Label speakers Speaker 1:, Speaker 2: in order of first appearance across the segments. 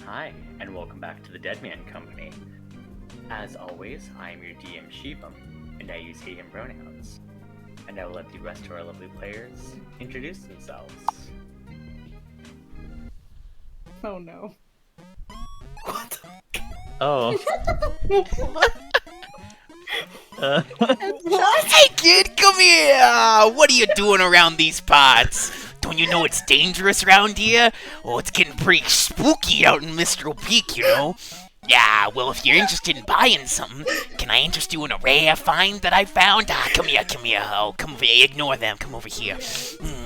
Speaker 1: Hi, and welcome back to the Deadman Company. As always, I am your DM Shebum, and I use he/him pronouns. And I will let the rest of our lovely players introduce themselves.
Speaker 2: Oh no.
Speaker 3: What?
Speaker 1: Oh.
Speaker 3: Hey kid, come here! What are you doing around these parts? Don't you know it's dangerous around here? Oh, it's getting pretty spooky out in Mistral Peak, you know? Yeah, well, if you're interested in buying something, can I interest you in a rare find that I found? Come here. Oh, come over here. Ignore them. Come over here.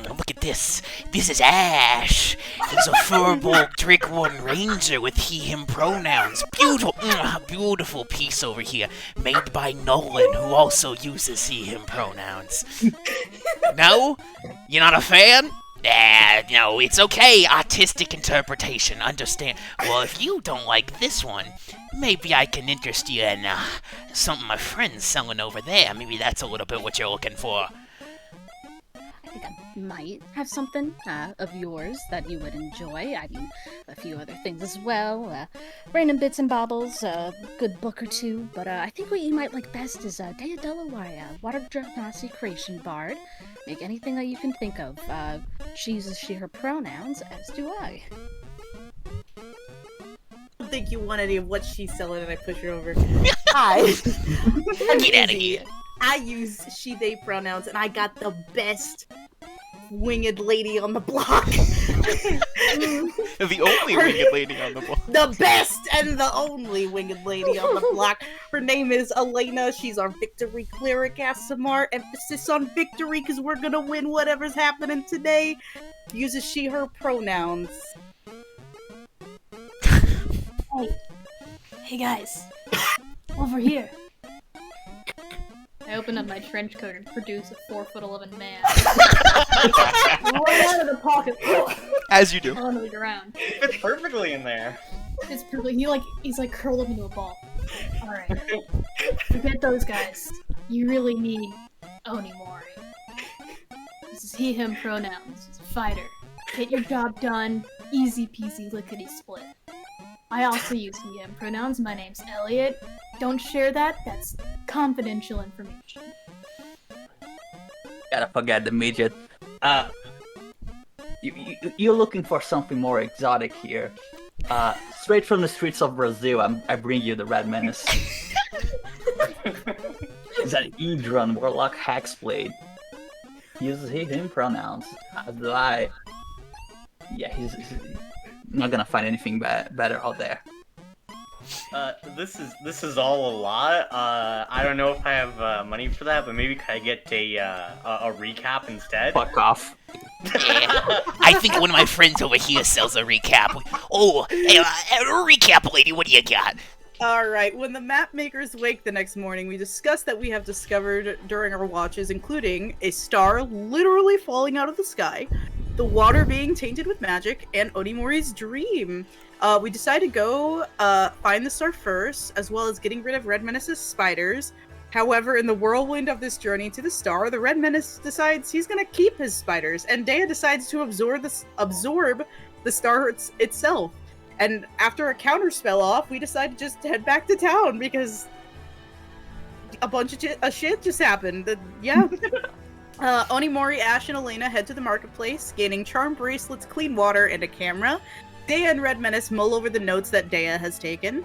Speaker 3: Look at this. This is Ash. He's a Furbolg Drakewarden Ranger with he/him pronouns. Beautiful piece over here, made by Nolan, who also uses he/him pronouns. No? You're not a fan? No, it's okay. Artistic interpretation. Understand? Well, if you don't like this one, maybe I can interest you in something my friend's selling over there. Maybe that's a little bit what you're looking for.
Speaker 2: I think I might have something of yours that you would enjoy. I mean, a few other things as well. Random bits and baubles, a good book or two. But I think what you might like best is Dea Delaware, Water Genasi Creation Bard. Make anything that you can think of. She uses she/her pronouns, as do I.
Speaker 4: I don't think you want any of what she's selling, and I push her over. Hi.
Speaker 3: Get out of here.
Speaker 4: I use she/they pronouns, and I got the best winged lady on the block.
Speaker 3: The only winged lady on the block.
Speaker 4: The best and the only winged lady on the block. Her name is Elena. She's our victory cleric, ASMR. Emphasis on victory, because we're gonna win whatever's happening today. Uses she/her pronouns.
Speaker 5: Hey guys, over here. I open up my trench coat and produce a 4'11" man. Right out of the pocket.
Speaker 3: As you do.
Speaker 5: Onto the ground.
Speaker 1: It's perfectly in there.
Speaker 5: It's perfect. He's like curled up into a ball. Alright. Forget those guys. You really need Onimori. This is he/him pronouns. He's a fighter. Get your job done. Easy peasy lickety split. I also use he/him pronouns. My name's Elliot. Don't share that. That's confidential information.
Speaker 6: Gotta forget the midget. You're looking for something more exotic here. Straight from the streets of Brazil, I bring you the Red Menace. He's an Edron Warlock Hexblade. He uses he/him pronouns. As do I. Yeah, he's not gonna find anything better out there.
Speaker 1: This is all a lot. I don't know if I have money for that, but maybe could I get a recap instead?
Speaker 6: Fuck off.
Speaker 3: Yeah. I think one of my friends over here sells a recap. Oh, hey, recap lady, what do you got?
Speaker 4: Alright, when the map makers wake the next morning, we discuss that we have discovered during our watches, including a star literally falling out of the sky, the water being tainted with magic, and Onimori's dream. We decide to go find the star first, as well as getting rid of Red Menace's spiders. However, in the whirlwind of this journey to the star, the Red Menace decides he's gonna keep his spiders, and Dea decides to absorb the star itself. And after a counter spell off, we decide to just head back to town, because a bunch of shit just happened. Yeah. Onimori, Ash, and Elena head to the marketplace, gaining charm bracelets, clean water, and a camera. Dea and Red Menace mull over the notes that Dea has taken.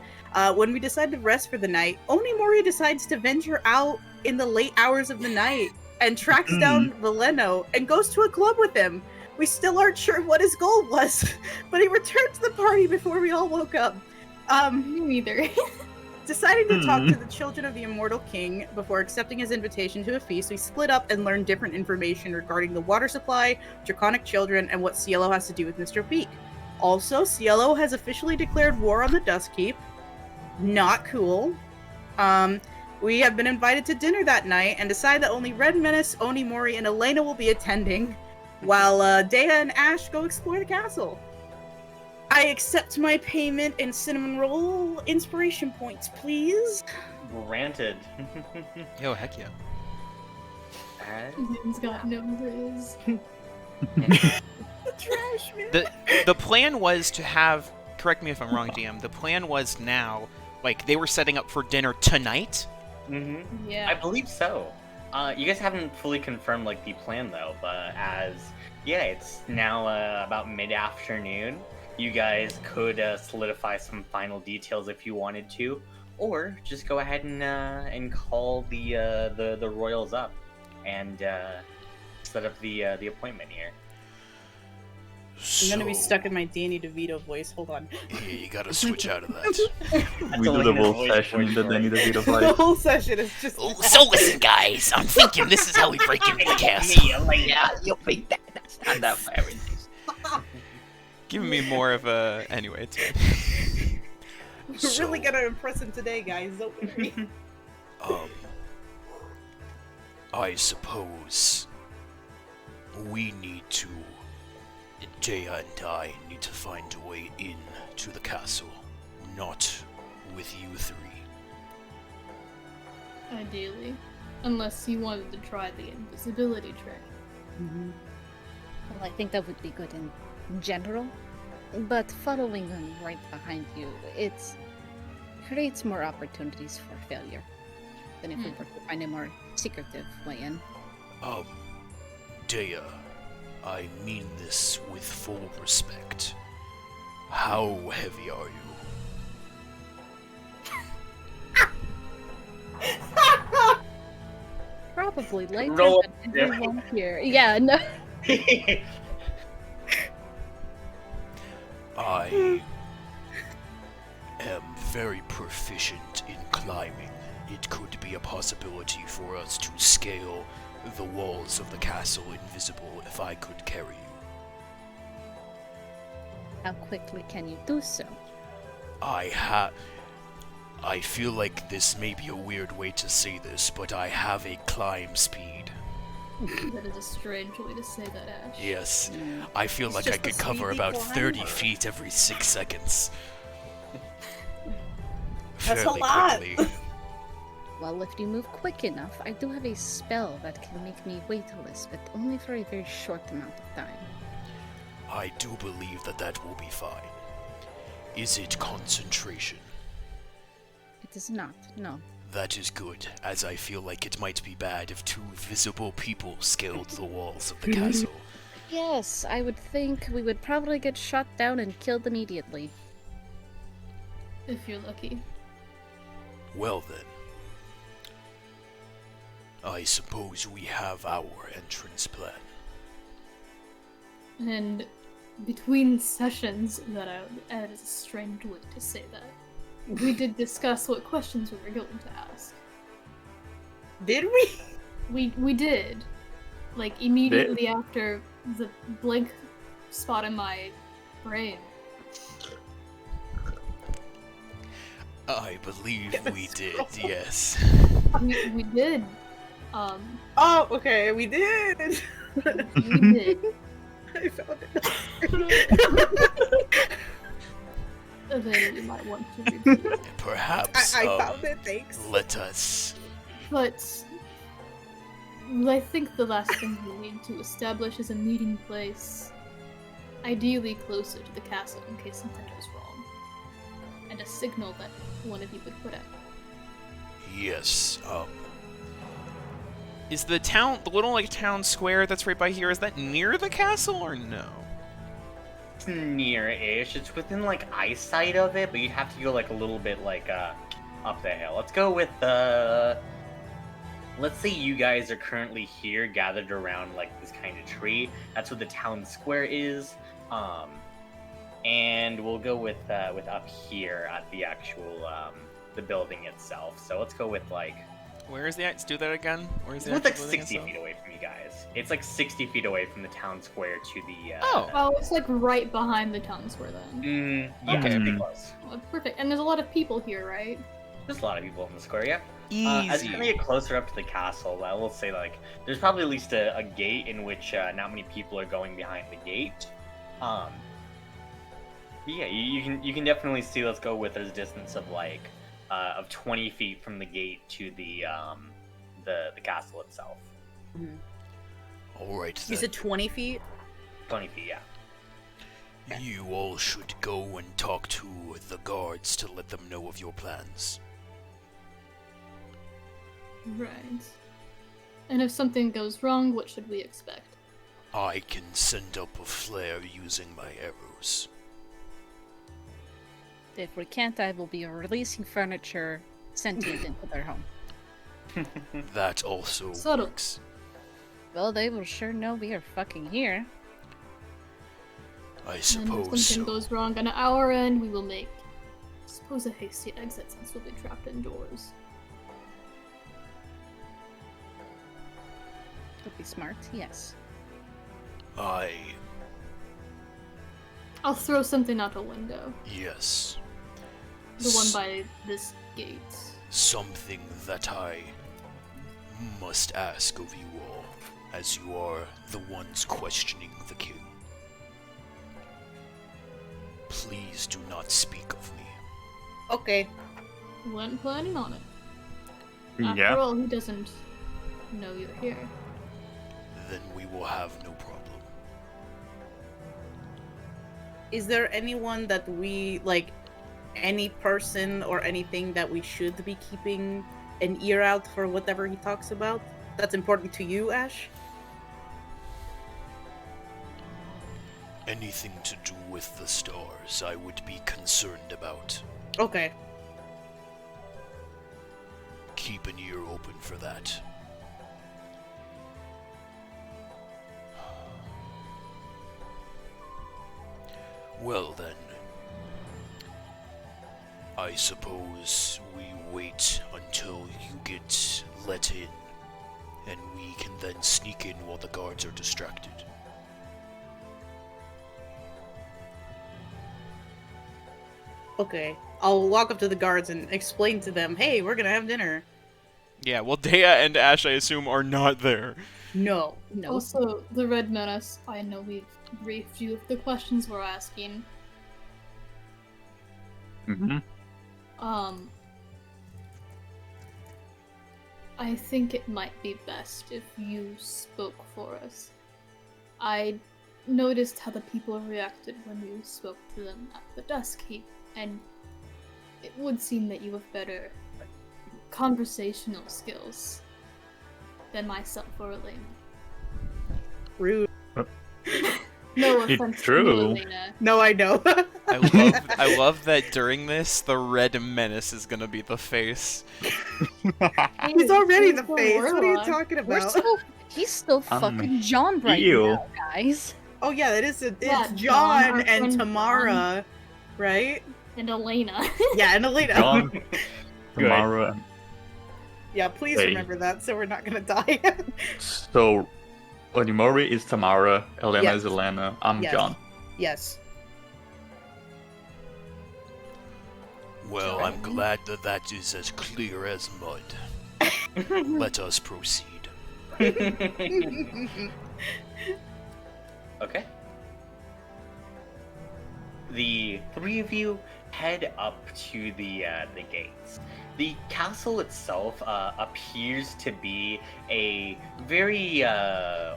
Speaker 4: When we decide to rest for the night, Onimori decides to venture out in the late hours of the night and tracks down Veleno and goes to a club with him. We still aren't sure what his goal was, but he returned to the party before we all woke up.
Speaker 5: Me either.
Speaker 4: Deciding to talk to the children of the Immortal King before accepting his invitation to a feast, we split up and learned different information regarding the water supply, draconic children, and what Cielo has to do with Mr. Peak. Also, Cielo has officially declared war on the Dustkeep. Not cool. We have been invited to dinner that night and decide that only Red Menace, Onimori, and Elena will be attending, while Dea and Ash go explore the castle. I accept my payment in cinnamon roll inspiration points, please.
Speaker 1: Granted.
Speaker 3: Yo, heck yeah.
Speaker 5: He's got no riz.
Speaker 4: Trash, man.
Speaker 3: The plan was to have, correct me if I'm wrong, DM, the plan was now, like, they were setting up for dinner tonight?
Speaker 1: Mm-hmm.
Speaker 5: Yeah.
Speaker 1: I believe so. You guys haven't fully confirmed, like, the plan, though, but it's now about mid-afternoon. You guys could solidify some final details if you wanted to, or just go ahead and call the royals up and set up the appointment here.
Speaker 4: I'm gonna be stuck in my Danny DeVito voice. Hold on.
Speaker 3: Yeah, you gotta switch out of that.
Speaker 6: We do the whole session in the Danny DeVito
Speaker 4: The
Speaker 6: voice.
Speaker 4: whole session is just.
Speaker 3: So listen, guys, I'm thinking this is how we break into the castle.
Speaker 6: Yeah, you'll think that's not that very nice.
Speaker 3: Giving me more of a... Anyway, it's fine.
Speaker 4: We're really gonna impress him today, guys. Don't worry.
Speaker 3: I suppose we need to... Dea and I need to find a way in to the castle, not with you three.
Speaker 5: Ideally. Unless you wanted to try the invisibility trick.
Speaker 2: Well, I think that would be good in general, but following them right behind you, it creates more opportunities for failure than if we were to find a more secretive way in.
Speaker 3: Dea, I mean this with full respect. How heavy are you?
Speaker 2: Probably lighter
Speaker 1: Roll
Speaker 2: than everyone here. Yeah, no.
Speaker 3: I am very proficient in climbing. It could be a possibility for us to scale the walls of the castle invisible if I could carry you.
Speaker 2: How quickly can you do so?
Speaker 3: I feel like this may be a weird way to say this, but I have a climb speed.
Speaker 5: That is a strange way to say that, Ash.
Speaker 3: Yes, I feel
Speaker 4: It's
Speaker 3: like I
Speaker 4: just a
Speaker 3: could cover
Speaker 4: speedy
Speaker 3: about
Speaker 4: climb.
Speaker 3: 30 feet every 6 seconds.
Speaker 4: That's a
Speaker 3: Fairly
Speaker 4: lot.
Speaker 3: quickly.
Speaker 2: Well, if you move quick enough, I do have a spell that can make me weightless, but only for a very short amount of time.
Speaker 3: I do believe that will be fine. Is it concentration?
Speaker 2: It is not, no.
Speaker 3: That is good, as I feel like it might be bad if two visible people scaled the walls of the castle.
Speaker 2: Yes, I would think we would probably get shot down and killed immediately.
Speaker 5: If you're lucky.
Speaker 3: Well then. I suppose we have our entrance plan.
Speaker 5: And between sessions, that is a strange way to say that. We did discuss what questions we were going to ask.
Speaker 4: Did we?
Speaker 5: We did. Like, immediately after the blank spot in my brain.
Speaker 3: I believe we did, yes.
Speaker 5: We did.
Speaker 4: Oh, okay, we did.
Speaker 5: We did.
Speaker 4: I found it.
Speaker 5: And then you might want to repeat.
Speaker 3: Perhaps,
Speaker 4: I found it. Thanks.
Speaker 3: let us...
Speaker 5: But I think the last thing we need to establish is a meeting place, ideally closer to the castle in case something goes wrong, and a signal that one of you would put out.
Speaker 3: Yes, Is the little, like, town square that's right by here, is that near the castle or no?
Speaker 1: It's near-ish. It's within, like, eyesight of it, but you'd have to go, like, a little bit, like, up the hill. Let's go with, let's say you guys are currently here, gathered around like this kind of tree. That's what the town square is. And we'll go with up here at the actual the building itself. So let's go with like.
Speaker 7: Where is the? Let's do that again. Where is the?
Speaker 1: It's like
Speaker 7: actual
Speaker 1: 60
Speaker 7: building
Speaker 1: feet away from you guys. It's like 60 feet away from the town square to the.
Speaker 5: Oh, it's like right behind the town square then.
Speaker 1: Yeah,
Speaker 7: Okay.
Speaker 1: it's pretty close.
Speaker 5: Oh, perfect. And there's a lot of people here, right?
Speaker 1: There's a lot of people in the square, yeah.
Speaker 7: Easy.
Speaker 1: As you're gonna get closer up to the castle, I will say like there's probably at least a gate in which not many people are going behind the gate. Yeah, you can definitely see. Let's go with there's a distance of like of 20 feet from the gate to the castle itself.
Speaker 3: All right
Speaker 4: You
Speaker 3: then.
Speaker 4: said 20 feet?
Speaker 1: 20 feet, yeah.
Speaker 3: You all should go and talk to the guards to let them know of your plans.
Speaker 5: Right. And if something goes wrong, what should we expect?
Speaker 3: I can send up a flare using my arrows.
Speaker 2: If we can't, I will be releasing furniture sentient into their home.
Speaker 3: That also
Speaker 5: Subtle.
Speaker 3: works.
Speaker 2: Well, they will sure know we are fucking here.
Speaker 3: I
Speaker 5: And if
Speaker 3: suppose
Speaker 5: something
Speaker 3: so.
Speaker 5: goes wrong on our end, we will make, I suppose, a hasty exit since we'll be trapped indoors.
Speaker 2: Would be smart, yes.
Speaker 5: I'll throw something out a window.
Speaker 3: Yes.
Speaker 5: The one by this gate.
Speaker 3: Something that I must ask of you all, as you are the ones questioning the king. Please do not speak of me.
Speaker 4: Okay.
Speaker 5: Wasn't planning on it. After
Speaker 6: Yeah.
Speaker 5: all, he doesn't know you're here.
Speaker 3: Then we will have no problem.
Speaker 4: Is there anyone that we, like, any person or anything that we should be keeping an ear out for whatever he talks about? That's important to you, Ash?
Speaker 3: Anything to do with the stars, I would be concerned about.
Speaker 4: Okay.
Speaker 3: Keep an ear open for that. Well then, I suppose we wait until you get let in, and we can then sneak in while the guards are distracted.
Speaker 4: Okay. I'll walk up to the guards and explain to them, hey, we're gonna have dinner.
Speaker 7: Yeah, well, Dea and Ash, I assume, are not there.
Speaker 4: No.
Speaker 2: No.
Speaker 5: Also, the Red Menace, I know we've briefed you of the questions we're asking.
Speaker 6: Mm-hmm.
Speaker 5: I think it might be best if you spoke for us. I noticed how the people reacted when you spoke to them at the Dusk Heap, and it would seem that you have better conversational skills than myself or Elena.
Speaker 4: Rude.
Speaker 5: No
Speaker 6: It's
Speaker 5: offense to
Speaker 6: true.
Speaker 5: you, Elena.
Speaker 4: No, I know.
Speaker 7: I love that during this, the Red Menace is gonna be the face.
Speaker 4: He's already the
Speaker 5: He's
Speaker 4: face. What are you
Speaker 5: warlock.
Speaker 4: talking
Speaker 2: We're
Speaker 4: about?
Speaker 2: still, he's still fucking John right
Speaker 6: ew.
Speaker 2: now, guys.
Speaker 4: Oh yeah, it's
Speaker 5: Yeah,
Speaker 4: John,
Speaker 5: John, our
Speaker 4: and
Speaker 5: friend
Speaker 4: Tamara, right?
Speaker 5: And Elena.
Speaker 4: Yeah, and Elena.
Speaker 6: John, tomorrow.
Speaker 4: Yeah, please
Speaker 6: Hey.
Speaker 4: remember that so we're not gonna die.
Speaker 6: So, Onimori is Tamara, Elena
Speaker 4: Yes.
Speaker 6: is Elena, I'm
Speaker 4: Yes.
Speaker 6: John.
Speaker 4: Yes.
Speaker 3: Well, I'm glad that that is as clear as mud. Let us proceed.
Speaker 1: Okay. The three of you head up to the gates. The castle itself appears to be a very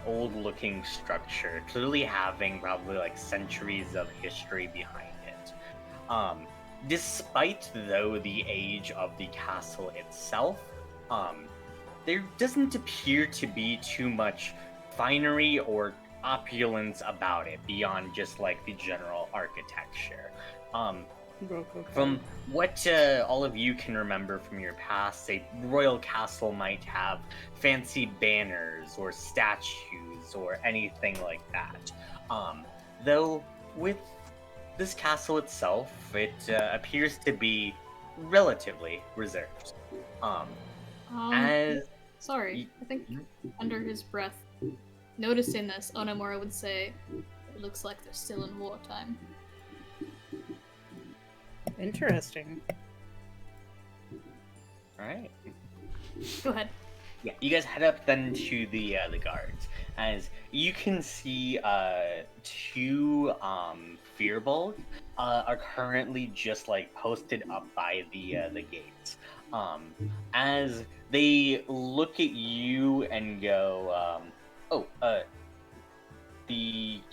Speaker 1: old-looking structure, clearly having probably like centuries of history behind it. Despite though the age of the castle itself, there doesn't appear to be too much finery or opulence about it beyond just like the general architecture. From what all of you can remember from your past, a royal castle might have fancy banners or statues or anything like that. Though with this castle itself, it appears to be relatively reserved. As
Speaker 5: Sorry, I think under his breath, noticing this, Onomura would say, "It looks like they're still in wartime."
Speaker 4: Interesting.
Speaker 1: all right.
Speaker 5: Go ahead.
Speaker 1: Yeah, you guys head up then to the guards, as you can see two Fearbolg are currently just like posted up by the gates. As they look at you and go, the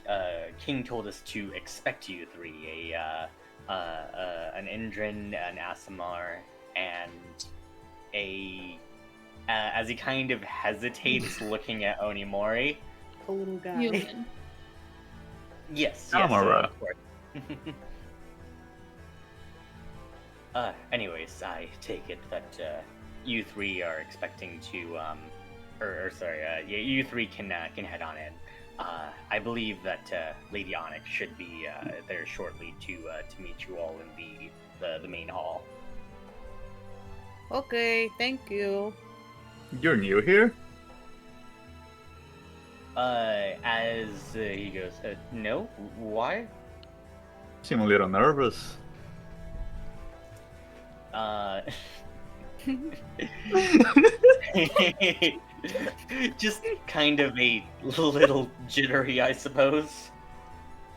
Speaker 1: king told us to expect you three, an Indran, an Asimar, and a as he kind of hesitates looking at Onimori.
Speaker 4: The little guy.
Speaker 5: Human.
Speaker 1: Yes,
Speaker 6: Amara.
Speaker 1: of course. Anyways, I take it that you three are expecting to, you three can head on in. I believe that Lady Onyx should be there shortly to meet you all in the main hall.
Speaker 4: Okay, thank you.
Speaker 6: You're new here?
Speaker 1: As he goes, no, why?
Speaker 6: Seem a little nervous.
Speaker 1: Just kind of a little jittery, I suppose.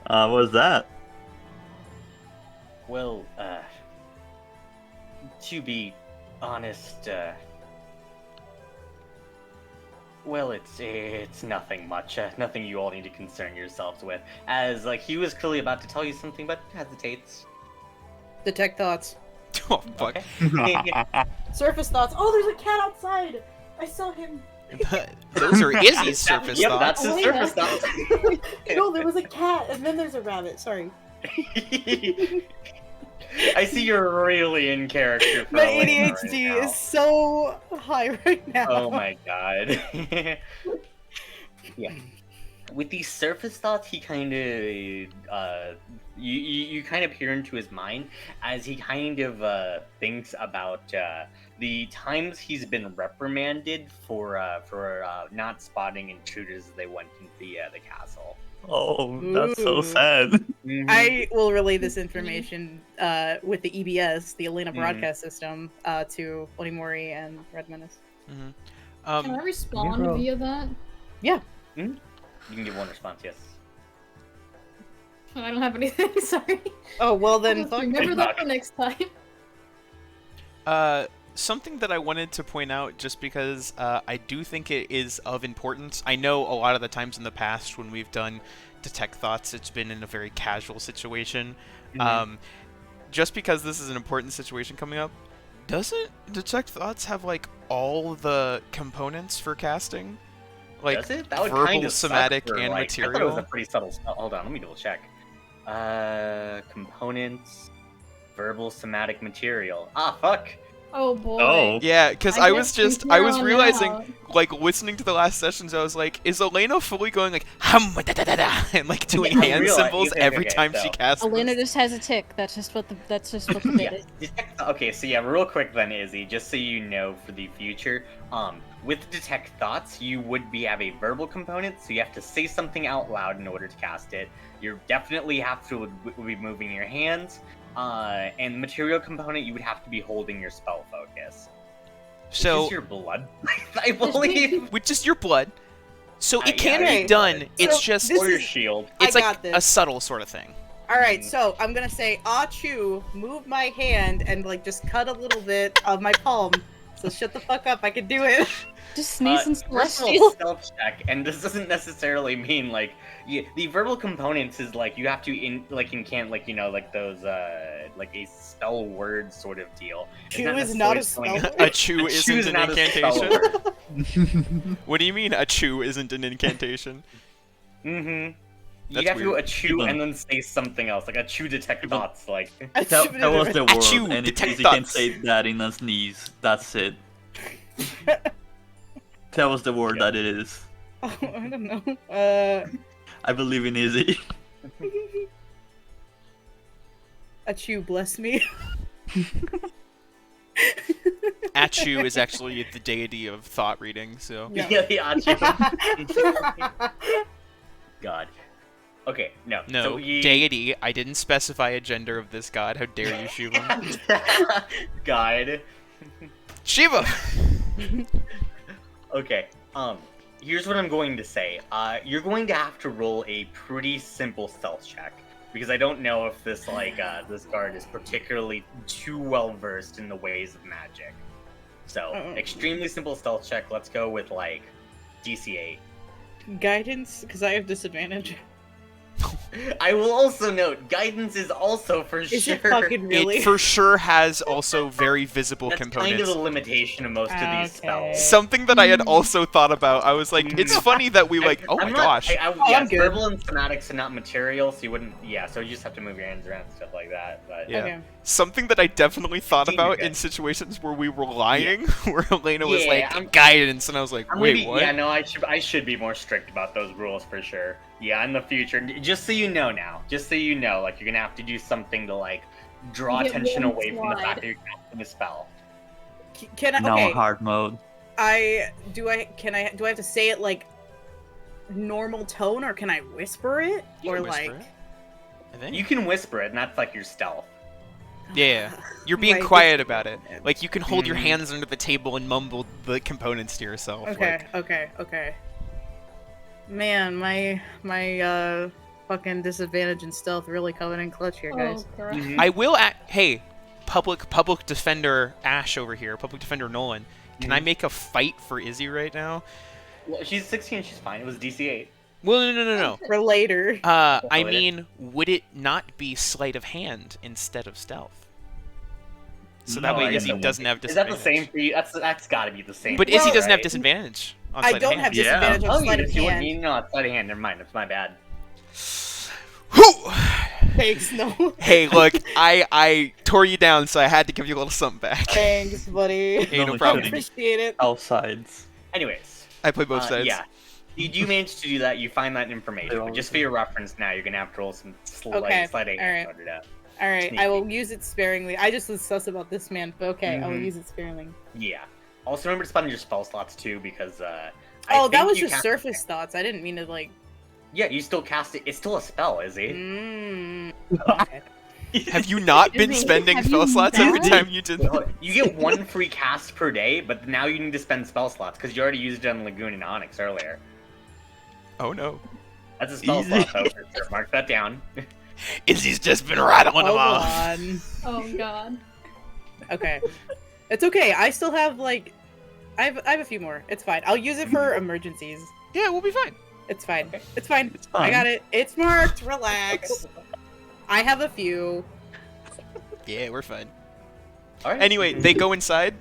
Speaker 6: What's that?
Speaker 1: Well, to be honest, well, it's nothing much, nothing you all need to concern yourselves with. As, like, he was clearly about to tell you something, but hesitates.
Speaker 4: Detect thoughts.
Speaker 7: Oh, fuck.
Speaker 1: Okay.
Speaker 4: Surface thoughts. Oh, there's a cat outside. I saw him.
Speaker 7: Those are Izzy's surface
Speaker 1: Yep,
Speaker 7: thoughts.
Speaker 1: that's his
Speaker 4: Oh, yeah.
Speaker 1: surface thoughts.
Speaker 4: No, there was a cat, and then there's a rabbit. Sorry.
Speaker 1: I see you're really in character. For
Speaker 4: My
Speaker 1: Elena
Speaker 4: ADHD
Speaker 1: right now.
Speaker 4: is so high right now.
Speaker 1: Oh my god. Yeah. With these surface thoughts, he kind of, you kind of peer into his mind as he kind of thinks about the times he's been reprimanded for not spotting intruders as they went into the castle.
Speaker 6: Oh, that's so
Speaker 4: Ooh.
Speaker 6: sad.
Speaker 4: I will relay this information with the EBS, the Elena broadcast system, to Onimori and Red Menace.
Speaker 7: Mhm.
Speaker 5: Can I respond
Speaker 6: bro.
Speaker 5: via that?
Speaker 4: Yeah.
Speaker 1: You can give one response, yes.
Speaker 5: I don't have anything. Sorry.
Speaker 4: Oh, well then,
Speaker 5: I'll
Speaker 4: fuck.
Speaker 5: remember that for next time.
Speaker 7: Something that I wanted to point out, just because I do think it is of importance. I know a lot of the times in the past when we've done detect thoughts, it's been in a very casual situation. Just because this is an important situation coming up, doesn't detect thoughts have like all the components for casting? Like
Speaker 1: Does it? That would
Speaker 7: verbal,
Speaker 1: kind of suck
Speaker 7: somatic,
Speaker 1: for,
Speaker 7: and
Speaker 1: like, I thought it was
Speaker 7: material.
Speaker 1: a pretty subtle spell. Hold on, let me double check. Components, verbal, somatic, material. Ah, fuck.
Speaker 5: Oh boy.
Speaker 6: Oh.
Speaker 7: Yeah, because
Speaker 5: I
Speaker 7: I was
Speaker 5: guess
Speaker 7: just,
Speaker 5: from
Speaker 7: I
Speaker 5: here
Speaker 7: was
Speaker 5: on
Speaker 7: realizing,
Speaker 5: out-
Speaker 7: like, listening to the last sessions, I was like, is Elena fully going, like, hum, da, da, da, da, and, like, doing
Speaker 1: Yeah, I
Speaker 7: hand
Speaker 1: realized-
Speaker 7: symbols
Speaker 1: okay,
Speaker 7: every
Speaker 1: okay,
Speaker 7: time
Speaker 1: so-
Speaker 7: she casts
Speaker 2: Elena
Speaker 7: this?
Speaker 2: just has a tick. That's just what the
Speaker 1: Yeah.
Speaker 2: bit is.
Speaker 1: Okay, so yeah, real quick then, Izzy, just so you know for the future, with detect thoughts, you would have a verbal component, so you have to say something out loud in order to cast it. You definitely have to be moving your hands, and the material component, you would have to be holding your spell focus.
Speaker 7: So,
Speaker 1: Is your blood, I believe.
Speaker 7: with just your blood, so it can
Speaker 4: yeah,
Speaker 7: be done, it's
Speaker 4: So,
Speaker 7: just,
Speaker 4: this
Speaker 1: Or your
Speaker 4: is-
Speaker 1: shield.
Speaker 7: it's
Speaker 4: I
Speaker 7: like
Speaker 4: got
Speaker 7: a
Speaker 4: this.
Speaker 7: subtle sort of thing.
Speaker 4: All right, so I'm gonna say Achu, move my hand and like just cut a little bit of my palm. So shut the fuck up, I can do it.
Speaker 2: Just sneeze in
Speaker 1: First of all,
Speaker 2: celestial.
Speaker 1: stealth check, and this doesn't necessarily mean like the verbal components is like you have to incant like like those like a spell word sort of deal. It's
Speaker 4: Chew is not a
Speaker 1: necessarily
Speaker 4: spell
Speaker 1: something-
Speaker 7: A chew
Speaker 1: A chew
Speaker 7: isn't
Speaker 1: is
Speaker 7: an
Speaker 1: not a spell
Speaker 7: incantation?
Speaker 1: word.
Speaker 7: What do you mean a chew isn't an incantation?
Speaker 1: Mm-hmm. You
Speaker 7: That's
Speaker 1: have to go
Speaker 7: weird.
Speaker 1: achoo and then say something else, like achoo detect thoughts, like.
Speaker 6: That was the word,
Speaker 7: Achoo,
Speaker 6: and if
Speaker 7: detect
Speaker 6: you can
Speaker 7: thoughts.
Speaker 6: say that in a sneeze, that's it. That was the word that it is.
Speaker 4: Oh, I don't know.
Speaker 6: I believe in Izzy.
Speaker 4: Achoo, bless me.
Speaker 7: Achu is actually the deity of thought reading, so.
Speaker 4: Yeah.
Speaker 1: Yeah, the achoo. God. Okay, no.
Speaker 7: No,
Speaker 1: So you...
Speaker 7: deity. I didn't specify a gender of this god. How dare you, Shiva?
Speaker 1: God.
Speaker 7: Shiva!
Speaker 1: Okay, here's what I'm going to say. You're going to have to roll a pretty simple stealth check. Because I don't know if this, this guard is particularly too well versed in the ways of magic. So, extremely simple stealth check. Let's go with, DC 8.
Speaker 4: Guidance, because I have disadvantage.
Speaker 1: I will also note, guidance is also for
Speaker 4: Is
Speaker 1: sure.
Speaker 4: it fucking really?
Speaker 7: It for sure has also very visible
Speaker 1: That's
Speaker 7: components.
Speaker 1: kind of the limitation of most of these spells.
Speaker 7: Something that I had also thought about. I was like, it's funny that we oh my gosh.
Speaker 1: Yeah,
Speaker 4: I'm
Speaker 1: it's
Speaker 4: good.
Speaker 1: verbal and somatics and not material, so you wouldn't. Yeah, so you just have to move your hands around and stuff like that. But
Speaker 7: Yeah.
Speaker 4: Okay.
Speaker 7: Something that I definitely thought
Speaker 1: Seemed
Speaker 7: about
Speaker 1: good.
Speaker 7: in situations where we were lying, where Elena was
Speaker 1: Yeah,
Speaker 7: like,
Speaker 1: I'm-
Speaker 7: guidance, and I was like,
Speaker 1: I'm
Speaker 7: wait,
Speaker 1: gonna be,
Speaker 7: what?
Speaker 1: yeah, no, I should be more strict about those rules for sure. Yeah, in the future, just so you know now, just so you know, you're gonna have to do something to draw
Speaker 5: You get
Speaker 1: attention
Speaker 5: one
Speaker 1: away from the
Speaker 5: slide.
Speaker 1: fact that you're casting a spell.
Speaker 4: Can I?
Speaker 6: Now
Speaker 4: Okay.
Speaker 6: hard mode.
Speaker 4: Do I have to say it normal tone, or can I whisper it?
Speaker 7: You
Speaker 4: Or
Speaker 7: can whisper it, I think.
Speaker 1: You can whisper it, and that's your stealth.
Speaker 7: Yeah, you're being
Speaker 4: Right,
Speaker 7: quiet
Speaker 4: this-
Speaker 7: about it. Like, you can hold your
Speaker 1: Mhm.
Speaker 7: hands under the table and mumble the components to yourself.
Speaker 4: Okay,
Speaker 7: Like,
Speaker 4: okay. Man, my fucking disadvantage and stealth really coming in clutch here, guys.
Speaker 5: Oh, girl.
Speaker 7: I will hey, public defender Ash over here, public defender Nolan, can I make a fight for Izzy right now?
Speaker 1: Well, she's 16, she's fine. It was DC 8.
Speaker 7: Well, no.
Speaker 4: For later.
Speaker 7: I
Speaker 1: later.
Speaker 7: mean, would it not be sleight of hand instead of stealth? So that
Speaker 1: No,
Speaker 7: way
Speaker 1: I guess
Speaker 7: Izzy
Speaker 1: it
Speaker 7: doesn't have
Speaker 1: Is that
Speaker 7: disadvantage.
Speaker 1: the same for you? That's got to be the same.
Speaker 7: But
Speaker 1: for you,
Speaker 7: Izzy doesn't have
Speaker 1: right?
Speaker 7: disadvantage on
Speaker 4: I
Speaker 7: sleight
Speaker 4: don't
Speaker 7: of
Speaker 4: have
Speaker 7: hand.
Speaker 4: disadvantage on
Speaker 1: Oh,
Speaker 4: sleight
Speaker 1: you
Speaker 4: of
Speaker 1: just
Speaker 4: hand.
Speaker 1: you know, it's sleight of hand. Never mind. It's my bad.
Speaker 7: Whew!
Speaker 4: Thanks, no.
Speaker 7: Hey, look, I tore you down, so I had to give you a little something back.
Speaker 4: Thanks, buddy.
Speaker 7: Hey, no
Speaker 6: No
Speaker 7: problem.
Speaker 6: kidding.
Speaker 4: Appreciate it.
Speaker 6: All sides.
Speaker 1: Anyways,
Speaker 7: I play both sides.
Speaker 1: yeah. You do manage to do that. You find that information. But just for your reference, now you're gonna have to roll some
Speaker 4: Okay,
Speaker 1: sliding.
Speaker 4: alright. Alright, I will use it sparingly. I just was sus about this man, but okay, I will
Speaker 1: Mhm.
Speaker 4: use it sparingly.
Speaker 1: Yeah. Also remember to spend your spell slots too, because
Speaker 4: Oh, that
Speaker 1: think
Speaker 4: was
Speaker 1: you
Speaker 4: just
Speaker 1: cast-
Speaker 4: surface thoughts. I didn't mean to
Speaker 1: Yeah, you still cast it. It's still a spell, is it?
Speaker 4: Mm. Okay.
Speaker 7: Have you not been
Speaker 2: Izzy,
Speaker 7: spending
Speaker 2: have
Speaker 7: spell
Speaker 2: you
Speaker 7: slots every
Speaker 2: not?
Speaker 7: time you did that?
Speaker 1: You get one free cast per day, but now you need to spend spell slots because you already used it on Lagoon and Onyx earlier.
Speaker 7: Oh no.
Speaker 1: That's a spell
Speaker 6: Easy.
Speaker 1: slot, though. For sure. Mark that down.
Speaker 7: Izzy's just been rattling them
Speaker 4: Hold
Speaker 7: off.
Speaker 4: on.
Speaker 5: Oh god.
Speaker 4: Okay. It's okay. I still have I have a few more. It's fine. I'll use it for emergencies.
Speaker 7: Yeah, we'll be fine.
Speaker 4: It's fine. It's fine.
Speaker 6: It's
Speaker 4: I
Speaker 6: fine.
Speaker 4: got it. It's marked. Relax. I have a few.
Speaker 7: Yeah, we're fine.
Speaker 1: All right.
Speaker 7: Anyway, they go inside.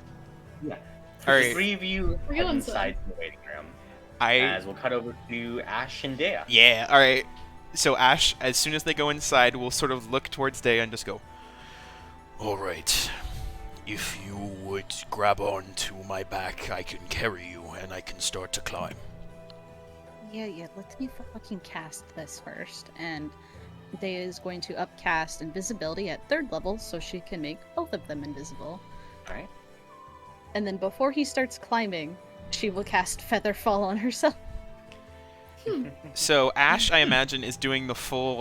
Speaker 1: Yeah.
Speaker 7: All
Speaker 1: The
Speaker 7: right.
Speaker 1: three of you
Speaker 5: We're
Speaker 1: head
Speaker 5: going
Speaker 1: inside the waiting room.
Speaker 7: I
Speaker 1: As we'll cut over to Ash and Dea.
Speaker 7: yeah. All right. So Ash, as soon as they go inside, we'll sort of look towards Dea and just go. All right. If you would grab on to my back, I can carry you and I can start to climb.
Speaker 2: Yeah, let me fucking cast this first. And Dea is going to upcast invisibility at 3rd level so she can make both of them invisible.
Speaker 1: Alright.
Speaker 2: And then before he starts climbing, she will cast Featherfall on herself.
Speaker 7: So Ash, I imagine, is doing the full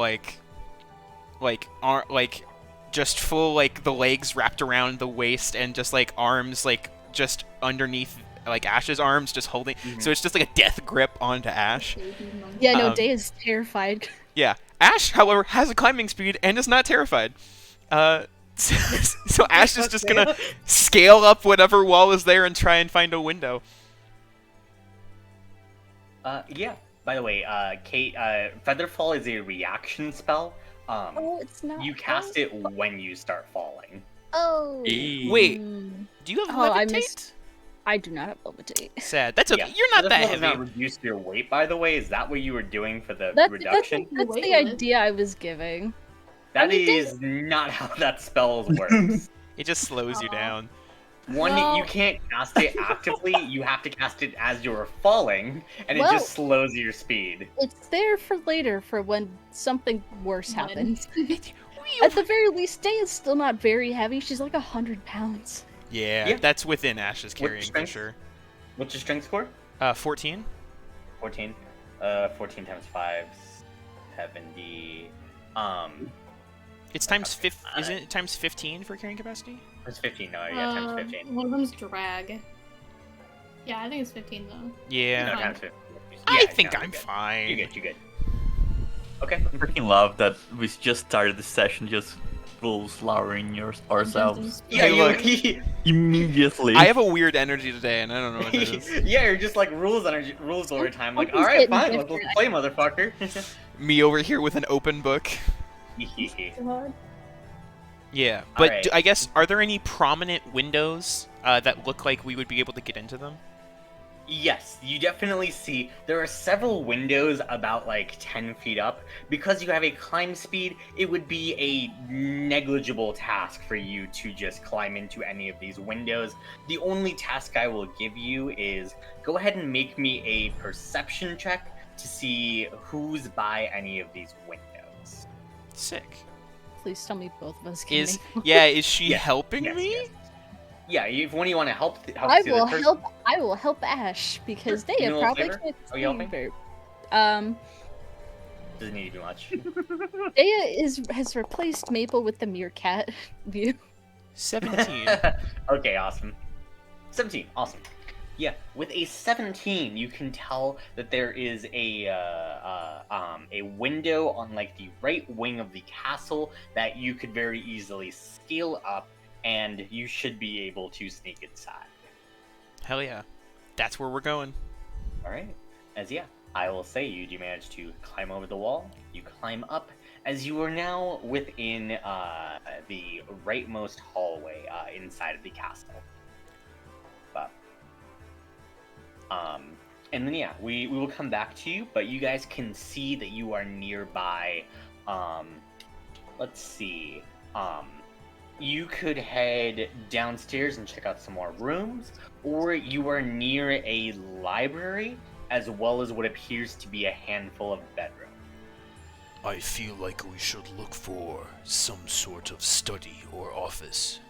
Speaker 7: just full the legs wrapped around the waist and just arms just underneath Ash's arms just holding. So it's just like a death grip onto Ash.
Speaker 2: Yeah, no,
Speaker 7: Um,
Speaker 2: Dea is terrified.
Speaker 7: Yeah. Ash, however, has a climbing speed and is not terrified. So Ash is just gonna scale up whatever wall is there and try and find a window.
Speaker 1: Yeah. By the way, Kate, Featherfall is a reaction spell.
Speaker 2: Oh, it's not.
Speaker 1: You cast it when you start falling.
Speaker 2: Oh.
Speaker 7: Wait, do you have
Speaker 2: Oh, I
Speaker 7: levitate?
Speaker 2: missed- I do not have levitate.
Speaker 7: Sad. That's okay.
Speaker 1: Yeah.
Speaker 7: You're not
Speaker 1: So
Speaker 7: that
Speaker 1: this does not
Speaker 7: heavy.
Speaker 1: reduce your weight, by the way. Is that what you were doing for the
Speaker 2: That's
Speaker 1: reduction?
Speaker 2: that's the
Speaker 5: Weightless.
Speaker 2: idea I was giving.
Speaker 1: That
Speaker 2: mean,
Speaker 1: is not how that spell works.
Speaker 7: It just slows you down.
Speaker 1: One,
Speaker 2: Well-
Speaker 1: you can't cast it actively. You have to cast it as you're falling, and it
Speaker 2: Well-
Speaker 1: just slows your speed.
Speaker 2: It's there for later, for when something worse
Speaker 5: When?
Speaker 2: happens. At the very least, Day is still not very heavy. She's like 100 pounds.
Speaker 7: Yeah,
Speaker 1: Yeah.
Speaker 7: that's within Ash's
Speaker 1: What's
Speaker 7: carrying for
Speaker 1: strength?
Speaker 7: sure.
Speaker 1: What's your strength score?
Speaker 7: 14.
Speaker 1: 14. 14 times 5, 70.
Speaker 7: It's times 15. Isn't it times 15 for carrying capacity?
Speaker 1: It's 15. No, yeah, times 15.
Speaker 5: One of them's drag. Yeah, I think it's 15 though.
Speaker 7: Yeah.
Speaker 1: No,
Speaker 5: Fine.
Speaker 1: times 15.
Speaker 7: I
Speaker 1: Yeah,
Speaker 7: think
Speaker 1: no,
Speaker 7: I'm
Speaker 1: you're good.
Speaker 7: fine.
Speaker 1: You're good. You're good. Okay.
Speaker 6: I freaking love that we just started the session just full slowing ourselves
Speaker 1: Yeah,
Speaker 7: Hey, look.
Speaker 6: immediately.
Speaker 7: I have a weird energy today, and I don't know what it is.
Speaker 1: Yeah, you're just like rules all the time. Like,
Speaker 2: Something's
Speaker 1: all right,
Speaker 2: getting
Speaker 1: fine, let's
Speaker 2: different.
Speaker 1: play, motherfucker.
Speaker 7: Me over here with an open book.
Speaker 5: God.
Speaker 7: Yeah, but
Speaker 1: Alright.
Speaker 7: I guess, are there any prominent windows that look like we would be able to get into them?
Speaker 1: Yes, you definitely see there are several windows about like 10 feet up. Because you have a climb speed, it would be a negligible task for you to just climb into any of these windows. The only task I will give you is go ahead and make me a perception check to see who's by any of these windows.
Speaker 7: Sick.
Speaker 2: Please tell me both of us can
Speaker 7: Is
Speaker 2: make one.
Speaker 7: yeah, is she
Speaker 1: Yes,
Speaker 7: helping
Speaker 1: yes,
Speaker 7: me?
Speaker 1: yes. Yeah, if when you want to help
Speaker 2: I
Speaker 1: the other
Speaker 2: will
Speaker 1: person-
Speaker 2: help. I will help Ash because
Speaker 1: Sure.
Speaker 2: they
Speaker 1: You
Speaker 2: have
Speaker 1: know a
Speaker 2: probably
Speaker 1: flavor?
Speaker 2: can't
Speaker 1: Are you helping?
Speaker 2: very-
Speaker 1: Doesn't need to be much.
Speaker 2: Daya has replaced Maple with the meerkat view.
Speaker 7: 17.
Speaker 1: Okay, awesome. 17, awesome. Yeah, with a 17, you can tell that there is a window on like the right wing of the castle that you could very easily scale up, and you should be able to sneak inside.
Speaker 7: Hell yeah. That's where we're going.
Speaker 1: All right, as yeah, I will say you do manage to climb over the wall. You climb up as you are now within the rightmost hallway inside of the castle. But and then yeah, we will come back to you, but you guys can see that you are nearby. Let's see. You could head downstairs and check out some more rooms, or you are near a library, as well as what appears to be a handful of bedrooms.
Speaker 8: I feel like we should look for some sort of study or office.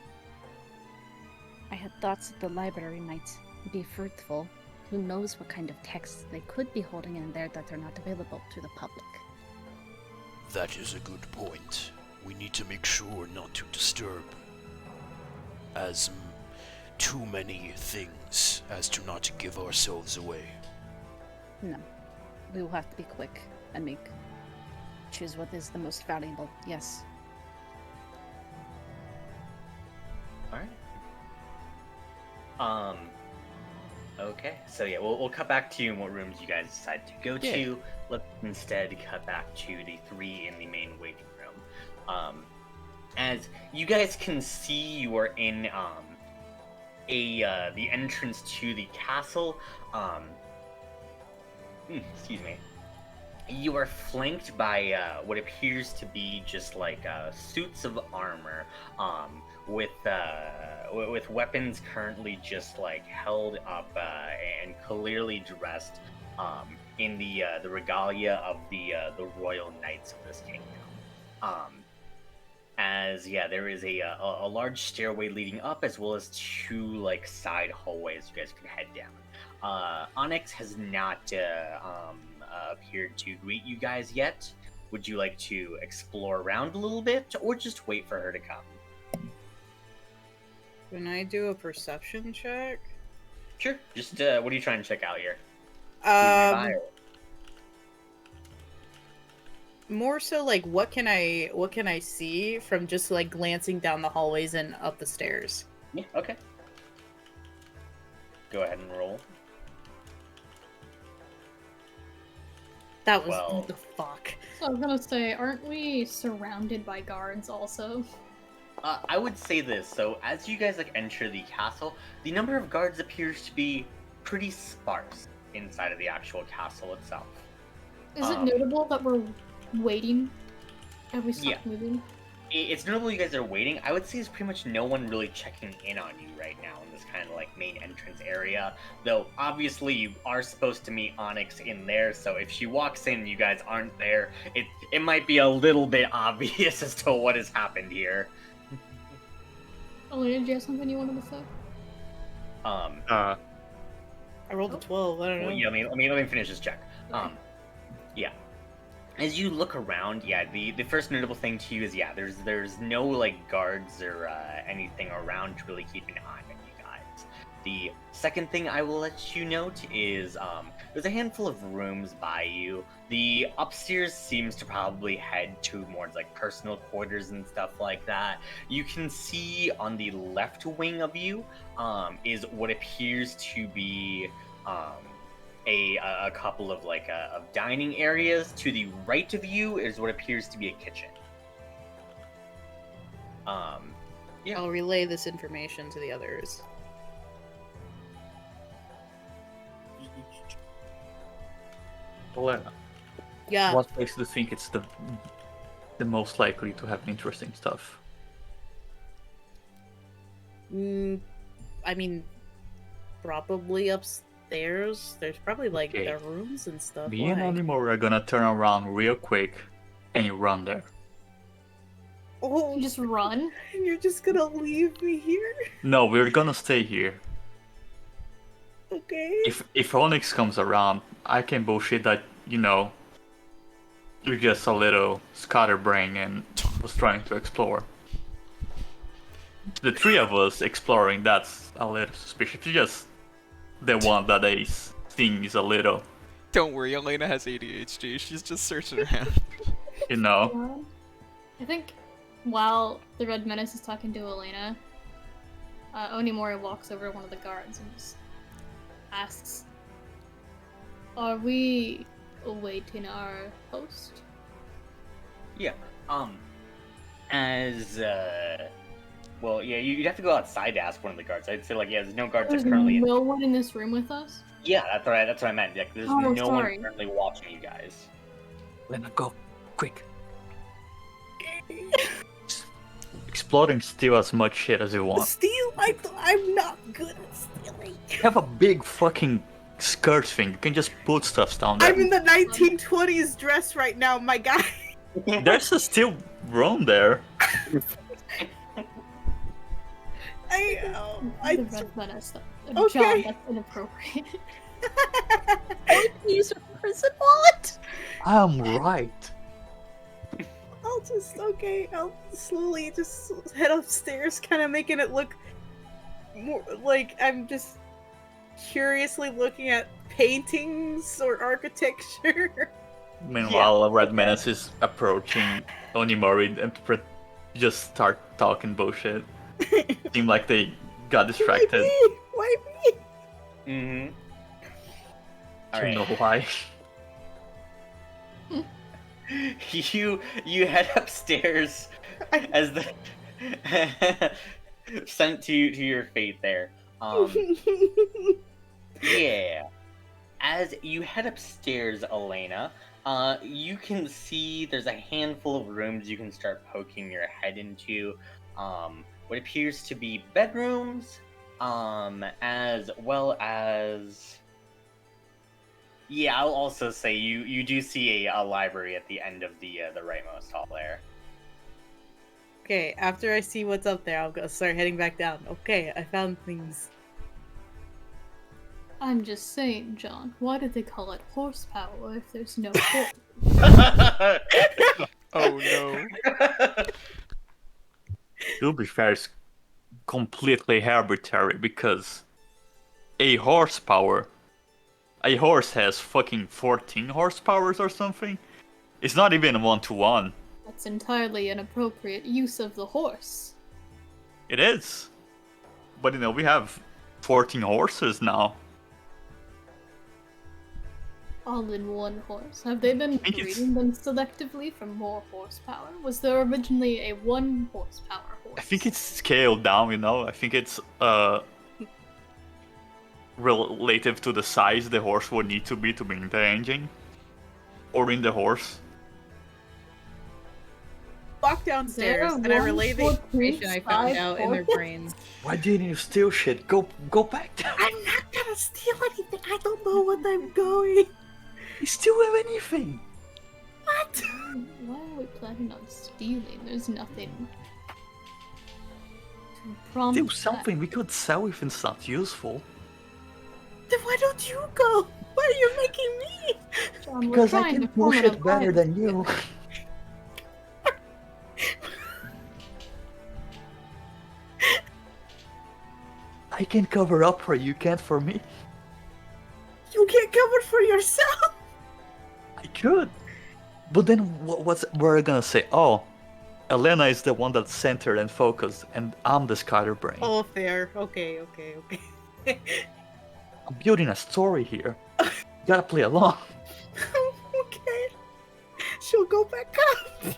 Speaker 2: I had thoughts that the library might be fruitful. Who knows what kind of texts they could be holding in there that are not available to the public.
Speaker 8: That is a good point. We need to make sure not to disturb as too many things as to not give ourselves away.
Speaker 2: No. We will have to be quick and choose what is the most valuable. Yes.
Speaker 1: Alright. Okay, so yeah, we'll cut back to you in what rooms you guys decide to go to. Let's instead cut back to the 3 in the main waiting room. As you guys can see, you are in the entrance to the castle. Excuse me. You are flanked by what appears to be just like suits of armor, with weapons currently just like held up and clearly dressed in the regalia of the royal knights of this kingdom. As yeah, there is a large stairway leading up, as well as 2 like side hallways you guys can head down. Onyx has not appeared to greet you guys yet. Would you like to explore around a little bit, or just wait for her to come?
Speaker 4: Can I do a perception check?
Speaker 1: Sure. Just what are you trying to check out here? Who's nearby, or-
Speaker 4: More so like what can I see from just like glancing down the hallways and up the stairs?
Speaker 1: Yeah. Okay. Go ahead and roll.
Speaker 4: That was
Speaker 1: Well-
Speaker 4: what the fuck.
Speaker 5: So I was gonna say, aren't we surrounded by guards also?
Speaker 1: I would say this. So, as you guys like enter the castle, the number of guards appears to be pretty sparse inside of the actual castle itself.
Speaker 5: Is it notable that we're waiting? Have we stopped
Speaker 1: Yeah.
Speaker 5: moving?
Speaker 1: It's notable you guys are waiting. I would say there's pretty much no one really checking in on you right now in this kind of like main entrance area. Though obviously you are supposed to meet Onyx in there, so if she walks in and you guys aren't there, it might be a little bit obvious as to what has happened here.
Speaker 5: Elena, did you have something you wanted to say?
Speaker 4: I rolled a 12. I don't know.
Speaker 1: Well, yeah, let me finish this check. Yeah. As you look around, the first notable thing to you is there's no like guards or anything around to really keep an eye on you guys. The second thing I will let you note is there's a handful of rooms by you. The upstairs seems to probably head towards like personal quarters and stuff like that. You can see on the left wing of you is what appears to be a couple of like of dining areas. To the right of you is what appears to be a kitchen. Yeah.
Speaker 4: I'll relay this information to the others.
Speaker 6: Olena,
Speaker 4: Yeah.
Speaker 6: what makes you think it's the most likely to have interesting stuff?
Speaker 4: I mean, probably upstairs. There's probably like
Speaker 6: Okay.
Speaker 4: the rooms and stuff.
Speaker 6: Me and
Speaker 4: Why?
Speaker 6: Onimori are gonna turn around real quick and run there.
Speaker 4: Oh,
Speaker 5: Just run?
Speaker 4: and you're just gonna leave me here?
Speaker 6: No, we're gonna stay here.
Speaker 4: Okay.
Speaker 6: If Onyx comes around, I can bullshit that, you're just a little scatterbrain and was trying to explore. The three of us exploring, that's a little suspicious. It's just the one that is seeing is a little,
Speaker 7: Don't worry, Elena has ADHD. She's just searching around.
Speaker 5: I think while the Red Menace is talking to Elena, Onimori walks over to one of the guards and just asks, "Are we awaiting our host?"
Speaker 1: Yeah. Well, yeah, you'd have to go outside to ask one of the guards. I'd say, like, there's no guards
Speaker 5: There's
Speaker 1: currently.
Speaker 5: no one in this room with us?
Speaker 1: Yeah, that's what I meant. Like, there's
Speaker 5: Oh,
Speaker 1: no
Speaker 5: sorry.
Speaker 1: one currently watching you guys.
Speaker 6: Lena, go, quick. Explode and steal as much shit as you want.
Speaker 4: Steal? I'm not good at stealing.
Speaker 6: You have a big fucking skirt thing. You can just put stuff down there.
Speaker 4: I'm in the 1920s dress right now, my guy.
Speaker 6: There's a still room there.
Speaker 4: I
Speaker 5: The Red Menace.
Speaker 4: Okay.
Speaker 5: John, that's inappropriate.
Speaker 2: Use a prison wallet.
Speaker 6: I'm right.
Speaker 4: I'll slowly just head upstairs, kind of making it look more like I'm just curiously looking at paintings or architecture.
Speaker 6: Meanwhile, Red Menace is approaching Onimori and just start talking bullshit. Seem like they got distracted.
Speaker 4: Why me?
Speaker 1: Mm-hmm.
Speaker 6: I
Speaker 1: All
Speaker 6: don't know
Speaker 1: right.
Speaker 6: why.
Speaker 1: You head upstairs as the sent to your fate there. Yeah. As you head upstairs, Elena, you can see there's a handful of rooms you can start poking your head into. What appears to be bedrooms, as well as... Yeah, I'll also say you do see a library at the end of the rightmost hall there.
Speaker 4: Okay, after I see what's up there, I'll go start heading back down. Okay, I found things.
Speaker 5: I'm just saying, John, why did they call it horsepower if there's no horse?
Speaker 7: Oh no.
Speaker 6: To be fair, it's completely arbitrary because a horse has fucking 14 horsepowers or something. It's not even 1-to-1.
Speaker 5: That's entirely inappropriate use of the horse.
Speaker 6: It is. But we have 14 horses now.
Speaker 5: all in one horse? Have they been
Speaker 6: think it's-
Speaker 5: breeding them selectively for more horsepower? Was there originally a 1 horsepower horse?
Speaker 6: I think it's scaled down, you know? I think it's relative to the size the horse would need to be in the engine. Or in the horse.
Speaker 4: Walk downstairs and I relay the information I found out in their brains.
Speaker 6: Why didn't you steal shit? Go back down.
Speaker 4: I'm not gonna steal anything. I don't know what I'm going.
Speaker 6: You still have anything.
Speaker 4: What?
Speaker 5: Why are we planning on stealing? There's nothing to promise.
Speaker 6: Steal something we could sell if it's not useful.
Speaker 4: Then why don't you go? Why are you making me?
Speaker 5: John, we're
Speaker 6: Because I
Speaker 5: trying
Speaker 6: can
Speaker 5: to form
Speaker 6: push
Speaker 5: an
Speaker 6: it better
Speaker 5: alliance
Speaker 6: than you.
Speaker 5: together.
Speaker 6: I can cover up for you, can't for me.
Speaker 4: You can't cover for yourself.
Speaker 6: I could. But then what's we're gonna say? Oh, Elena is the one that's centered and focused, and I'm the scatterbrain.
Speaker 4: Oh, fair. Okay.
Speaker 6: I'm building a story here. You gotta play along.
Speaker 4: Okay. She'll go back up.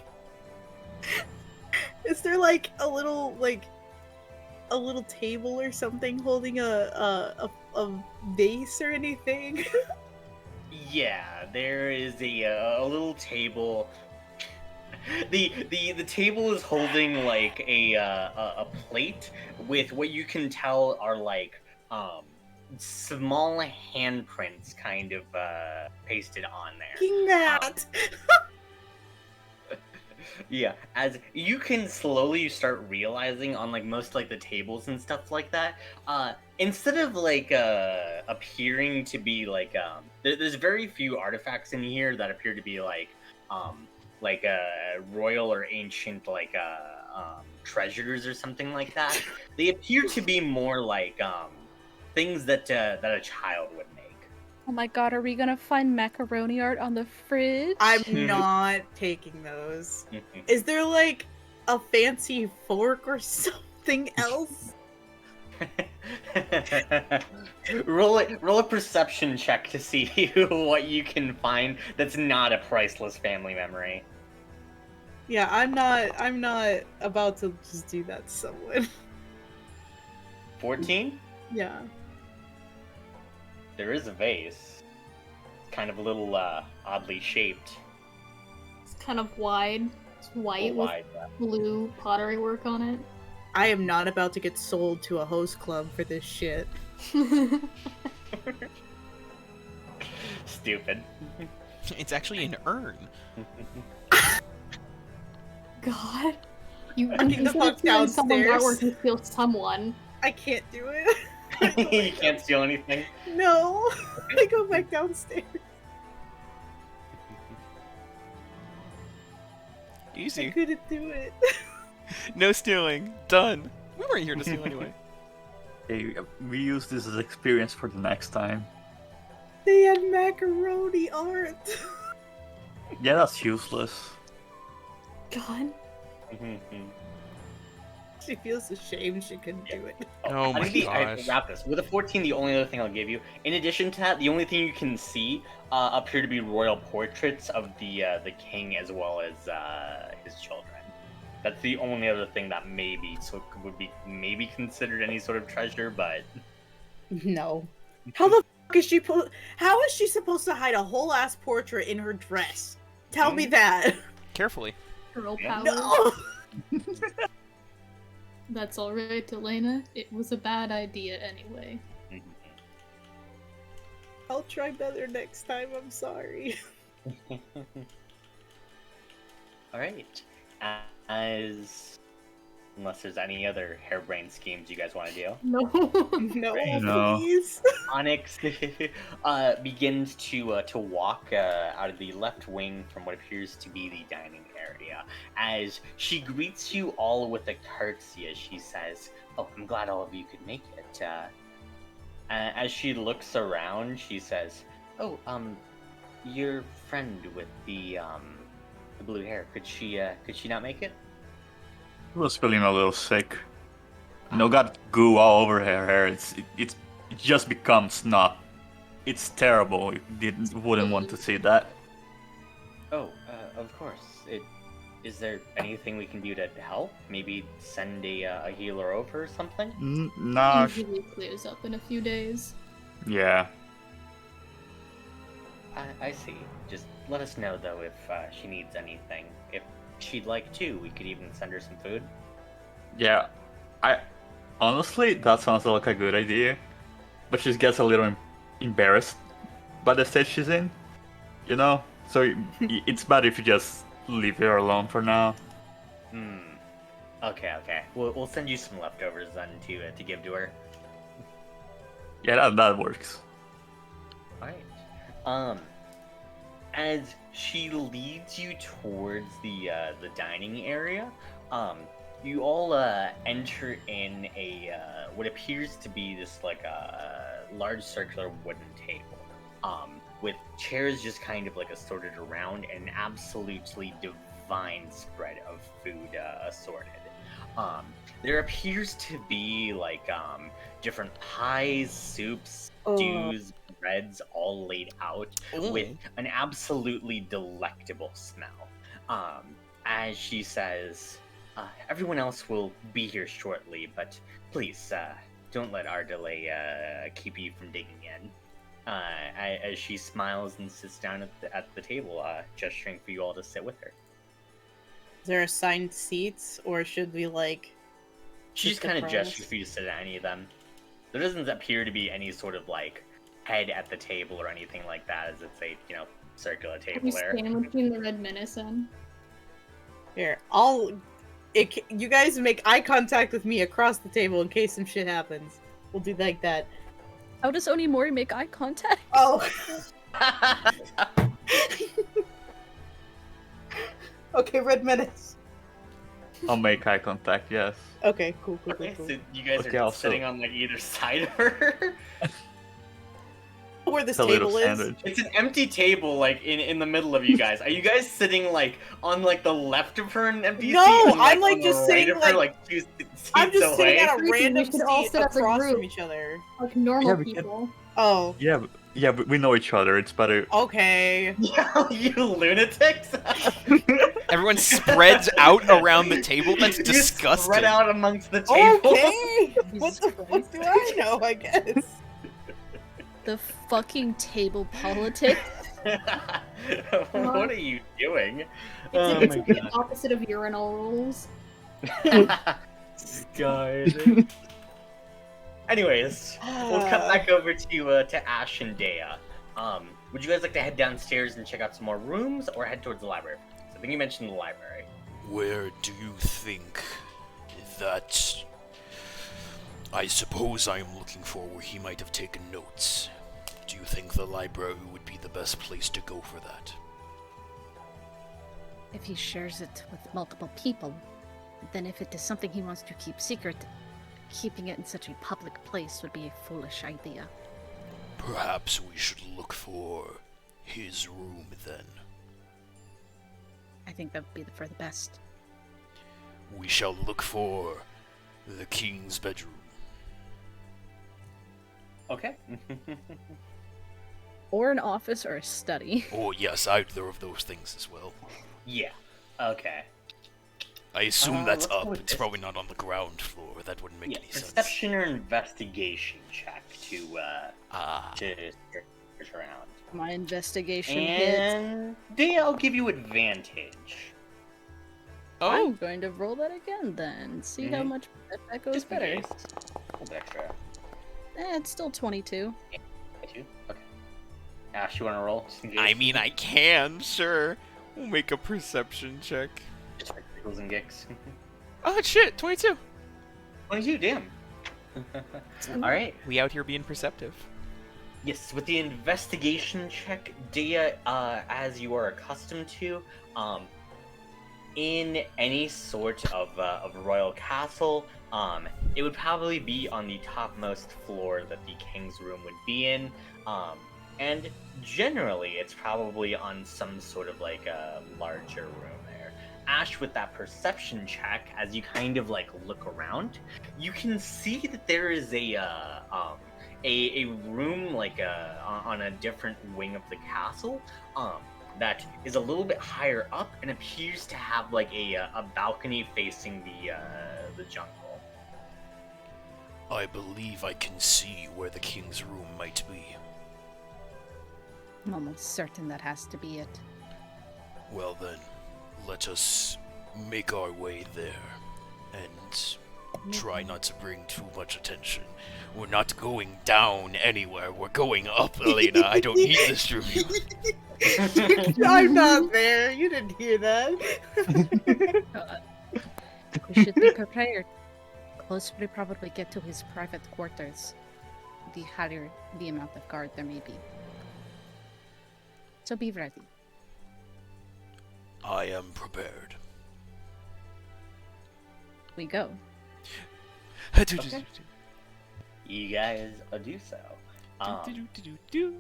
Speaker 4: Is there like a little table or something holding a vase or anything?
Speaker 1: Yeah, there is a little table. The table is holding like a plate with what you can tell are like small handprints kind of pasted on there.
Speaker 4: Fucking that.
Speaker 1: Yeah, as you can slowly start realizing on like most like the tables and stuff like that, instead of like appearing to be like there's very few artifacts in here that appear to be like royal or ancient like treasures or something like that. They appear to be more like things that a child would make.
Speaker 2: Oh my god, are we gonna find macaroni art on the fridge?
Speaker 4: I'm not taking those. Is there like a fancy fork or something else?
Speaker 1: roll a perception check to see what you can find that's not a priceless family memory.
Speaker 4: Yeah, I'm not about to just do that to someone.
Speaker 1: 14?
Speaker 4: Yeah.
Speaker 1: There is a vase. It's kind of a little oddly shaped.
Speaker 5: It's kind of wide. It's white with
Speaker 1: Wide, yeah.
Speaker 5: blue pottery work on it.
Speaker 4: I am not about to get sold to a host club for this shit.
Speaker 1: Stupid.
Speaker 7: It's actually an urn.
Speaker 5: God. You
Speaker 4: Fucking the fuck
Speaker 5: stealing someone's
Speaker 4: downstairs.
Speaker 5: artwork, you steal someone.
Speaker 4: I can't do it. I go
Speaker 1: You
Speaker 4: back
Speaker 1: can't steal anything.
Speaker 4: No. I go back downstairs. I
Speaker 7: Easy.
Speaker 4: couldn't do it.
Speaker 7: No stealing. Done. We weren't here to steal anyway.
Speaker 6: Hey, we use this as experience for the next time.
Speaker 4: They had macaroni art.
Speaker 6: Yeah, that's useless.
Speaker 5: God.
Speaker 4: She feels ashamed she couldn't do it.
Speaker 7: Oh my
Speaker 1: I
Speaker 7: gosh.
Speaker 1: wrap this. With a 14, the only other thing I'll give you, in addition to that, the only thing you can see appear to be royal portraits of the king as well as his children. That's the only other thing that would be maybe considered any sort of treasure, but
Speaker 4: No. How the fuck is she How is she supposed to hide a whole ass portrait in her dress? Tell me that.
Speaker 7: Carefully.
Speaker 5: Girl
Speaker 1: Yeah.
Speaker 5: power.
Speaker 4: No.
Speaker 5: That's alright, Elena. It was a bad idea anyway.
Speaker 4: I'll try better next time. I'm sorry.
Speaker 1: all right. Unless there's any other harebrained schemes you guys want to do.
Speaker 5: No.
Speaker 4: No,
Speaker 6: No.
Speaker 4: please.
Speaker 1: Onyx begins to walk out of the left wing from what appears to be the dining area, as she greets you all with a curtsy as she says, "Oh, I'm glad all of you could make it." As she looks around, she says, "Oh, your friend with the blue hair, could she not make it?"
Speaker 6: She was feeling a little sick. You know, got goo all over her hair. It just becomes snot. it's terrible. You wouldn't want to see that.
Speaker 1: Oh, of course. Is there anything we can do to help? Maybe send a healer over or something?
Speaker 6: Nah.
Speaker 5: Usually clears up in a few days.
Speaker 6: Yeah.
Speaker 1: I see. Just let us know, though, if she needs anything. If she'd like to, we could even send her some food.
Speaker 6: Yeah. Honestly, that sounds like a good idea. But she gets a little embarrassed by the state she's in. You know? So it's better if you just leave her alone for now.
Speaker 1: Okay. We'll send you some leftovers then to give to her.
Speaker 6: Yeah, that works.
Speaker 1: Alright. As she leads you towards the dining area, you all enter in a what appears to be this like a large circular wooden table, with chairs just kind of like assorted around, and an absolutely divine spread of food assorted. There appears to be like different pies, soups, stews, breads all laid out with an absolutely delectable smell. As she says, everyone else will be here shortly, but please don't let our delay keep you from digging in. As she smiles and sits down at the table, gesturing for you all to sit with her.
Speaker 4: Is there assigned seats, or should we like?
Speaker 1: She just kind of
Speaker 4: surprise?
Speaker 1: gestures for you to sit at any of them. There doesn't appear to be any sort of like head at the table or anything like that, as it's a circular table
Speaker 5: We
Speaker 1: there.
Speaker 5: sandwiching the red menace in.
Speaker 4: Here, you guys make eye contact with me across the table in case some shit happens. We'll do like that.
Speaker 2: How does Onimori make eye contact?
Speaker 4: Oh. Okay, red menace.
Speaker 6: I'll make eye contact, yes.
Speaker 4: Okay, cool.
Speaker 1: Okay, so you guys
Speaker 6: Okay,
Speaker 1: are
Speaker 6: I'll
Speaker 1: sitting on like either side of her.
Speaker 4: Where this
Speaker 6: It's a little
Speaker 4: table is.
Speaker 6: sandwich.
Speaker 1: It's an empty table, like in the middle of you guys. Are you guys sitting like on like the left of her in an empty
Speaker 4: No,
Speaker 1: seat? And,
Speaker 4: I'm, like,
Speaker 1: on
Speaker 4: just
Speaker 1: the right
Speaker 4: sitting,
Speaker 1: of her,
Speaker 4: like-
Speaker 1: two seats
Speaker 4: I'm just
Speaker 1: away.
Speaker 4: sitting at a
Speaker 5: We
Speaker 4: random
Speaker 5: should all
Speaker 4: seat
Speaker 5: sit as a
Speaker 4: across
Speaker 5: group.
Speaker 4: from each other.
Speaker 5: Like normal
Speaker 6: Yeah, we can-
Speaker 5: people.
Speaker 4: Oh,
Speaker 6: Yeah, but we know each other. It's better.
Speaker 4: okay.
Speaker 1: You lunatics!
Speaker 7: Everyone spreads out around the table. That's
Speaker 1: You
Speaker 7: disgusting.
Speaker 1: spread out amongst the table.
Speaker 4: Okay. What
Speaker 2: Jesus
Speaker 4: the fuck
Speaker 2: Christ.
Speaker 4: do I know? I guess.
Speaker 2: The fucking table politics.
Speaker 1: What are you doing?
Speaker 5: It's
Speaker 1: my
Speaker 5: the opposite of urinal rules.
Speaker 1: God. Anyways, we'll cut back over to Ash and Dea. Would you guys like to head downstairs and check out some more rooms, or head towards the library? I think you mentioned the library.
Speaker 8: Where do you think that... I suppose I am looking for where he might have taken notes. Do you think the library would be the best place to go for that?
Speaker 2: If he shares it with multiple people, then if it is something he wants to keep secret, keeping it in such a public place would be a foolish idea.
Speaker 8: Perhaps we should look for his room then.
Speaker 2: I think that would be for the best.
Speaker 8: We shall look for the king's bedroom.
Speaker 1: Okay.
Speaker 2: Or an office or a study.
Speaker 8: Oh yes, either of those things as well.
Speaker 1: Yeah. Okay.
Speaker 8: I assume that's
Speaker 1: let's go
Speaker 8: up.
Speaker 1: with
Speaker 8: It's
Speaker 1: this.
Speaker 8: probably not on the ground floor. That wouldn't make
Speaker 1: Yeah.
Speaker 8: any sense.
Speaker 1: Perception or investigation check to
Speaker 8: Ah.
Speaker 1: search around.
Speaker 2: My investigation hit.
Speaker 1: And Dea, I'll give you advantage.
Speaker 7: Oh,
Speaker 2: I'm going to roll that again then. See how
Speaker 1: Mhm.
Speaker 2: much that goes
Speaker 1: Just in
Speaker 2: better.
Speaker 1: case. A little extra.
Speaker 2: It's still 22.
Speaker 1: Two? Okay. Ash, you want to roll? Just in case?
Speaker 7: I mean, I can, sure. We'll make a perception check.
Speaker 1: Just for giggles and gigs.
Speaker 7: Oh shit, 22.
Speaker 1: 22, damn. Alright.
Speaker 7: We out here being perceptive.
Speaker 1: Yes, with the investigation check, Dea, as you are accustomed to, in any sort of royal castle, it would probably be on the topmost floor that the king's room would be in, and generally it's probably on some sort of like a larger room there. Ash, with that perception check, as you kind of like look around, you can see that there is a room like on a different wing of the castle that is a little bit higher up and appears to have like a balcony facing the jungle.
Speaker 8: I believe I can see where the king's room might be.
Speaker 2: I'm almost certain that has to be it.
Speaker 8: Well then, let us make our way there and try not to bring too much attention. We're not going down anywhere. We're going up, Elena. I don't need this from you.
Speaker 4: I'm not there. You didn't hear that.
Speaker 2: We should be prepared. Close will probably get to his private quarters. The higher the amount of guard there may be. So be ready.
Speaker 8: I am prepared.
Speaker 2: We go.
Speaker 1: Okay. You guys do so.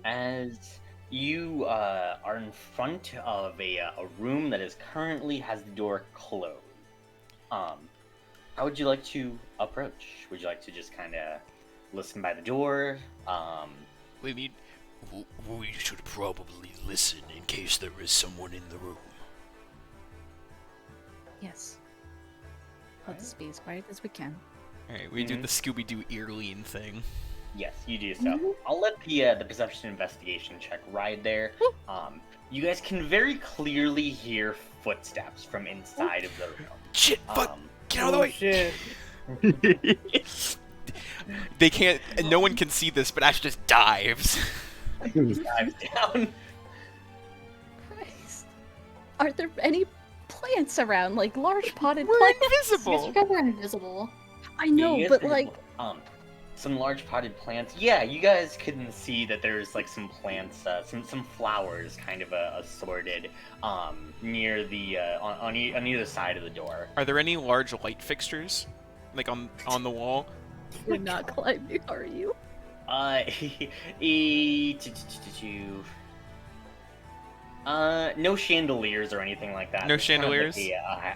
Speaker 1: As you are in front of a room that is currently has the door closed. How would you like to approach? Would you like to just kind of listen by the door?
Speaker 8: We should probably listen in case there is someone in the room.
Speaker 2: Yes. Let's be as quiet as we can.
Speaker 7: Alright, we do the Scooby-Doo ear lean thing.
Speaker 1: Yes, you do so. I'll let the perception investigation check ride there. You guys can very clearly hear footsteps from inside of the room.
Speaker 8: Shit, fuck! Get out of the way!
Speaker 4: Shit.
Speaker 7: They can't, and no one can see this, but Ash just dives.
Speaker 1: Dives down.
Speaker 2: Christ. Are there any plants around, like large potted
Speaker 7: We're
Speaker 2: plants?
Speaker 7: invisible!
Speaker 5: You guys are invisible.
Speaker 2: I know,
Speaker 1: You guys
Speaker 2: but
Speaker 1: can-
Speaker 2: like,
Speaker 1: some large potted plants. Yeah, you guys can see that there's like some plants, some flowers, kind of assorted, near the on either side of the door.
Speaker 7: Are there any large light fixtures, like on the wall?
Speaker 2: you're not climbing, are you?
Speaker 1: No chandeliers or anything like that.
Speaker 7: No
Speaker 1: It's kind of like
Speaker 7: chandeliers?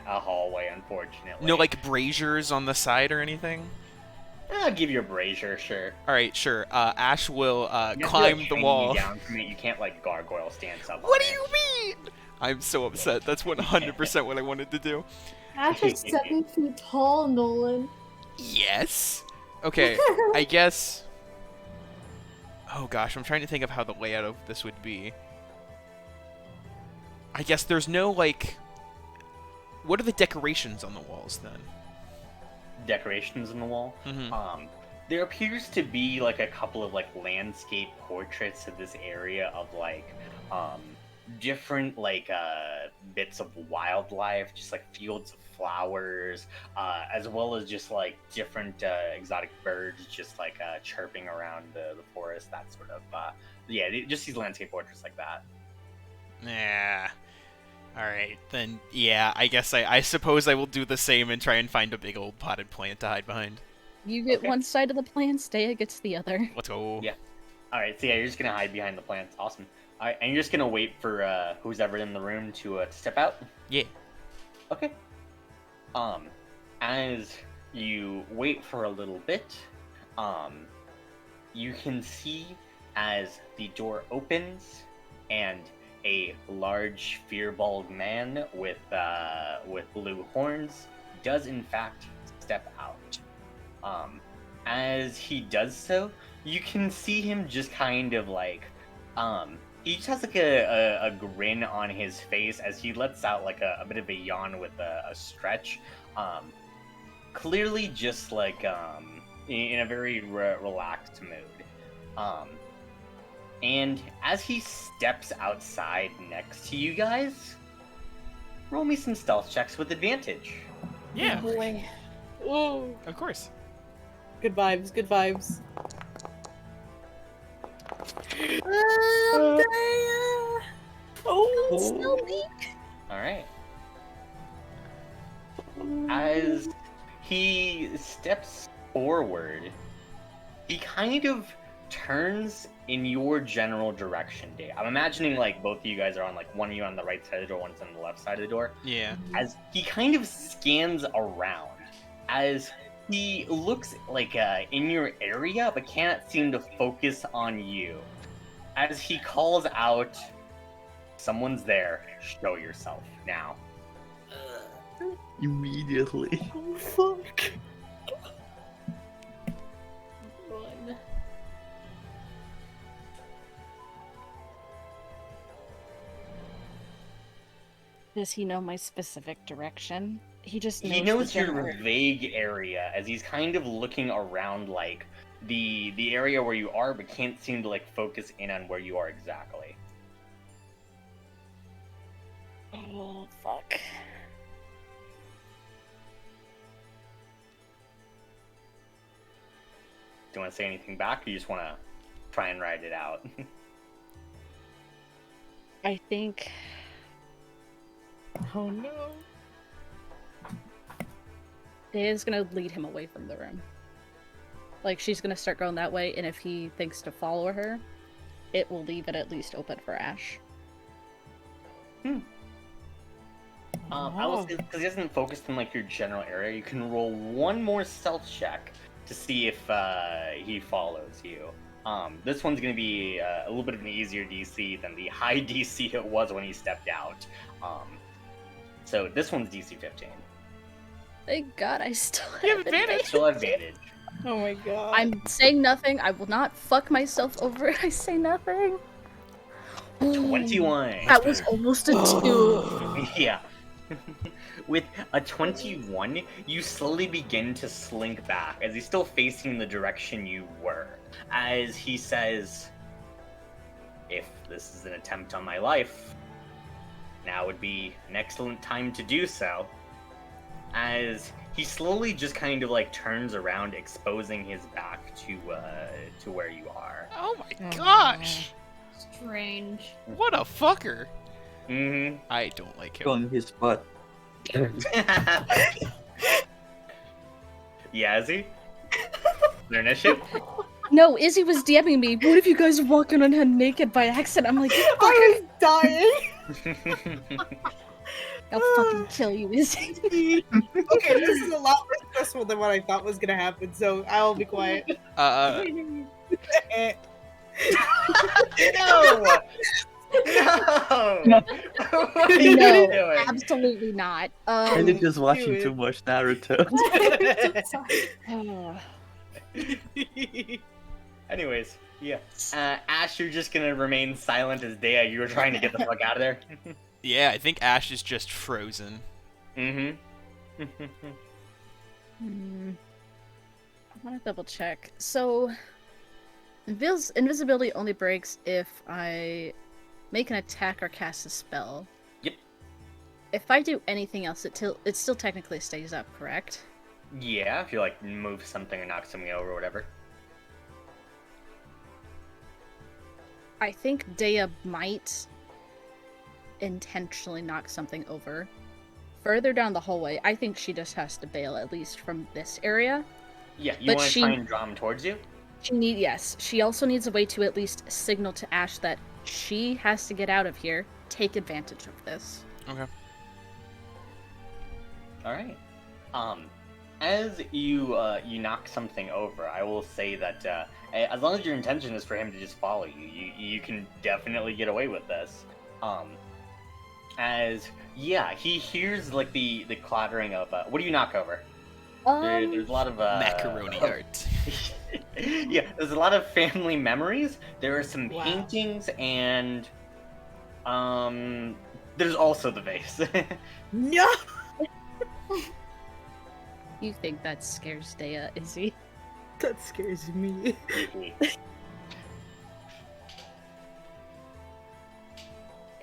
Speaker 1: a hallway, unfortunately.
Speaker 7: No, like braziers on the side or anything?
Speaker 1: I'll give you a brazier, sure.
Speaker 7: Alright, sure. Ash will
Speaker 1: You have to,
Speaker 7: climb
Speaker 1: like,
Speaker 7: the
Speaker 1: hang
Speaker 7: wall.
Speaker 1: you down from it. You can't like gargoyle stance up.
Speaker 7: What
Speaker 1: on
Speaker 7: do
Speaker 1: it.
Speaker 7: you mean? I'm so upset. That's 100% what I wanted to do.
Speaker 5: Ash is 7 feet tall, Nolan.
Speaker 7: Yes. Okay, I guess. Oh gosh, I'm trying to think of how the layout of this would be. I guess there's no like. What are the decorations on the walls then?
Speaker 1: Decorations on the wall.
Speaker 7: Mm-hmm.
Speaker 1: There appears to be like a couple of like landscape portraits of this area of like different like bits of wildlife, just like fields of flowers, as well as just like different exotic birds just like chirping around the forest, that sort of just these landscape portraits like that.
Speaker 7: Nah. Alright, then yeah, I guess I suppose I will do the same and try and find a big old potted plant to hide behind.
Speaker 2: You get
Speaker 1: Okay.
Speaker 2: one side of the plant, stay against the other.
Speaker 7: Let's go.
Speaker 1: Yeah. Alright, so yeah, you're just gonna hide behind the plants. Awesome. Alright, and you're just gonna wait for who's ever in the room to step out?
Speaker 7: Yeah.
Speaker 1: Okay. As you wait for a little bit, you can see as the door opens and a large fear-balled man with blue horns does in fact step out. As he does so, you can see him just kind of like he just has like a grin on his face as he lets out like a bit of a yawn with a stretch. Clearly just like in a very relaxed mood. And as he steps outside next to you guys, roll me some stealth checks with advantage.
Speaker 7: Yeah.
Speaker 4: Boy. Oh,
Speaker 7: Of course.
Speaker 4: good vibes, good vibes.
Speaker 2: Still weak.
Speaker 1: Alright. As he steps forward, he kind of turns in your general direction, Dave. I'm imagining like both of you guys are on like one of you on the right side of the door, one's on the left side of the door.
Speaker 7: Yeah.
Speaker 1: As he kind of scans around, as He looks like in your area, but can't seem to focus on you. As he calls out, "Someone's there. Show yourself now."
Speaker 6: Immediately.
Speaker 4: Oh, fuck.
Speaker 5: Run.
Speaker 2: Does he know my specific direction? He just knows
Speaker 1: He knows
Speaker 2: the
Speaker 1: your
Speaker 2: general.
Speaker 1: vague area, as he's kind of looking around, like the area where you are, but can't seem to like focus in on where you are exactly.
Speaker 2: Oh, fuck.
Speaker 1: Do you want to say anything back, or you just want to try and ride it out?
Speaker 2: I think
Speaker 1: Oh no.
Speaker 2: Daya's gonna lead him away from the room. Like, she's gonna start going that way, and if he thinks to follow her, it will leave it at least open for Ash.
Speaker 1: I will say, because he hasn't focused in like your general area, you can roll one more stealth check to see if he follows you. This one's going to be a little bit of an easier DC than the high DC it was when he stepped out. So this one's DC 15.
Speaker 2: Thank God I still
Speaker 7: You
Speaker 2: have
Speaker 7: have advantage.
Speaker 1: Still advantage.
Speaker 4: Oh my god.
Speaker 2: I'm saying nothing. I will not fuck myself over. I say nothing.
Speaker 1: 21.
Speaker 2: That was almost a 2.
Speaker 1: Yeah. With a 21, you slowly begin to slink back as he's still facing the direction you were. As he says, "If this is an attempt on my life, now would be an excellent time to do so." As he slowly just kind of like turns around, exposing his back to where you are.
Speaker 7: Oh my gosh!
Speaker 5: Strange.
Speaker 7: What a fucker!
Speaker 1: Mm-hmm.
Speaker 7: I don't like him.
Speaker 6: On his butt.
Speaker 1: Yeah, is he? Their initiative?
Speaker 2: No, Izzy was DMing me. What if you guys are walking on him naked by accident? I'm like,
Speaker 4: I was dying.
Speaker 2: I'll fucking kill you, Izzy.
Speaker 4: Okay, this is a lot more stressful than what I thought was gonna happen, so I will be quiet.
Speaker 1: No! No! What are you
Speaker 2: No,
Speaker 1: doing?
Speaker 2: absolutely not.
Speaker 6: I think just watching too much Naruto.
Speaker 1: Anyways, yeah. Ash, you're just gonna remain silent as Dea. You were trying to get the fuck out of there.
Speaker 7: Yeah, I think Ash is just frozen.
Speaker 1: Mm-hmm.
Speaker 2: I want to double check. So, invisibility only breaks if I make an attack or cast a spell.
Speaker 1: Yep.
Speaker 2: If I do anything else, it still technically stays up, correct?
Speaker 1: Yeah, if you like move something or knock something over or whatever.
Speaker 2: I think Dea might intentionally knock something over. Further down the hallway, I think she just has to bail, at least from this area.
Speaker 1: Yeah, you
Speaker 2: But
Speaker 1: want to
Speaker 2: she-
Speaker 1: try and draw him towards you?
Speaker 2: Yes. She also needs a way to at least signal to Ash that she has to get out of here. Take advantage of this.
Speaker 7: Okay.
Speaker 1: All right. As you you knock something over, I will say that as long as your intention is for him to just follow you, you can definitely get away with this. He hears like the clattering of what do you knock over? There's a lot of
Speaker 7: Macaroni art.
Speaker 1: Yeah, there's a lot of family memories. There are some
Speaker 4: Wow.
Speaker 1: paintings and there's also the vase.
Speaker 4: No!
Speaker 2: You think that scares Dea, Izzy?
Speaker 4: That scares me.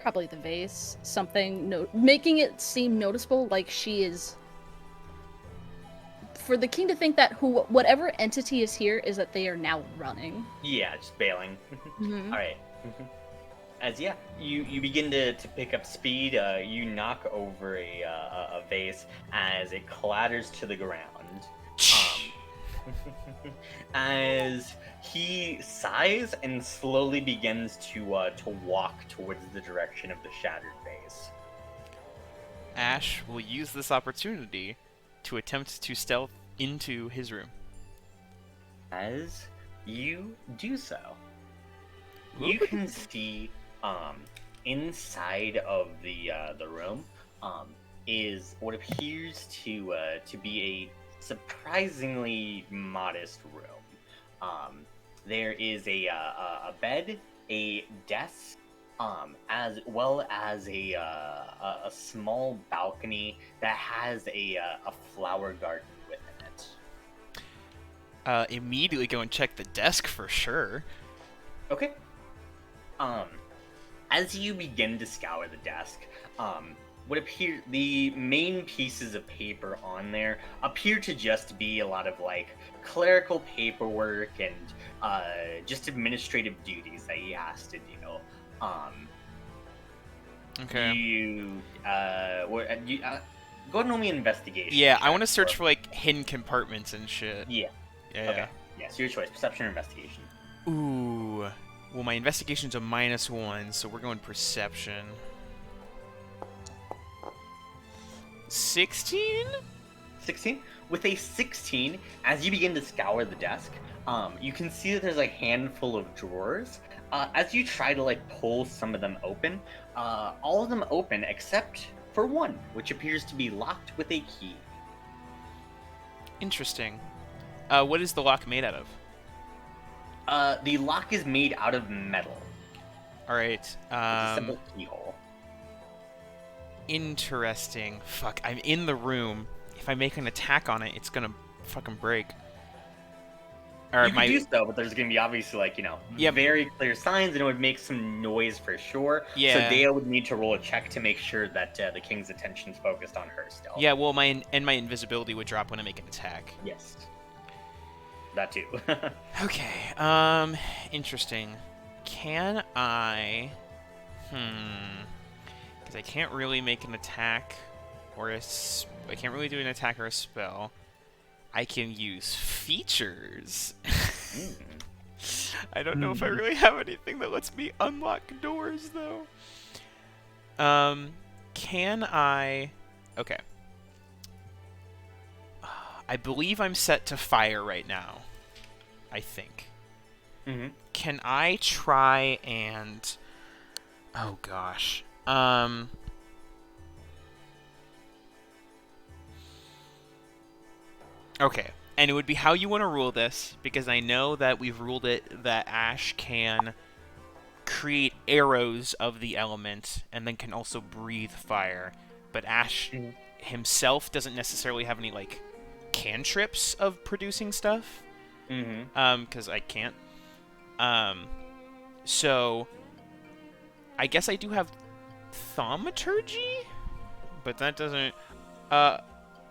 Speaker 2: Probably the vase. Something making it seem noticeable, like she is. For the king to think that whatever entity is here is that they are now running.
Speaker 1: Yeah, just bailing.
Speaker 2: Mhm.
Speaker 1: All right. As you begin to pick up speed. You knock over a vase as it clatters to the ground. As he sighs and slowly begins to walk towards the direction of the shattered vase.
Speaker 7: Ash will use this opportunity to attempt to stealth into his room.
Speaker 1: As you do so, you can see inside of the room is what appears to be a surprisingly modest room. There is a bed, a desk, as well as a small balcony that has a flower garden within it.
Speaker 7: Immediately go and check the desk for sure.
Speaker 1: Okay. As you begin to scour the desk, the main pieces of paper on there appear to just be a lot of like clerical paperwork and just administrative duties that he has to do.
Speaker 7: Okay.
Speaker 1: Go ahead and roll me an investigation.
Speaker 7: Yeah, I
Speaker 1: check
Speaker 7: want to search for like hidden compartments and shit.
Speaker 1: Yeah.
Speaker 7: Yeah.
Speaker 1: Okay. Yes, your choice. Perception or investigation.
Speaker 7: Ooh. Well, my investigation's a -1, so we're going perception. 16?
Speaker 1: 16? With a 16, as you begin to scour the desk, you can see that there's a handful of drawers. As you try to like pull some of them open, all of them open except for one, which appears to be locked with a key.
Speaker 7: Interesting. What is the lock made out of?
Speaker 1: The lock is made out of metal.
Speaker 7: All right.
Speaker 1: It's a simple keyhole.
Speaker 7: Interesting. Fuck, I'm in the room. If I make an attack on it, it's gonna fucking break. Or
Speaker 1: You can do so, but there's gonna be obviously like,
Speaker 7: Yeah.
Speaker 1: very clear signs, and it would make some noise for sure.
Speaker 7: Yeah.
Speaker 1: So Dale would need to roll a check to make sure that the king's attention's focused on her still.
Speaker 7: Yeah, well, my invisibility would drop when I make an attack.
Speaker 1: Yes. That too.
Speaker 7: Okay. Interesting. Can I? Because I can't really make an attack, I can't really do an attack or a spell. I can use features. I don't know if I really have anything that lets me unlock doors, though. Can I... Okay. I believe I'm set to fire right now. I think. Can I try and... Oh, gosh. Okay, and it would be how you want to rule this, because I know that we've ruled it that Ash can create arrows of the element and then can also breathe fire, but Ash himself doesn't necessarily have any, like, cantrips of producing stuff, because I can't. So, I guess I do have thaumaturgy, but that doesn't,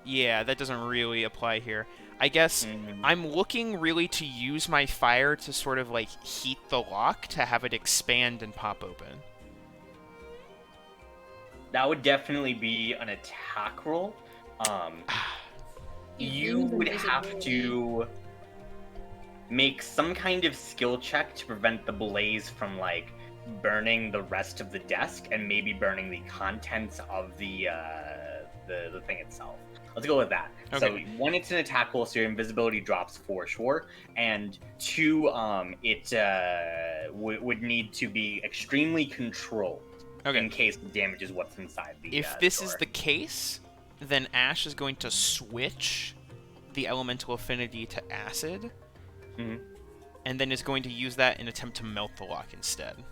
Speaker 7: yeah, that doesn't really apply here. I guess I'm looking really to use my fire to sort of like heat the lock to have it expand and pop open.
Speaker 1: That would definitely be an attack roll. You would have to make some kind of skill check to prevent the blaze from like burning the rest of the desk and maybe burning the contents of the thing itself. Let's go with that.
Speaker 7: Okay.
Speaker 1: So 1, it's an attack roll, so your invisibility drops for sure, and 2, it would need to be extremely controlled in case it damages what's inside the
Speaker 7: If this
Speaker 1: door.
Speaker 7: is the case, then Ash is going to switch the elemental affinity to acid, and then is going to use that in attempt to melt the lock instead.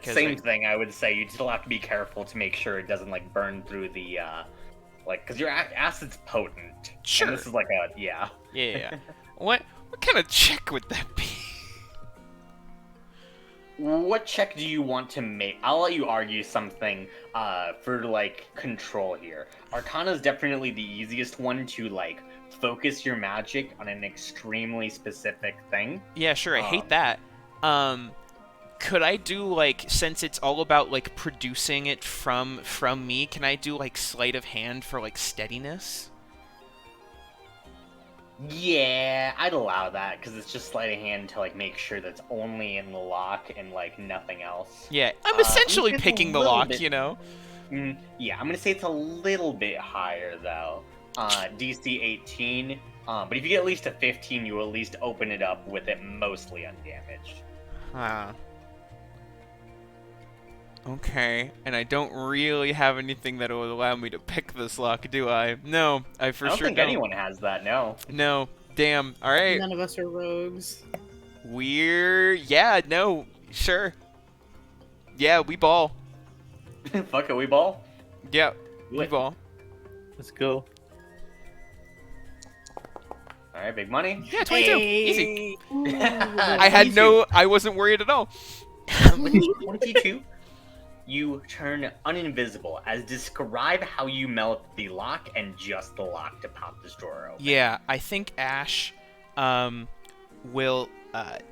Speaker 1: Same thing, I would say. You still have to be careful to make sure it doesn't like burn through the because your acid's potent.
Speaker 7: Sure.
Speaker 1: And this is like a
Speaker 7: Yeah. What kind of check would that be?
Speaker 1: What check do you want to make? I'll let you argue something for like control here. Arcana is definitely the easiest one to like focus your magic on an extremely specific thing.
Speaker 7: Yeah, sure. I hate that. Could I do like, since it's all about like producing it from me, can I do like sleight of hand for like steadiness?
Speaker 1: Yeah, I'd allow that because it's just sleight of hand to like make sure that's only in the lock and like nothing else.
Speaker 7: Yeah, I'm essentially
Speaker 1: it's a
Speaker 7: picking the
Speaker 1: little
Speaker 7: lock,
Speaker 1: bit-
Speaker 7: you know.
Speaker 1: Yeah, I'm gonna say it's a little bit higher though. DC 18. But if you get at least a 15, you at least open it up with it mostly undamaged.
Speaker 7: Huh. Okay, and I don't really have anything that would allow me to pick this lock, do I? No, I for
Speaker 1: I don't
Speaker 7: sure
Speaker 1: think
Speaker 7: don't.
Speaker 1: anyone has that, no.
Speaker 7: No, damn. All right.
Speaker 4: None of us are rogues.
Speaker 7: Yeah, no, sure. Yeah, we ball.
Speaker 1: Fuck it, we ball.
Speaker 7: Yeah,
Speaker 1: Do
Speaker 7: we
Speaker 1: it.
Speaker 7: ball.
Speaker 6: Let's go.
Speaker 1: Alright, big money.
Speaker 7: Yeah, 22. Easy.
Speaker 1: I
Speaker 7: I had I wasn't worried at all.
Speaker 1: With 22, you turn uninvisible, as describe how you melt the lock and just the lock to pop this drawer open.
Speaker 7: Yeah, I think Ash will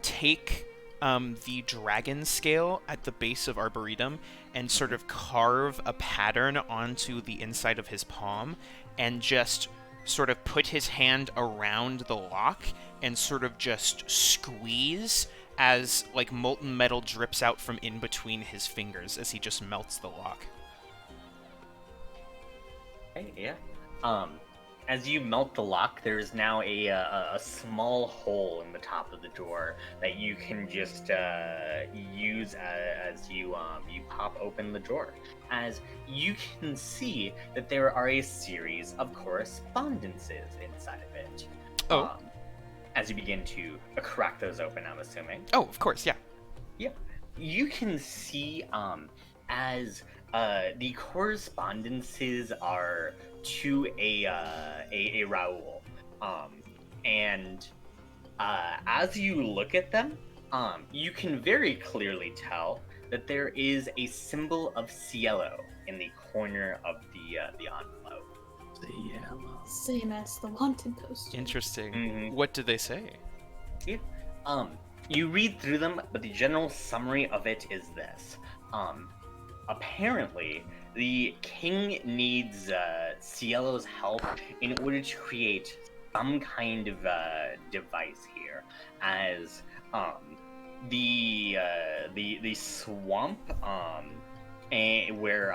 Speaker 7: take the dragon scale at the base of Arboretum and sort of carve a pattern onto the inside of his palm and just sort of put his hand around the lock and sort of just squeeze as like molten metal drips out from in between his fingers as he just melts the lock.
Speaker 1: Okay, yeah. As you melt the lock, there's now a small hole in the top of the door that you can just use as you pop open the drawer. As you can see that there are a series of correspondences inside of it.
Speaker 7: Oh.
Speaker 1: As you begin to crack those open, I'm assuming.
Speaker 7: Oh, of course, yeah.
Speaker 1: Yeah. You can see as the correspondences are to a Raoul. And as you look at them, you can very clearly tell that there is a symbol of Cielo in the corner of the envelope.
Speaker 5: Same as the wanted poster.
Speaker 7: Interesting.
Speaker 1: Mhm.
Speaker 7: What did they say?
Speaker 1: Yeah. You read through them, but the general summary of it is this. Apparently, the king needs Cielo's help in order to create some kind of device here, as the swamp where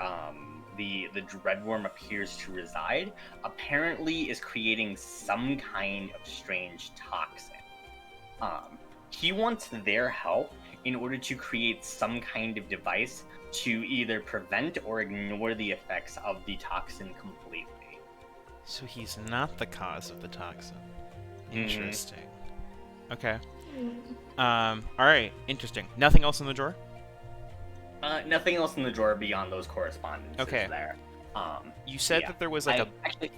Speaker 1: the dreadworm appears to reside apparently is creating some kind of strange toxin. He wants their help in order to create some kind of device to either prevent or ignore the effects of the toxin completely.
Speaker 7: So he's not the cause of the toxin.
Speaker 1: Mhm.
Speaker 7: Interesting. Okay. Alright, interesting. Nothing else in the drawer?
Speaker 1: Nothing else in the drawer beyond those correspondences
Speaker 7: Okay.
Speaker 1: there.
Speaker 7: You said
Speaker 1: Yeah.
Speaker 7: that there was like
Speaker 1: Actually,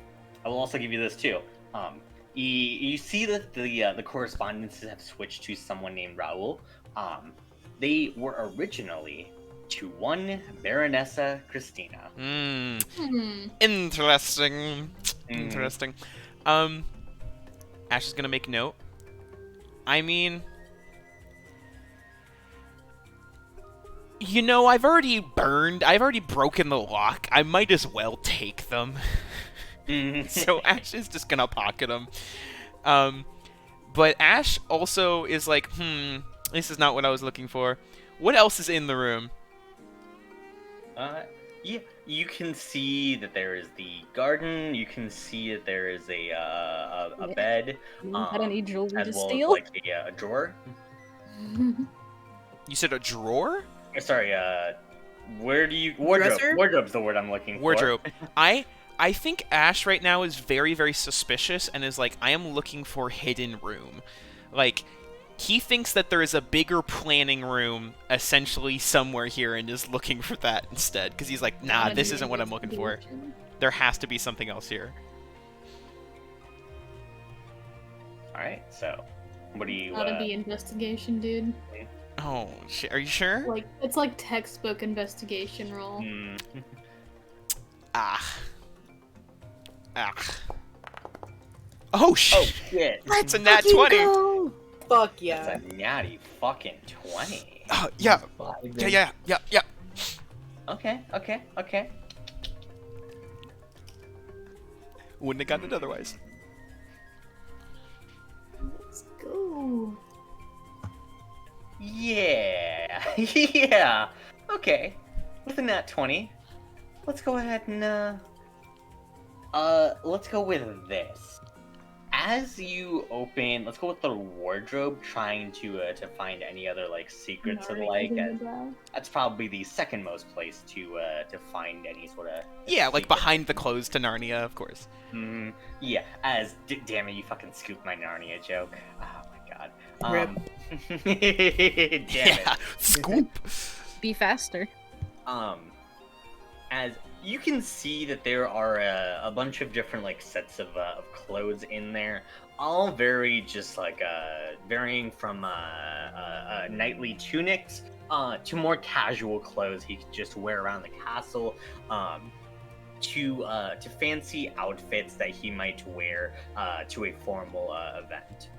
Speaker 1: I will also give you this too. You see that the correspondences have switched to someone named Raoul. They were originally to one Baronessa Christina.
Speaker 7: Interesting. Interesting. Ash is gonna make note. I mean, you know, I've already broken the lock. I might as well take them. So Ash is just gonna pocket them. But Ash also is like, this is not what I was looking for. What else is in the room?
Speaker 1: Yeah, you can see that there is the garden. You can see that there is a bed.
Speaker 2: Had any jewelry
Speaker 1: as
Speaker 2: to
Speaker 1: well
Speaker 2: steal?
Speaker 1: as like a drawer.
Speaker 7: You said a drawer?
Speaker 1: Sorry, where do you wardrobe?
Speaker 4: Dresser?
Speaker 1: Wardrobe's the word I'm looking for.
Speaker 7: Wardrobe. I think Ash right now is very, very suspicious and is like, I am looking for hidden room. Like, he thinks that there is a bigger planning room essentially somewhere here and is looking for that instead. Because he's like, nah, this isn't what I'm looking for. There has to be something else here.
Speaker 1: All right, so what do you?
Speaker 5: Gotta be investigation, dude.
Speaker 7: Oh, are you sure?
Speaker 5: Like, it's like textbook investigation roll.
Speaker 7: Ah. Oh,
Speaker 1: Oh
Speaker 7: shit.
Speaker 1: shit!
Speaker 7: It's a nat 20.
Speaker 4: Fuck yeah.
Speaker 1: That's a natty fucking 20.
Speaker 7: Yeah. Yeah.
Speaker 1: Okay.
Speaker 7: Wouldn't have gotten it otherwise.
Speaker 5: Let's go.
Speaker 1: Yeah. Yeah. Okay. With a nat 20, let's go ahead and Let's go with this. As you open, let's go with the wardrobe, trying to find any other like secrets or the like. That's probably the second most place to find any sort of
Speaker 7: Yeah, like
Speaker 1: secret.
Speaker 7: behind the clothes to Narnia, of course.
Speaker 1: Yeah. As damn it, you fucking scooped my Narnia joke. Oh my god.
Speaker 4: Rip.
Speaker 1: Damn
Speaker 7: Yeah, scoop.
Speaker 2: Be faster.
Speaker 1: As you can see that there are a bunch of different like sets of clothes in there, all very just like varying from nightly tunics to more casual clothes he could just wear around the castle, to fancy outfits that he might wear to a formal event.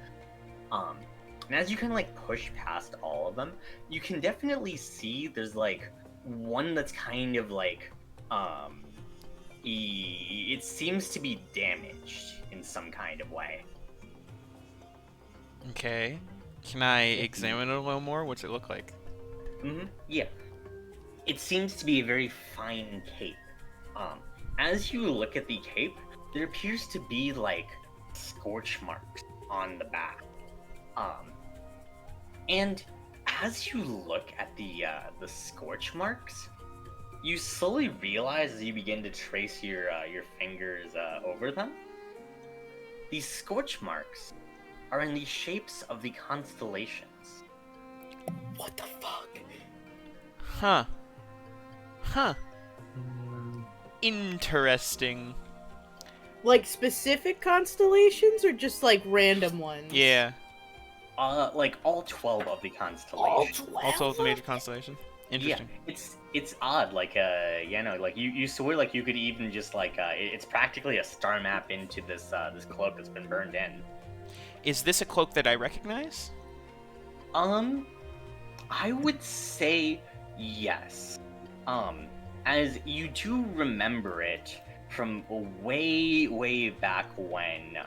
Speaker 1: And as you kind of like push past all of them, you can definitely see there's like one that's kind of like it seems to be damaged in some kind of way.
Speaker 7: Okay. Can I examine it a little more? What's it look like?
Speaker 1: Yeah. It seems to be a very fine cape. As you look at the cape, there appears to be like scorch marks on the back. And as you look at the scorch marks, you slowly realize as you begin to trace your fingers over them, these scorch marks are in the shapes of the constellations.
Speaker 4: What the fuck?
Speaker 7: Huh. Interesting.
Speaker 4: Like specific constellations or just like random ones?
Speaker 7: Yeah.
Speaker 1: Like all 12 of the constellations.
Speaker 7: All 12 of the major constellations. Interesting.
Speaker 1: Yeah, it's odd. Like like you swear like you could even just like it's practically a star map into this cloak that's been burned in.
Speaker 7: Is this a cloak that I recognize?
Speaker 1: I would say yes. As you do remember it from way back when,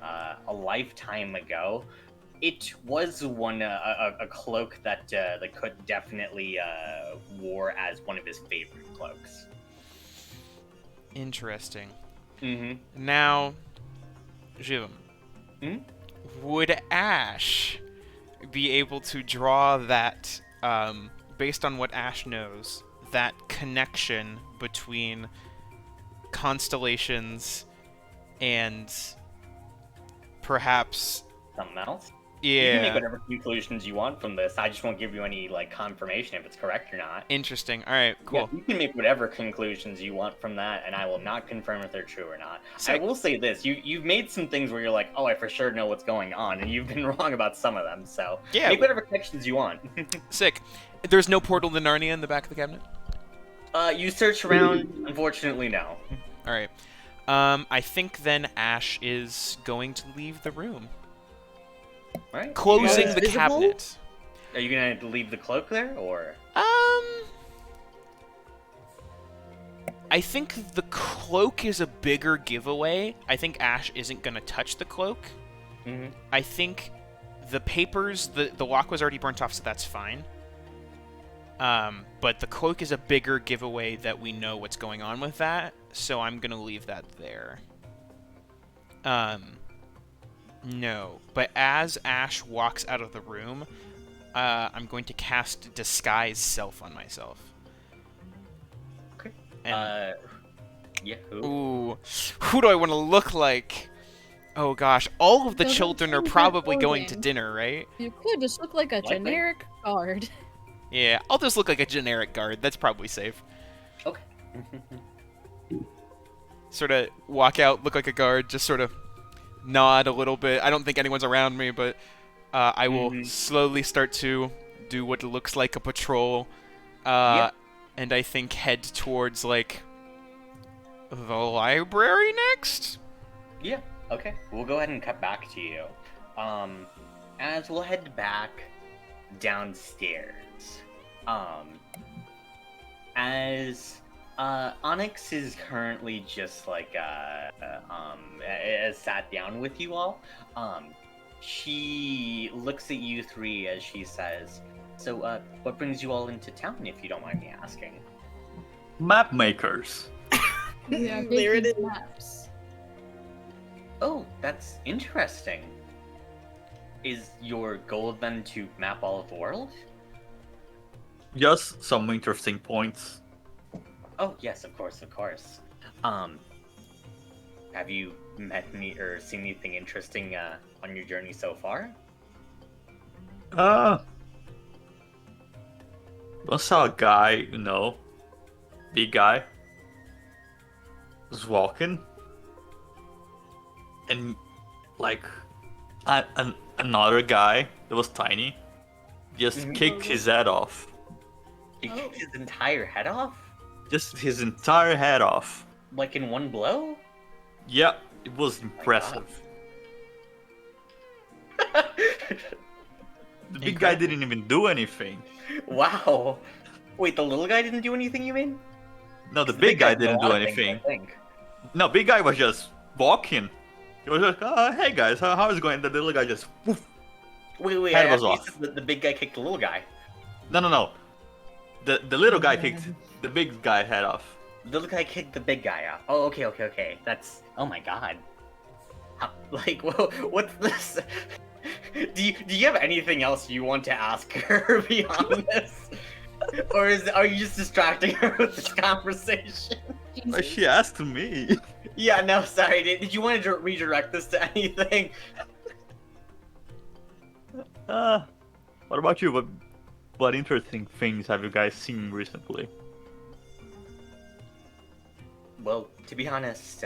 Speaker 1: a lifetime ago. It was a cloak that the Kut definitely wore as one of his favorite cloaks.
Speaker 7: Interesting.
Speaker 1: Mm-hmm.
Speaker 7: Now, Jim, would Ash be able to draw that, based on what Ash knows, that connection between constellations and perhaps
Speaker 1: Something else?
Speaker 7: Yeah.
Speaker 1: You can make whatever conclusions you want from this. I just won't give you any like confirmation if it's correct or not.
Speaker 7: Interesting. All right, cool.
Speaker 1: Yeah, you can make whatever conclusions you want from that, and I will not confirm if they're true or not.
Speaker 7: Sick.
Speaker 1: I will say this: you've made some things where you're like, oh, I for sure know what's going on, and you've been wrong about some of them. So
Speaker 7: Yeah.
Speaker 1: make whatever connections you want.
Speaker 7: Sick. There's no portal to Narnia in the back of the cabinet?
Speaker 1: You search around. Unfortunately, no.
Speaker 7: All right. I think then Ash is going to leave the room.
Speaker 1: All right.
Speaker 7: Closing
Speaker 4: guys
Speaker 7: the
Speaker 4: visible?
Speaker 7: cabinet.
Speaker 1: Are you gonna leave the cloak there, or?
Speaker 7: I think the cloak is a bigger giveaway. I think Ash isn't gonna touch the cloak.
Speaker 1: Mm-hmm.
Speaker 7: I think the papers, the lock was already burnt off, so that's fine. But the cloak is a bigger giveaway that we know what's going on with that, so I'm gonna leave that there. No. But as Ash walks out of the room, I'm going to cast Disguise Self on myself.
Speaker 1: Okay.
Speaker 7: And,
Speaker 1: Yeah.
Speaker 7: ooh. Who do I want to look like? Oh gosh, all of the
Speaker 2: Don't
Speaker 7: children are
Speaker 2: change your
Speaker 7: probably going to
Speaker 2: clothing.
Speaker 7: dinner, right?
Speaker 2: You could just look like a
Speaker 1: Likely.
Speaker 2: generic guard.
Speaker 7: Yeah, I'll just look like a generic guard. That's probably safe.
Speaker 1: Okay.
Speaker 7: Sort of walk out, look like a guard, just sort of nod a little bit. I don't think anyone's around me, but I will slowly start to do what looks like a patrol.
Speaker 1: Yeah.
Speaker 7: And I think head towards, like, the library next?
Speaker 1: Yeah. Okay. We'll go ahead and cut back to you. As we'll head back downstairs. As Onyx is currently just like sat down with you all. She looks at you three as she says, "So, what brings you all into town, if you don't mind me asking?"
Speaker 6: Map makers.
Speaker 5: We are
Speaker 4: There it
Speaker 5: making
Speaker 4: is.
Speaker 5: maps.
Speaker 1: that's interesting. Is your goal then to map all of the world?
Speaker 6: Just some interesting points.
Speaker 1: Oh yes, of course, of course. Have you met any or seen anything interesting on your journey so far?
Speaker 6: I saw a guy, big guy, was walking, and like another guy that was tiny just kicked his head off.
Speaker 1: He kicked his entire head off?
Speaker 6: Just his entire head off.
Speaker 1: Like in one blow?
Speaker 6: Yeah, it was impressive. The big guy didn't even do anything.
Speaker 1: Wow. Wait, the little guy didn't do anything, you mean?
Speaker 6: No, the big guy didn't do anything. No, big guy was just walking. He was just, hey guys, how's it going? The little guy just, woof.
Speaker 1: Wait,
Speaker 6: head
Speaker 1: I
Speaker 6: was
Speaker 1: thought you
Speaker 6: off.
Speaker 1: said that the big guy kicked the little guy.
Speaker 6: No. The little guy kicked the big guy head off.
Speaker 1: The little guy kicked the big guy off. Oh, okay. That's, oh my god. Like, what's this? Do you have anything else you want to ask her beyond this? Or are you just distracting her with this conversation?
Speaker 6: But she asked me.
Speaker 1: Yeah, no, sorry. Did you want to redirect this to anything?
Speaker 6: What about you? What interesting things have you guys seen recently?
Speaker 1: Well, to be honest,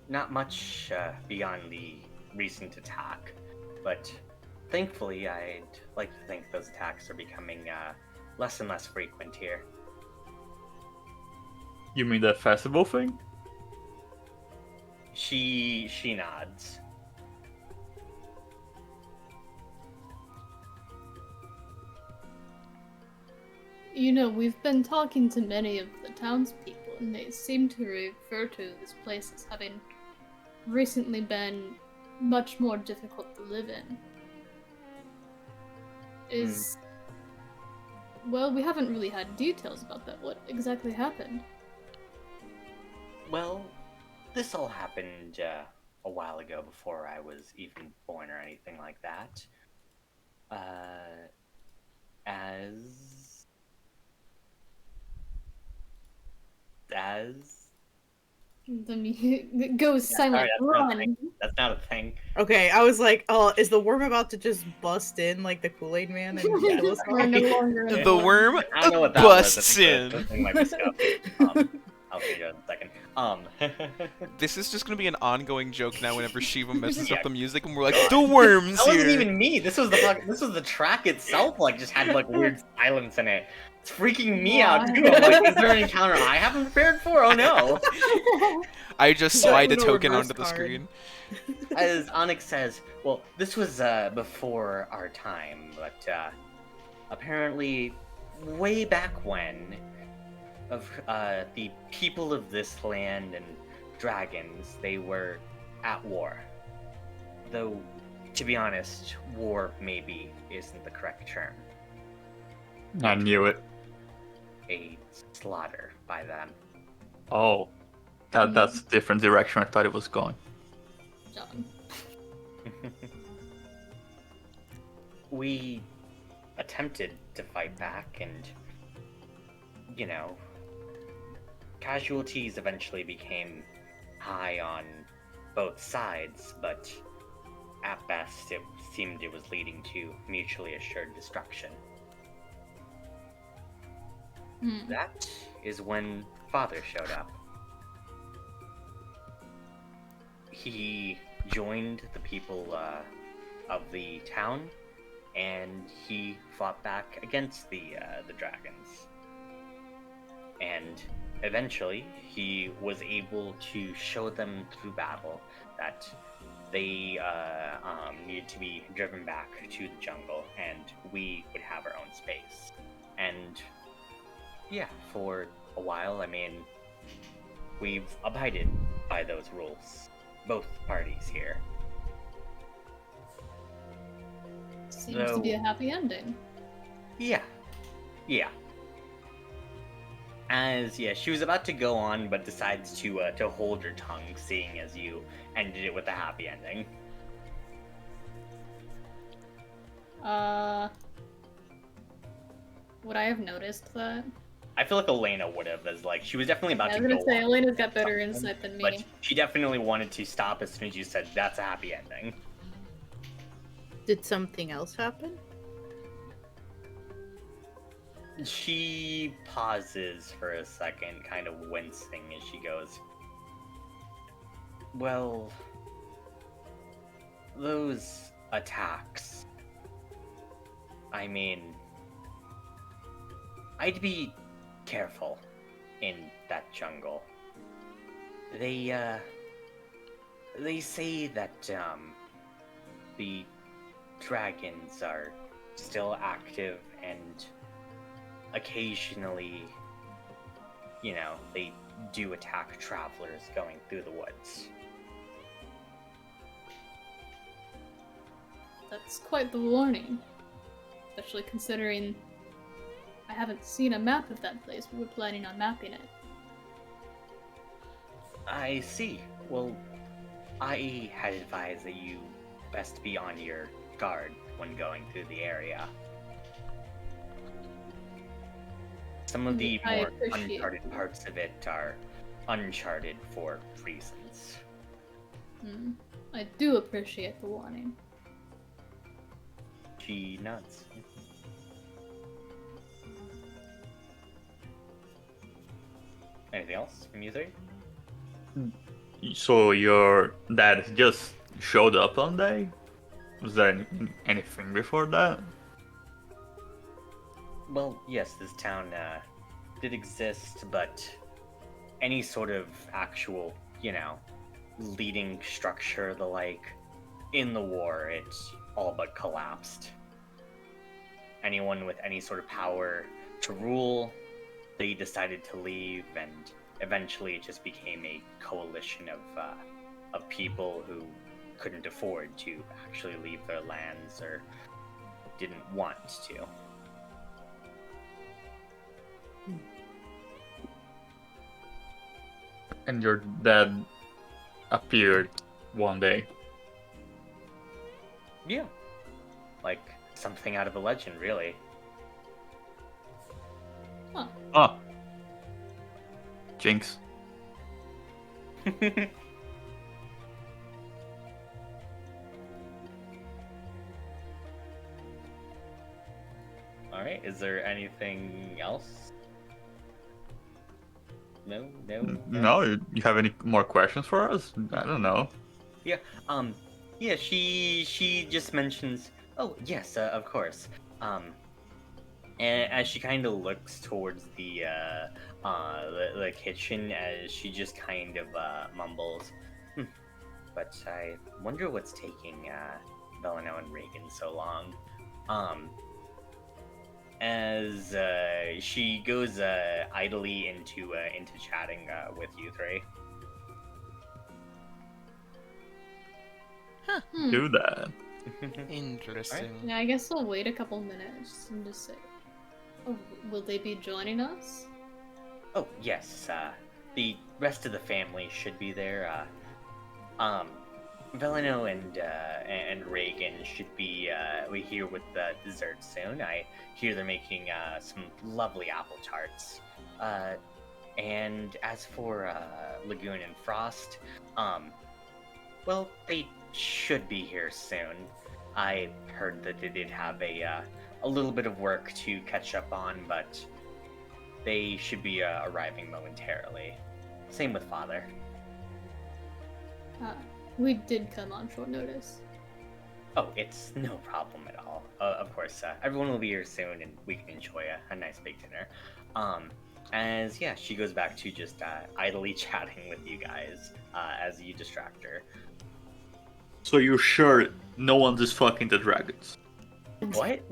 Speaker 1: not much beyond the recent attack, but thankfully I'd like to think those attacks are becoming less and less frequent here.
Speaker 6: You mean that festival thing?
Speaker 1: She nods.
Speaker 5: We've been talking to many of the townspeople, and they seem to refer to this place as having recently been much more difficult to live in. Well, we haven't really had details about that. What exactly happened?
Speaker 1: Well, this all happened a while ago before I was even born or anything like that.
Speaker 5: It goes silent. Run.
Speaker 1: That's not a thing.
Speaker 4: Okay, I was like, oh, is the worm about to just bust in like the Kool-Aid Man? And
Speaker 5: We're no longer in
Speaker 7: The worm
Speaker 1: I don't know what that
Speaker 7: busts
Speaker 1: was. I
Speaker 7: in.
Speaker 1: think that thing might be scuffed. I'll figure it out in a second.
Speaker 7: This is just gonna be an ongoing joke now whenever Shiva messes
Speaker 1: Yeah.
Speaker 7: up the music and we're like, the worm's
Speaker 1: That wasn't
Speaker 7: here!
Speaker 1: even me. This was the track itself. Like, just had like weird silence in it. It's freaking me out too. I'm like, is there an encounter I haven't prepared for? Oh no!
Speaker 7: I just slide a
Speaker 4: No
Speaker 7: token
Speaker 4: reverse
Speaker 7: onto the
Speaker 4: card.
Speaker 7: screen.
Speaker 1: As Onyx says, well, this was before our time, but apparently, way back when, of the people of this land and dragons, they were at war. Though, to be honest, war maybe isn't the correct term.
Speaker 6: I knew it.
Speaker 1: A slaughter by them.
Speaker 6: Oh, that's a different direction I thought it was going.
Speaker 5: John.
Speaker 1: We attempted to fight back, and casualties eventually became high on both sides, but at best it seemed it was leading to mutually assured destruction. That is when Father showed up. He joined the people of the town, and he fought back against the dragons. And eventually, he was able to show them through battle that they needed to be driven back to the jungle, and we would have our own space. And yeah, for a while, we've abided by those rules. Both parties here.
Speaker 5: Seems to be a happy ending.
Speaker 1: Yeah. As she was about to go on, but decides to hold her tongue, seeing as you ended it with a happy ending.
Speaker 5: Would I have noticed that?
Speaker 1: I feel like Elena would have, as like she was definitely about
Speaker 5: I
Speaker 1: to
Speaker 5: was
Speaker 1: go
Speaker 5: gonna say
Speaker 1: on,
Speaker 5: Elena's got better insight than me.
Speaker 1: but she definitely wanted to stop as soon as you said that's a happy ending.
Speaker 4: Did something else happen?
Speaker 1: She pauses for a second, kind of wincing as she goes, well, those attacks. I mean, I'd be careful in that jungle. They say that, the dragons are still active and occasionally, they do attack travelers going through the woods.
Speaker 5: That's quite the warning. Especially considering I haven't seen a map of that place. We were planning on mapping it.
Speaker 1: I see. Well, I had advised that you best be on your guard when going through the area. Some of the
Speaker 5: I
Speaker 1: more
Speaker 5: appreciate
Speaker 1: uncharted parts of it are uncharted for reasons.
Speaker 5: I do appreciate the warning.
Speaker 1: She nods. Anything else from you three?
Speaker 6: So your dad just showed up one day? Was there anything before that?
Speaker 1: Well, yes, this town did exist, but any sort of actual, leading structure, the like, in the war, it all but collapsed. Anyone with any sort of power to rule, they decided to leave, and eventually it just became a coalition of people who couldn't afford to actually leave their lands or didn't want to.
Speaker 6: And your dad appeared one day.
Speaker 1: Yeah. Like something out of a legend, really.
Speaker 6: Oh. Jinx.
Speaker 1: Alright, is there anything else? No?
Speaker 6: No, you have any more questions for us? I don't know.
Speaker 1: Yeah, she just mentions, oh, yes, of course. And as she kind of looks towards the kitchen, as she just kind of mumbles, but I wonder what's taking Belano and Reagan so long. As she goes idly into chatting with you three.
Speaker 6: Do that.
Speaker 7: Interesting.
Speaker 5: Yeah, I guess I'll wait a couple minutes and just say, oh, will they be joining us?
Speaker 1: Oh yes, the rest of the family should be there. Velino and Reagan should be here with the dessert soon. I hear they're making some lovely apple tarts. And as for Lagoon and Frost, well, they should be here soon. I heard that they did have a little bit of work to catch up on, but they should be arriving momentarily. Same with Father.
Speaker 5: We did come on short notice.
Speaker 1: Oh, it's no problem at all. Of course, everyone will be here soon, and we can enjoy a nice big dinner. As she goes back to just idly chatting with you guys as you distract her.
Speaker 6: So you're sure no one's just fucking the dragons?
Speaker 1: What?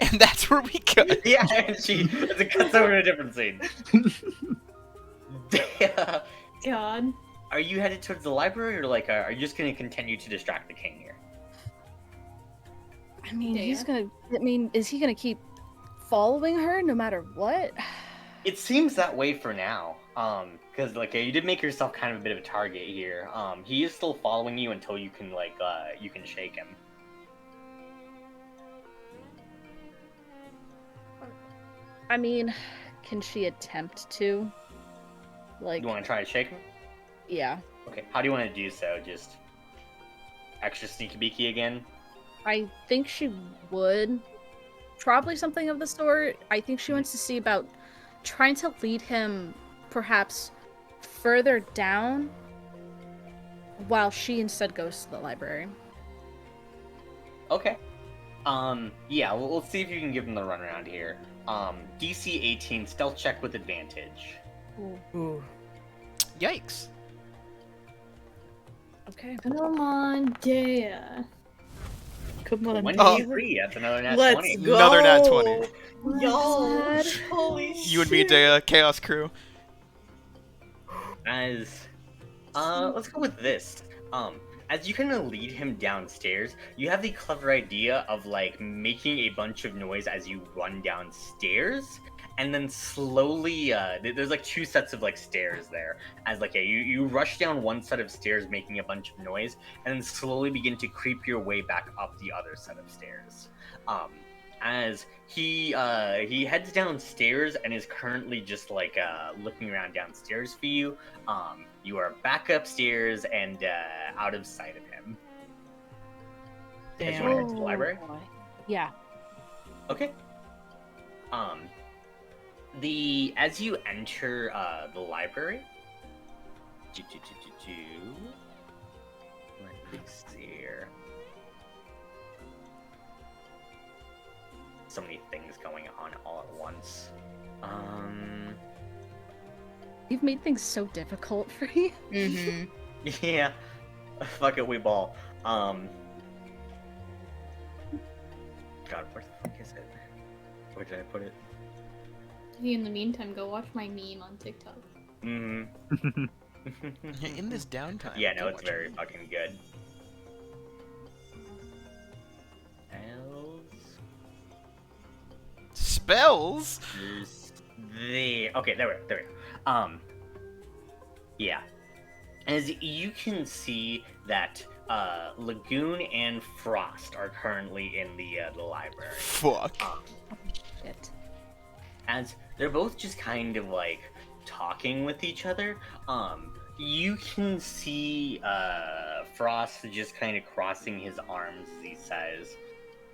Speaker 7: And that's where we go.
Speaker 1: Yeah, and it cuts over to a different scene.
Speaker 5: God.
Speaker 1: Are you headed towards the library, or like, are you just going to continue to distract the king here?
Speaker 2: I mean,
Speaker 5: Yeah.
Speaker 2: is he gonna keep following her no matter what?
Speaker 1: It seems that way for now. Because like you did make yourself kind of a bit of a target here. He is still following you until you can you can shake him.
Speaker 2: I mean, can she attempt to? Like,
Speaker 1: You want to try to shake him?
Speaker 2: yeah.
Speaker 1: Okay. How do you want to do so? Just extra sneaky beaky again?
Speaker 2: I think she would. Probably something of the sort. I think she wants to see about trying to lead him perhaps further down while she instead goes to the library.
Speaker 1: Okay. Yeah, we'll see if you can give him the runaround here. DC 18, stealth check with advantage.
Speaker 4: Ooh.
Speaker 7: Yikes.
Speaker 2: Okay.
Speaker 5: Come on, Dea.
Speaker 4: Come on,
Speaker 1: 23, that's another nat
Speaker 4: Let's
Speaker 1: 20.
Speaker 4: go.
Speaker 7: Another nat 20.
Speaker 4: Y'all, holy shit.
Speaker 7: You and me, Dea, Chaos Crew.
Speaker 1: Let's go with this. As you kind of lead him downstairs, you have the clever idea of like making a bunch of noise as you run downstairs, and then slowly, there's like two sets of like stairs there. As like you rush down one set of stairs, making a bunch of noise, and then slowly begin to creep your way back up the other set of stairs. As he heads downstairs and is currently just like looking around downstairs for you. You are back upstairs and out of sight of him. As you want to head to the library?
Speaker 2: Boy. Yeah.
Speaker 1: Okay. As you enter the library, let me see here. So many things going on all at once.
Speaker 2: You've made things so difficult for you.
Speaker 4: Mm-hmm.
Speaker 1: Yeah. Fuck it, we ball. God, where the fuck is it? Where did I put it?
Speaker 5: Hey, in the meantime, go watch my meme on TikTok.
Speaker 1: Mm-hmm.
Speaker 7: In this downtime.
Speaker 1: Yeah, no,
Speaker 7: go
Speaker 1: it's
Speaker 7: watch
Speaker 1: very
Speaker 7: it.
Speaker 1: fucking good. Else,
Speaker 7: Spells?
Speaker 1: there's okay, there we go. Yeah. As you can see that Lagoon and Frost are currently in the library.
Speaker 7: Fuck.
Speaker 2: Shit.
Speaker 1: As they're both just kind of like talking with each other. You can see Frost just kind of crossing his arms as he says,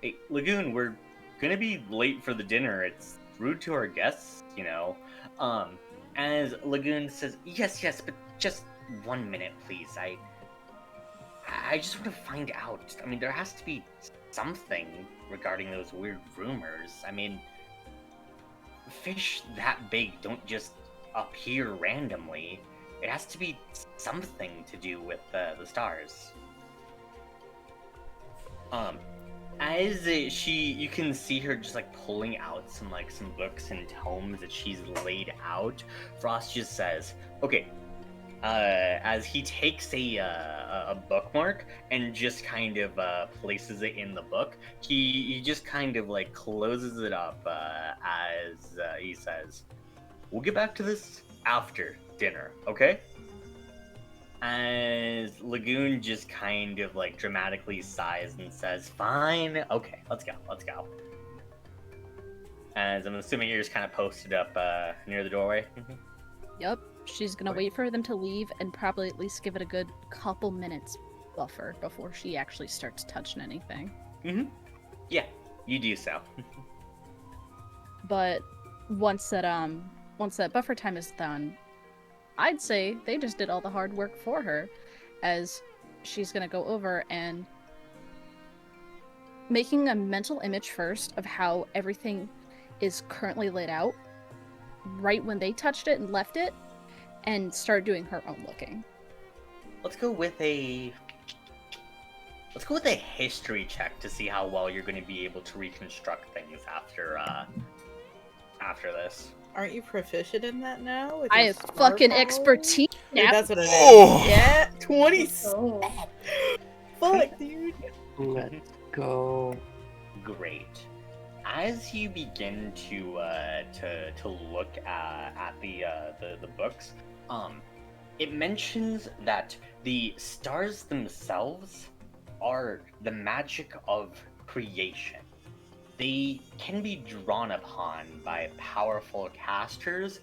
Speaker 1: "Hey, Lagoon, we're gonna be late for the dinner. It's rude to our guests, you know." As Lagoon says, yes, but just 1 minute, please. I just want to find out. I mean, there has to be something regarding those weird rumors. I mean, fish that big don't just appear randomly. It has to be something to do with the stars. You can see her just like pulling out some books and tomes that she's laid out. Frost just says, "Okay." As he takes a bookmark and just kind of places it in the book, he just kind of like closes it up as he says, "We'll get back to this after dinner, okay?" As Lagoon just kind of like dramatically sighs and says, "Fine, okay, let's go." As I'm assuming you're just kind of posted up near the doorway.
Speaker 2: Yep. She's gonna
Speaker 1: Okay.
Speaker 2: wait for them to leave and probably at least give it a good couple minutes buffer before she actually starts touching anything.
Speaker 1: Mm-hmm. Yeah, you do so.
Speaker 2: But once that buffer time is done, I'd say they just did all the hard work for her, as she's gonna go over and making a mental image first of how everything is currently laid out right when they touched it and left it, and start doing her own looking.
Speaker 1: Let's go with a history check to see how well you're going to be able to reconstruct things after this.
Speaker 4: Aren't you proficient in that now? with
Speaker 2: I
Speaker 4: your
Speaker 2: have
Speaker 4: star
Speaker 2: fucking
Speaker 4: power?
Speaker 2: expertise
Speaker 4: Wait,
Speaker 2: now.
Speaker 4: that's what it is.
Speaker 7: Oh.
Speaker 4: Yeah, 20.
Speaker 5: Oh.
Speaker 4: Fuck, dude.
Speaker 9: Let's go.
Speaker 1: Great. as you begin to look at the books, it mentions that the stars themselves are the magic of creation. They can be drawn upon by powerful casters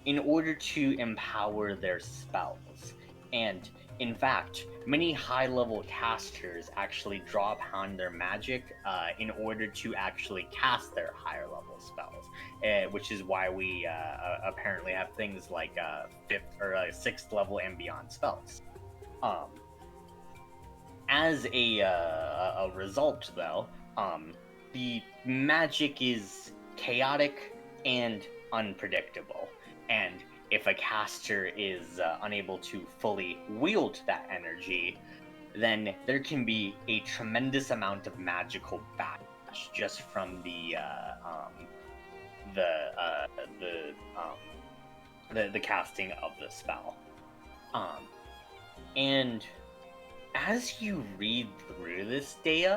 Speaker 1: in order to empower their spells. And in fact, many high-level casters actually draw upon their magic in order to actually cast their higher-level spells, which is why we apparently have things like 5th or 6th level and beyond spells. As a result, though, the magic is chaotic and unpredictable, and if a caster is unable to fully wield that energy, then there can be a tremendous amount of magical backlash just from the casting of the spell. And as you read through this, Dea,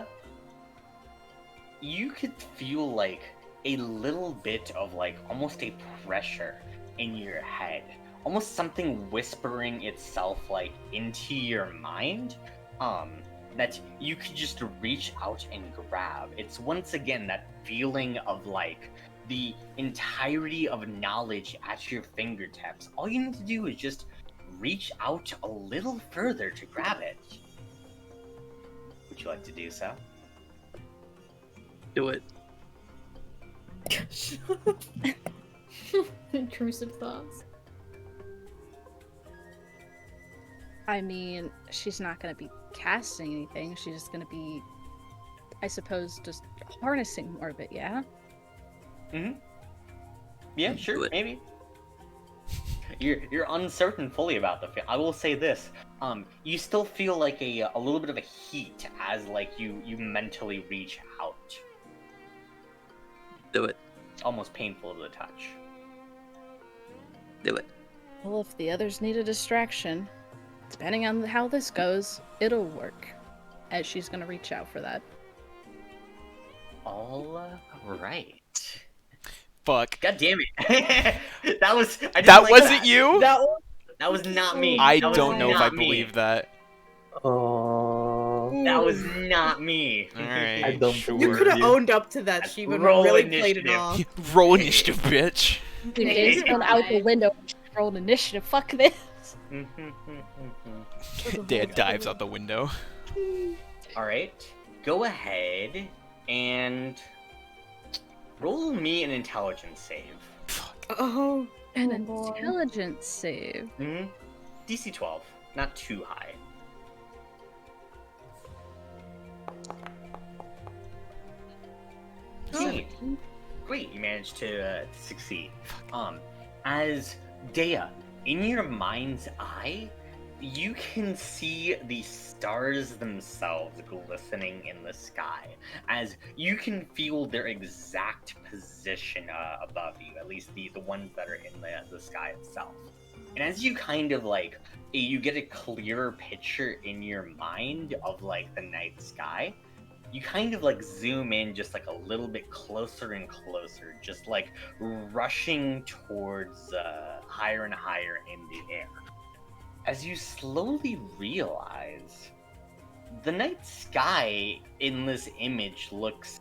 Speaker 1: you could feel like a little bit of like almost a pressure in your head, almost something whispering itself like into your mind, that you could just reach out and grab. It's once again that feeling of like the entirety of knowledge at your fingertips. All you need to do is just reach out a little further to grab it. Would you like to do so?
Speaker 9: Do it.
Speaker 5: Intrusive thoughts.
Speaker 2: I mean, she's not going to be casting anything. She's just going to be, I suppose, just harnessing more of it, yeah?
Speaker 1: Mm-hmm. Yeah, sure,
Speaker 9: Do it.
Speaker 1: maybe. You're uncertain fully about the feel. I will say this: you still feel like a little bit of a heat as like you mentally reach out.
Speaker 9: Do it.
Speaker 1: It's almost painful to the touch.
Speaker 9: Do it.
Speaker 2: Well, if the others need a distraction, depending on how this goes, it'll work. As she's going to reach out for that.
Speaker 1: All right.
Speaker 7: Fuck.
Speaker 1: God damn it! That was. I didn't
Speaker 7: That
Speaker 1: like
Speaker 7: wasn't
Speaker 1: that.
Speaker 7: you?
Speaker 1: That was not me.
Speaker 7: I
Speaker 1: That was
Speaker 7: don't know if I
Speaker 1: not me.
Speaker 7: believe that.
Speaker 6: Oh,
Speaker 1: That was not me.
Speaker 7: Alright,
Speaker 6: I don't
Speaker 7: sure.
Speaker 4: You could have
Speaker 6: you.
Speaker 4: owned up to that, Shiva, and
Speaker 1: Roll
Speaker 4: really played it
Speaker 1: initiative.
Speaker 4: off.
Speaker 7: Roll initiative, bitch.
Speaker 2: Dude, Dave's going out the window and she rolled initiative. Fuck this.
Speaker 7: Dad dives out the window.
Speaker 1: All right, go ahead and roll me an intelligence save.
Speaker 4: Oh,
Speaker 2: An
Speaker 5: boy.
Speaker 2: intelligence save.
Speaker 1: Mm-hmm. DC 12, not too high. Great. Great, you managed to succeed. As Dea, in your mind's eye, you can see the stars themselves glistening in the sky, as you can feel their exact position above you, at least the ones that are in the sky itself. And as you kind of like, you get a clearer picture in your mind of like the night sky, you kind of like zoom in just like a little bit closer and closer, just like rushing towards higher and higher in the air. As you slowly realize, the night sky in this image looks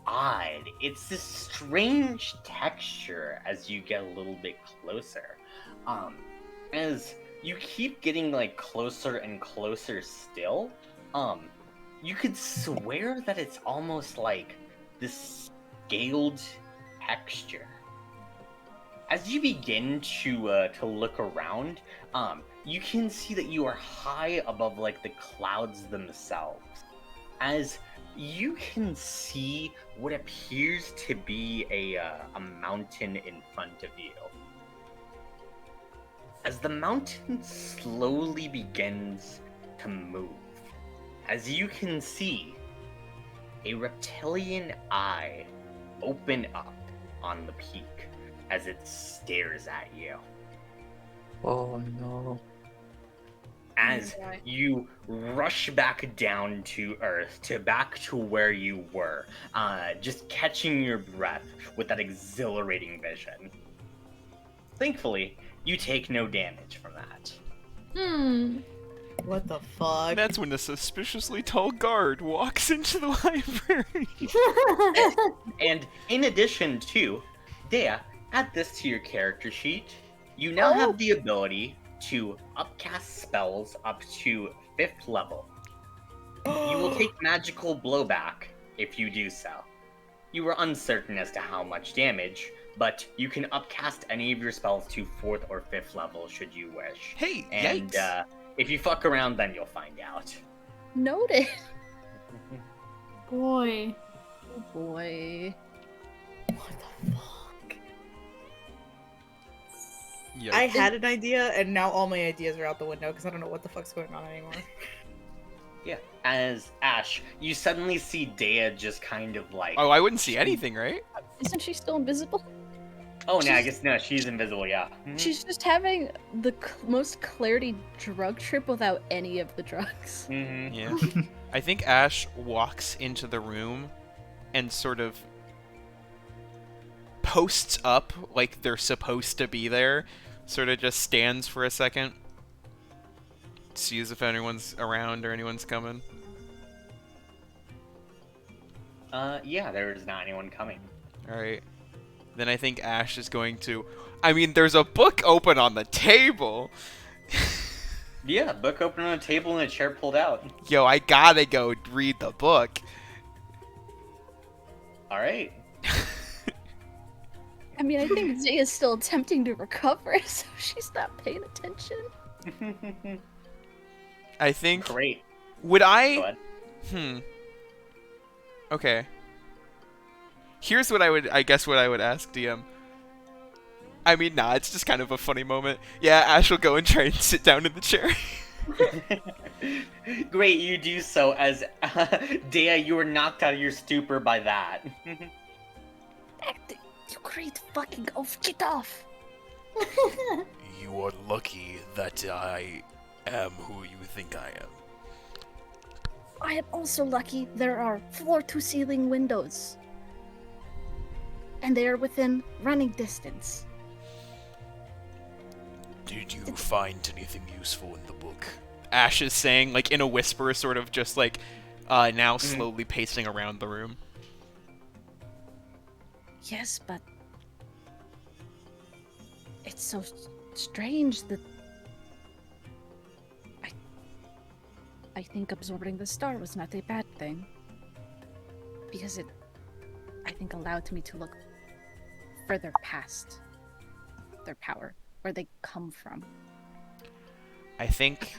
Speaker 1: odd. It's this strange texture as you get a little bit closer. As you keep getting like closer and closer still, you could swear that it's almost like this scaled texture. As you begin to look around, you can see that you are high above like the clouds themselves. As you can see what appears to be a mountain in front of you. As the mountain slowly begins to move, as you can see, a reptilian eye open up on the peak as it stares at you.
Speaker 6: Oh no.
Speaker 1: as
Speaker 5: Right.
Speaker 1: you rush back down to Earth, back to where you were, just catching your breath with that exhilarating vision. Thankfully, you take no damage from that.
Speaker 4: What the fuck?
Speaker 7: That's when a suspiciously tall guard walks into the library.
Speaker 1: And in addition to, Dea, add this to your character sheet. You now have the ability to upcast spells up to 5th level. You will take magical blowback if you do so. You were uncertain as to how much damage, but you can upcast any of your spells to 4th or 5th level should you wish.
Speaker 7: Hey,
Speaker 1: And
Speaker 7: yikes.
Speaker 1: if you fuck around, then you'll find out.
Speaker 2: Noted.
Speaker 5: Boy.
Speaker 2: Oh boy.
Speaker 4: What the fuck?
Speaker 7: Yikes.
Speaker 4: I had an idea, and now all my ideas are out the window because I don't know what the fuck's going on anymore.
Speaker 1: Yeah. As Ash, you suddenly see Dea just kind of like...
Speaker 7: Oh, I wouldn't see anything, right?
Speaker 2: Isn't she still invisible?
Speaker 1: Oh, no, I guess no, she's invisible, yeah. Mhm.
Speaker 2: She's just having the most clarity drug trip without any of the drugs.
Speaker 1: Mhm.
Speaker 7: Yeah. I think Ash walks into the room and sort of posts up like they're supposed to be there. Sort of just stands for a second. Sees if anyone's around or anyone's coming.
Speaker 1: Yeah, there's not anyone coming.
Speaker 7: Alright. Then I think Ash is going to... I mean, there's a book open on the table!
Speaker 1: Yeah, book open on a table and a chair pulled out.
Speaker 7: Yo, I gotta go read the book.
Speaker 1: Alright.
Speaker 2: I mean, I think Jay is still attempting to recover, so she's not paying attention.
Speaker 7: I think...
Speaker 1: Great.
Speaker 7: Would
Speaker 1: Go
Speaker 7: I...
Speaker 1: ahead.
Speaker 7: Okay. Here's what I would ask DM. I mean, nah, it's just kind of a funny moment. Yeah, Ash will go and try and sit down in the chair.
Speaker 1: Great, you do so as Dea, you were knocked out of your stupor by that.
Speaker 2: You great fucking oaf, get off!
Speaker 8: You are lucky that I am who you think I am.
Speaker 2: I am also lucky there are floor-to-ceiling windows. And they are within running distance.
Speaker 8: Did you find anything useful in the book?
Speaker 7: Ash is saying, like, in a whisper, sort of just, like, now slowly pacing around the room.
Speaker 2: Yes, but... It's so strange that... I think absorbing the star was not a bad thing. Because it, I think, allowed me to look further past their power, where they come from.
Speaker 7: I think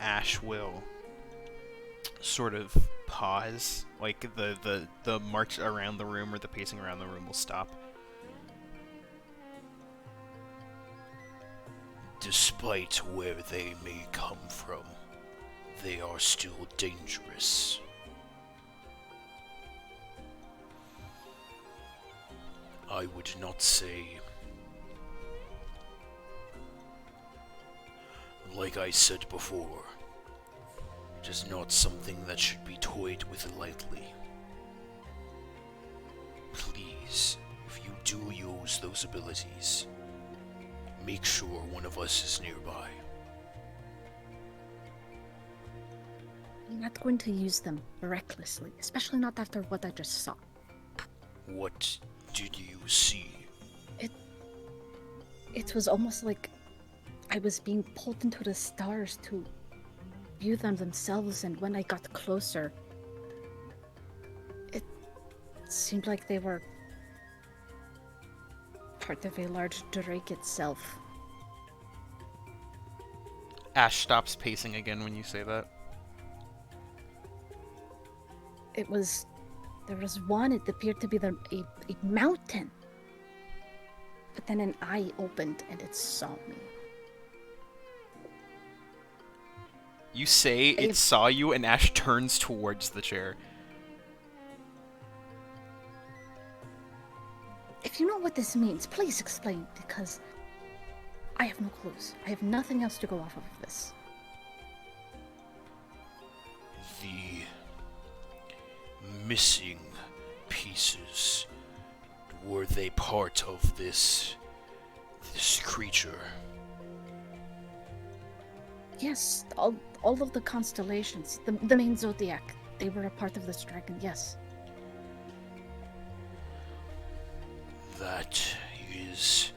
Speaker 7: Ash will sort of pause, like the march around the room or the pacing around the room will stop.
Speaker 8: Despite where they may come from, they are still dangerous. I would not say... Like I said before, it is not something that should be toyed with lightly. Please, if you do use those abilities, make sure one of us is nearby.
Speaker 2: I'm not going to use them recklessly, especially not after what I just saw.
Speaker 8: What did you see?
Speaker 2: It was almost like I was being pulled into the stars to view them themselves, and when I got closer, it seemed like they were part of a large drake itself.
Speaker 7: Ash stops pacing again when you say that.
Speaker 2: There was one, it appeared to be a mountain. But then an eye opened and it saw me.
Speaker 7: You say it saw you, and Ash turns towards the chair.
Speaker 2: If you know what this means, please explain, because I have no clues. I have nothing else to go off of this.
Speaker 8: missing pieces, were they part of this creature?
Speaker 2: Yes, all of the constellations, the main zodiac, they were a part of this dragon, yes.
Speaker 8: That is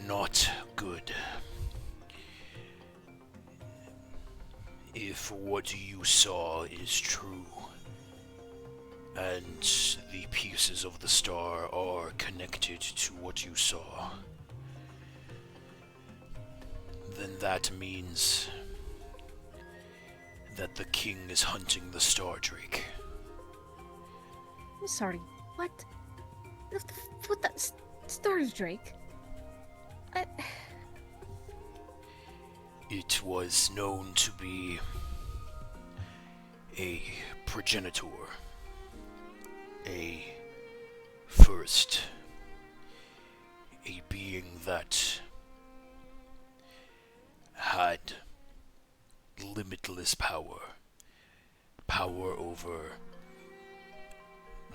Speaker 8: not good. If what you saw is true, and the pieces of the star are connected to what you saw, then that means that the king is hunting the Star Drake.
Speaker 2: I'm sorry, what? What the Star Drake?
Speaker 8: It was known to be a progenitor, a first, a being that had limitless power over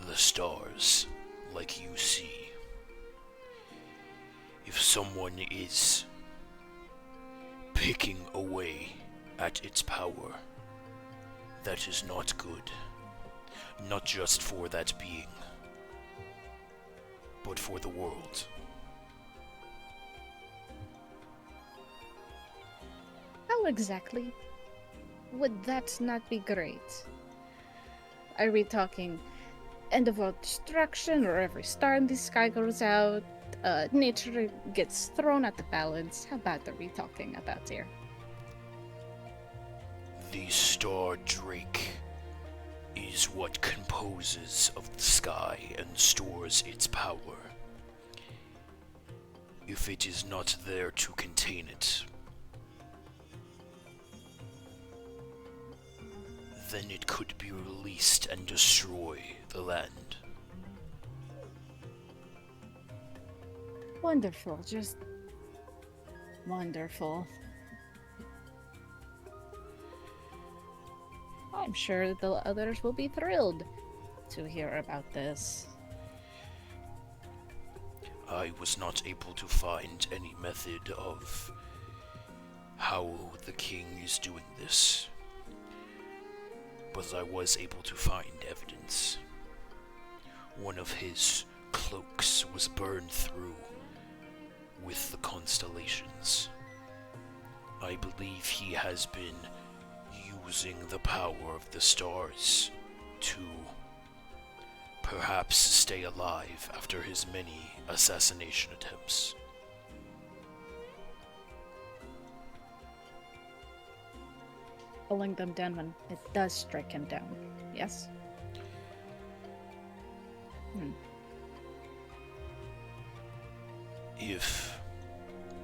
Speaker 8: the stars, like you see. If someone is picking away at its power, that is not good. Not just for that being, but for the world.
Speaker 2: How exactly would that not be great? Are we talking end of all destruction, or every star in the sky goes out, nature gets thrown at the balance? How bad are we talking about here?
Speaker 8: The Star Drake is what composes of the sky and stores its power. If it is not there to contain it, then it could be released and destroy the land.
Speaker 2: Wonderful, just wonderful. I'm sure the others will be thrilled to hear about this.
Speaker 8: I was not able to find any method of how the king is doing this, but I was able to find evidence. One of his cloaks was burned through with the constellations. I believe he has been using the power of the stars to perhaps stay alive after his many assassination attempts.
Speaker 2: Pulling them down when it does strike him down, yes?
Speaker 8: If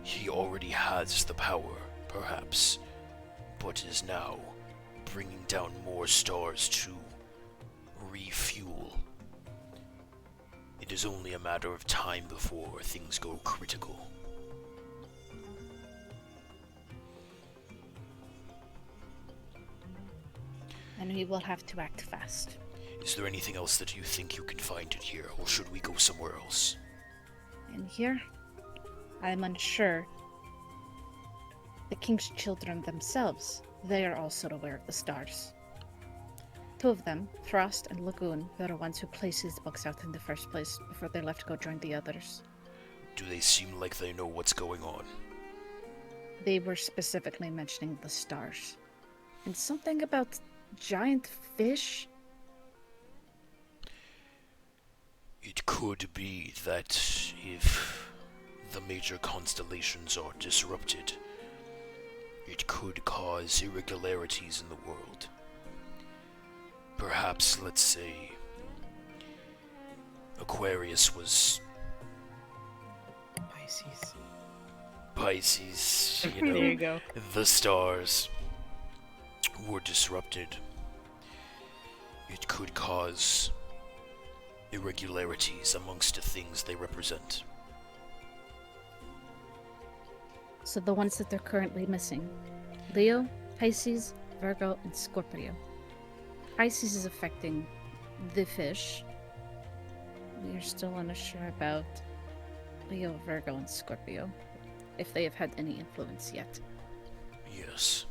Speaker 8: he already has the power, perhaps, but is now bringing down more stars to refuel, it is only a matter of time before things go critical.
Speaker 2: And we will have to act fast.
Speaker 8: Is there anything else that you think you can find in here, or should we go somewhere else?
Speaker 2: In here, I'm unsure. The king's children themselves, they are also aware of the stars. Two of them, Frost and Lagoon, were the ones who placed these books out in the first place before they left to go join the others.
Speaker 8: Do they seem like they know what's going on?
Speaker 2: They were specifically mentioning the stars. And something about giant fish?
Speaker 8: It could be that if the major constellations are disrupted, it could cause irregularities in the world. Perhaps, let's say, Aquarius was Pisces, you know,
Speaker 4: There you go.
Speaker 8: the stars were disrupted. It could cause irregularities amongst the things they represent.
Speaker 2: So the ones that they're currently missing: Leo, Pisces, Virgo, and Scorpio. Pisces is affecting the fish. We are still unsure about Leo, Virgo, and Scorpio, if they have had any influence yet.
Speaker 8: Yes.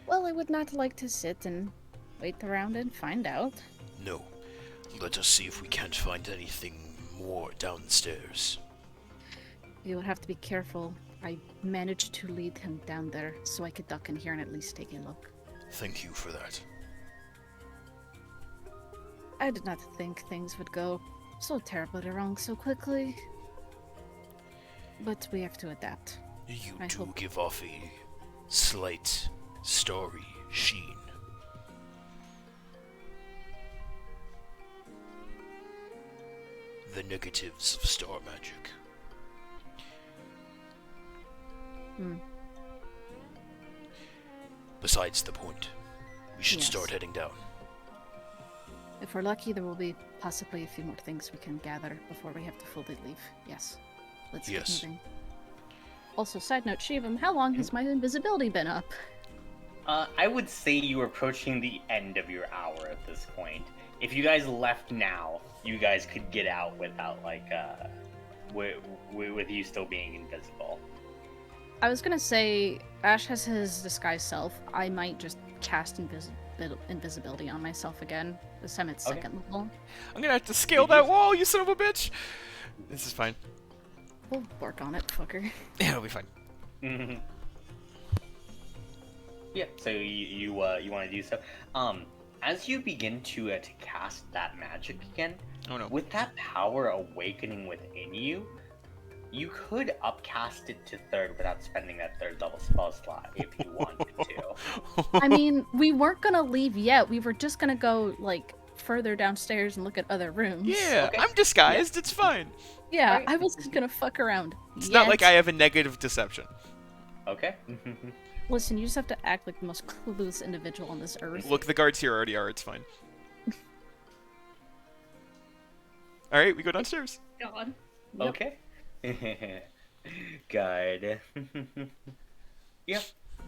Speaker 2: Well, I would not like to sit and wait around and find out.
Speaker 8: No. Let us see if we can't find anything more downstairs.
Speaker 2: You would have to be careful. I managed to lead him down there so I could duck in here and at least take a look.
Speaker 8: Thank you for that.
Speaker 2: I did not think things would go so terribly wrong so quickly. But we have to adapt.
Speaker 8: You
Speaker 2: I
Speaker 8: do
Speaker 2: hope-
Speaker 8: give off a slight starry sheen. The negatives of star magic. Besides the point, we should
Speaker 2: Yes.
Speaker 8: start heading down.
Speaker 2: If we're lucky, there will be possibly a few more things we can gather before we have to fully leave. Yes. Let's
Speaker 8: Yes.
Speaker 2: get moving. Also, side note, Shivam, how long has my invisibility been up?
Speaker 1: I would say you are approaching the end of your hour at this point. If you guys left now, you guys could get out without, like, with you still being invisible.
Speaker 2: I was gonna say, Ash has his disguise self. I might just cast invisibility on myself again. This time it's
Speaker 1: Okay.
Speaker 2: second level.
Speaker 7: I'm gonna have to scale that wall, you son of a bitch! This is fine.
Speaker 2: We'll work on it, fucker.
Speaker 7: Yeah, it'll be fine.
Speaker 1: Mhm. Yeah, so you want to do so. As you begin to cast that magic again,
Speaker 7: Oh no.
Speaker 1: with that power awakening within you, you could upcast it to third without spending that third level spell slot if you wanted to.
Speaker 2: I mean, we weren't gonna leave yet. We were just gonna go, like, further downstairs and look at other rooms.
Speaker 7: Yeah,
Speaker 1: Okay.
Speaker 7: I'm disguised, it's fine.
Speaker 2: Yeah,
Speaker 1: Alright.
Speaker 2: I wasn't gonna fuck around.
Speaker 7: It's not like I have a negative deception.
Speaker 1: Okay.
Speaker 2: Listen, you just have to act like the most clueless individual on this earth.
Speaker 7: Look, the guards here already are, it's fine. Alright, we go downstairs.
Speaker 5: God.
Speaker 1: Okay. Good. Yeah.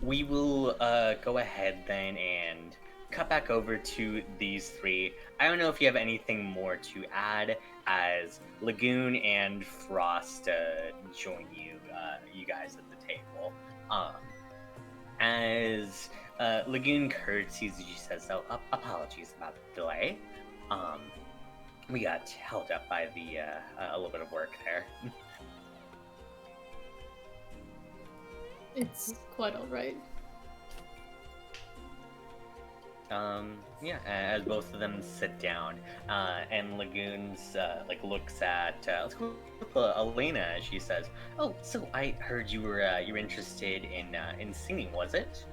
Speaker 1: We will go ahead then and cut back over to these three. I don't know if you have anything more to add as Lagoon and Frost join you guys at the table. As Lagoon curtsies, she says, "Oh, apologies about the delay. We got held up by the a little bit of work there."
Speaker 5: It's quite alright.
Speaker 1: Yeah, as both of them sit down, and Lagoons looks at let's go with Elena. She says, "Oh, so I heard you were interested in singing, was it?"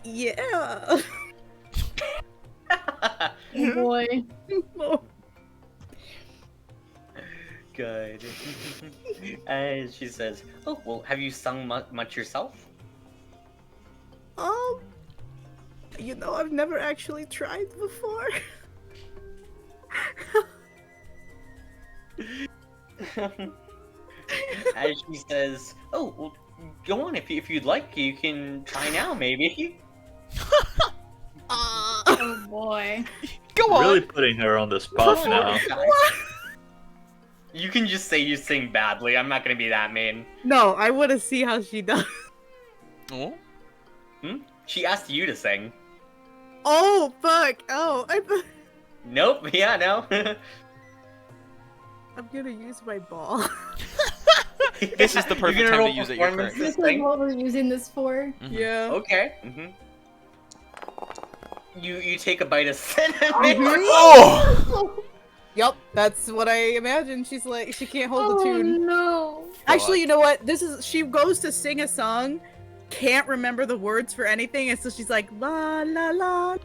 Speaker 4: Yeah.
Speaker 5: Oh boy.
Speaker 1: Good. And she says, "Oh, well, have you sung much yourself?"
Speaker 4: I've never actually tried before.
Speaker 1: As she says, "Oh, well, go on if you'd like. You can try now, maybe."
Speaker 5: Oh boy.
Speaker 7: Go on!
Speaker 6: Really putting her on the spot now.
Speaker 1: You can just say you sing badly. I'm not gonna be that mean.
Speaker 4: No, I want to see how she does.
Speaker 7: Oh?
Speaker 1: She asked you to sing.
Speaker 4: Oh, fuck. Oh, I thought
Speaker 1: Nope. Yeah, no.
Speaker 4: I'm gonna use my ball.
Speaker 7: This is the
Speaker 1: You're
Speaker 7: perfect
Speaker 1: gonna
Speaker 7: time
Speaker 1: roll
Speaker 7: to use it, you're
Speaker 1: performance
Speaker 7: correct.
Speaker 5: This is what we're using this for.
Speaker 7: Mhm.
Speaker 4: Yeah.
Speaker 1: Okay. You take a bite of cinnamon.
Speaker 7: Oh!
Speaker 4: Yep, that's what I imagine. She's like, she can't hold the
Speaker 5: Oh
Speaker 4: tune.
Speaker 5: no.
Speaker 4: Actually, you know what? She goes to sing a song, can't remember the words for anything, and so she's like, la la la.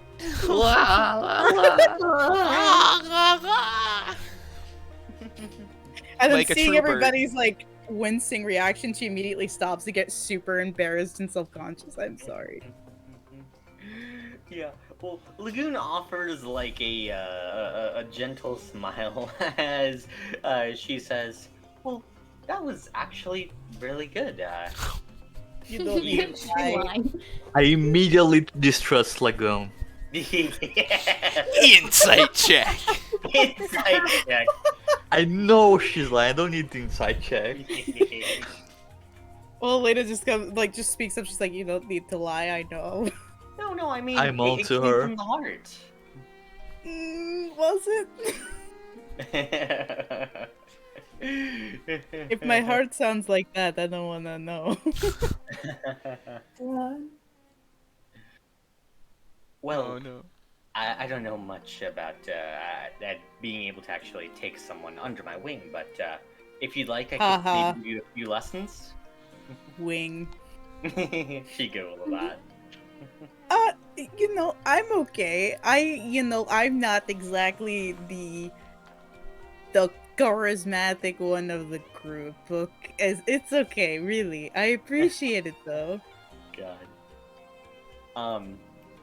Speaker 4: And then
Speaker 7: Like a
Speaker 4: seeing
Speaker 7: true bird.
Speaker 4: everybody's like wincing reaction, she immediately stops to get super embarrassed and self-conscious. I'm sorry.
Speaker 1: Yeah. Well, Lagoon offers like a gentle smile as she says, "Well, that was actually really good.
Speaker 4: You don't need to lie.
Speaker 5: Line.
Speaker 6: I immediately distrust Lagoon.
Speaker 3: Insight check.
Speaker 1: Insight check.
Speaker 6: I know she's lying. I don't need the inside check.
Speaker 4: Well, Elena just comes, like, just speaks up. She's like, "You don't need to lie. I know."
Speaker 1: No, I mean,
Speaker 6: I'm on
Speaker 1: it
Speaker 6: to
Speaker 1: came
Speaker 6: her.
Speaker 1: from the heart.
Speaker 4: Was it? If my heart sounds like that, I don't wanna know.
Speaker 1: Well,
Speaker 7: Oh no.
Speaker 1: I don't know much about being able to actually take someone under my wing, but if you'd like, I could
Speaker 4: Haha.
Speaker 1: maybe give you a few lessons.
Speaker 4: Wing.
Speaker 1: She giggled a lot.
Speaker 4: I'm okay. I'm not exactly the charismatic one of the group. It's okay, really. I appreciate it though.
Speaker 1: God.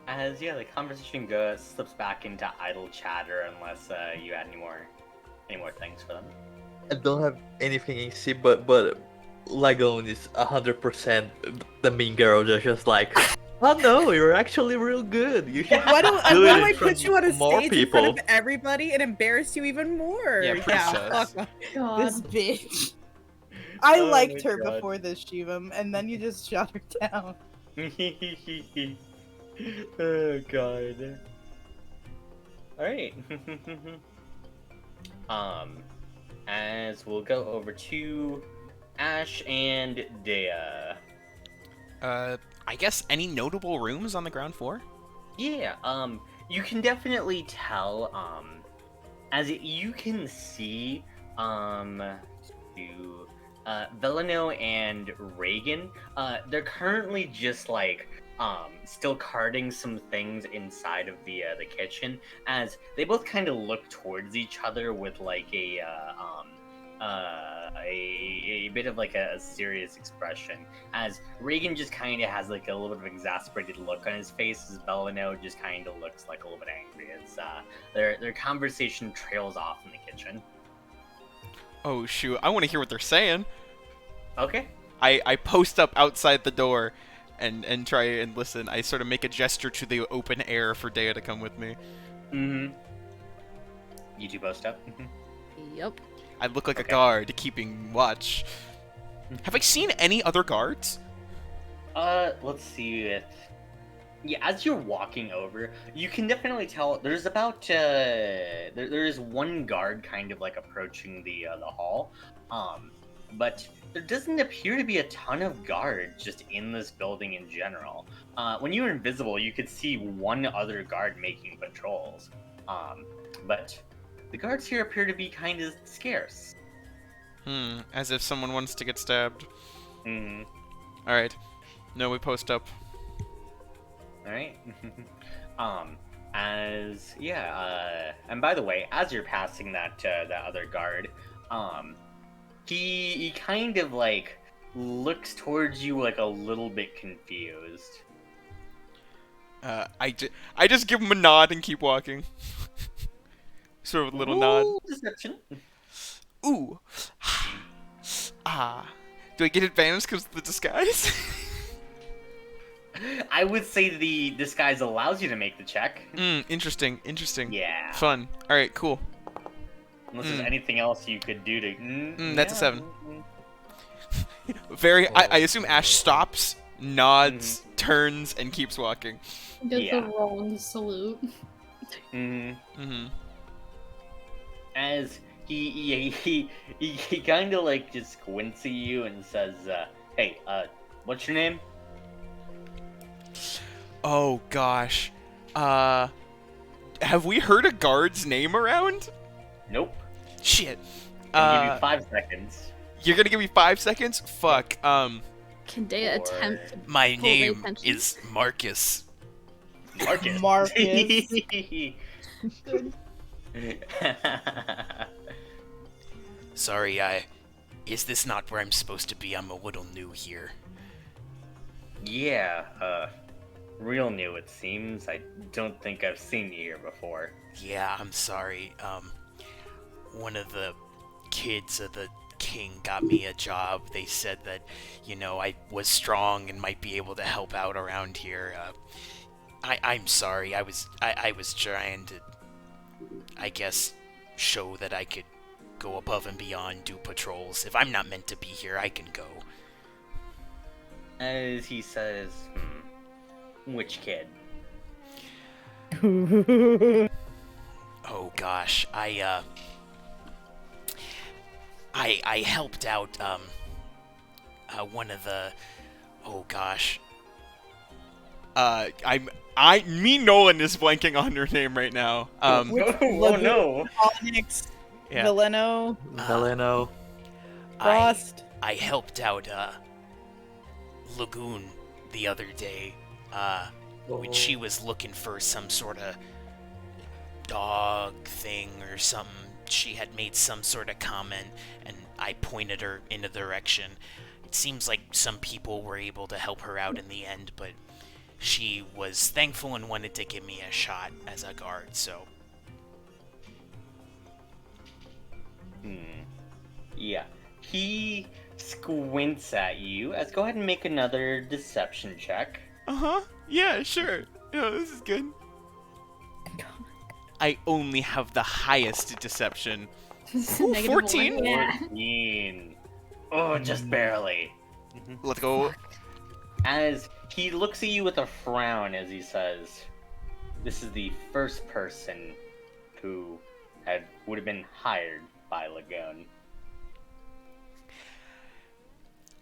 Speaker 1: As the conversation slips back into idle chatter, unless you add any more things for them.
Speaker 6: I don't have anything in C, but Lagoon is 100% the mean girl. That's just like, oh no, you're actually real good. You should
Speaker 4: Why don't
Speaker 6: do it
Speaker 4: I
Speaker 6: in
Speaker 4: put you on a
Speaker 6: more
Speaker 4: stage
Speaker 6: people.
Speaker 4: in front of everybody and embarrass you even more?
Speaker 7: Yeah, princess.
Speaker 4: Fuck
Speaker 5: God.
Speaker 4: this bitch. I
Speaker 1: Oh
Speaker 4: liked
Speaker 1: my
Speaker 4: her
Speaker 1: God.
Speaker 4: before this, Shivam, and then you just shut her down.
Speaker 1: Oh god. Alright. As we'll go over to Ash and Dea.
Speaker 7: I guess any notable rooms on the ground floor?
Speaker 1: Yeah, you can definitely tell, as you can see, Velano and Reagan, they're currently just still carting some things inside of the kitchen, as they both kind of look towards each other with a bit of a serious expression, as Reagan just kind of has a little bit of exasperated look on his face, as Velano just kind of looks a little bit angry, as their conversation trails off in the kitchen.
Speaker 7: Oh shoot, I want to hear what they're saying.
Speaker 1: Okay.
Speaker 7: I post up outside the door and try and listen. I sort of make a gesture to the open air for Dea to come with me.
Speaker 1: Mm-hmm. You two post up?
Speaker 2: Yep.
Speaker 7: I look like
Speaker 1: Okay.
Speaker 7: a guard keeping watch. Have I seen any other guards?
Speaker 1: Let's see if... Yeah, as you're walking over, you can definitely tell there's about, there is one guard kind of approaching the hall, but there doesn't appear to be a ton of guards just in this building in general. When you were invisible, you could see one other guard making patrols, but the guards here appear to be kind of scarce.
Speaker 7: As if someone wants to get stabbed.
Speaker 1: Mm-hmm.
Speaker 7: Alright. No, we post up.
Speaker 1: Alright. And by the way, as you're passing that other guard, he kind of looks towards you a little bit confused.
Speaker 7: I just give him a nod and keep walking. Sort of a little nod.
Speaker 1: Roll deception.
Speaker 7: Ooh. Do I get advantage because of the disguise?
Speaker 1: I would say the disguise allows you to make the check.
Speaker 7: Interesting.
Speaker 1: Yeah.
Speaker 7: Fun. Alright, cool.
Speaker 1: Unless there's anything else you could do to...
Speaker 7: That's a 7. I assume Ash stops, nods, turns, and keeps walking.
Speaker 5: Does
Speaker 1: Yeah.
Speaker 5: the rolling salute.
Speaker 1: Mm-hmm. As he kind of just squints at you and says, "Hey, what's your name?"
Speaker 7: Oh gosh. Have we heard a guard's name around?
Speaker 1: Nope.
Speaker 7: Shit.
Speaker 1: I'll give you 5 seconds.
Speaker 7: You're gonna give me 5 seconds? Fuck.
Speaker 2: Can Dea
Speaker 1: Or-
Speaker 2: attempt to
Speaker 3: My
Speaker 2: pull
Speaker 3: name
Speaker 2: their attention?
Speaker 3: is Marcus.
Speaker 1: Marcus.
Speaker 4: Marcus.
Speaker 3: Sorry, is this not where I'm supposed to be? I'm a little new here.
Speaker 1: Yeah, real new it seems. I don't think I've seen you here before.
Speaker 3: Yeah, I'm sorry. One of the kids of the king got me a job. They said that, I was strong and might be able to help out around here. I'm sorry. I was trying to, I guess, show that I could go above and beyond, do patrols. If I'm not meant to be here, I can go.
Speaker 1: As he says, which kid?
Speaker 3: Oh gosh, I helped out one of the, oh gosh.
Speaker 7: Nolan is blanking on her name right now.
Speaker 1: Oh no.
Speaker 4: Onyx,
Speaker 7: Yeah.
Speaker 4: Veleno,
Speaker 6: Veleno.
Speaker 4: Frost.
Speaker 3: I helped out Lagoon the other day when she was looking for some sort of dog thing or something. She had made some sort of comment, and I pointed her in a direction. It seems like some people were able to help her out in the end, but she was thankful and wanted to give me a shot as a guard, so...
Speaker 1: Yeah. He squints at you. As go ahead and make another deception check.
Speaker 7: Uh-huh. Yeah, sure. Yeah, this is good. I only have the highest deception. Ooh,
Speaker 5: Negative
Speaker 7: 14?
Speaker 5: one. Yeah.
Speaker 1: 14. Oh, just barely.
Speaker 7: Let's go.
Speaker 1: As he looks at you with a frown as he says, this is the first person who would have been hired by Lagoon.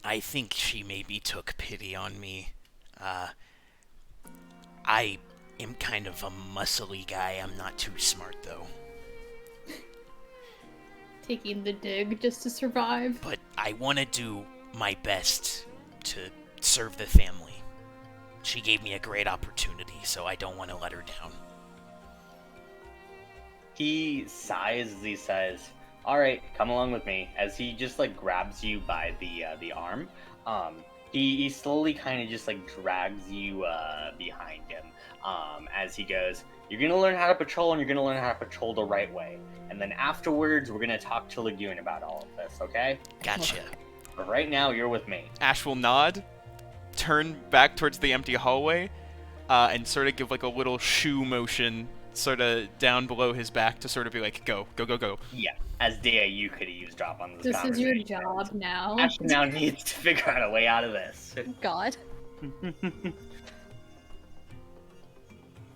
Speaker 3: I think she maybe took pity on me. I am kind of a muscly guy. I'm not too smart, though.
Speaker 5: Taking the dig just to survive.
Speaker 3: But I want to do my best to serve the family. She gave me a great opportunity, so I don't want to let her down.
Speaker 1: He sighs as he says, all right, come along with me. As he just like grabs you by the arm, he slowly kind of just like drags you behind him. As he goes, you're gonna learn how to patrol, and you're gonna learn how to patrol the right way. And then afterwards, we're gonna talk to Lagoon about all of this, okay?
Speaker 3: Gotcha.
Speaker 1: But right now, you're with me.
Speaker 7: Ash will nod, turn back towards the empty hallway, and sort of give like a little shoe motion sort of down below his back to sort of be like, go, go, go, go.
Speaker 1: Yeah. As Dea, you could eavesdrop on this
Speaker 5: This is your
Speaker 1: conversation.
Speaker 5: job now.
Speaker 1: Ash now needs to figure out a way out of this.
Speaker 2: God.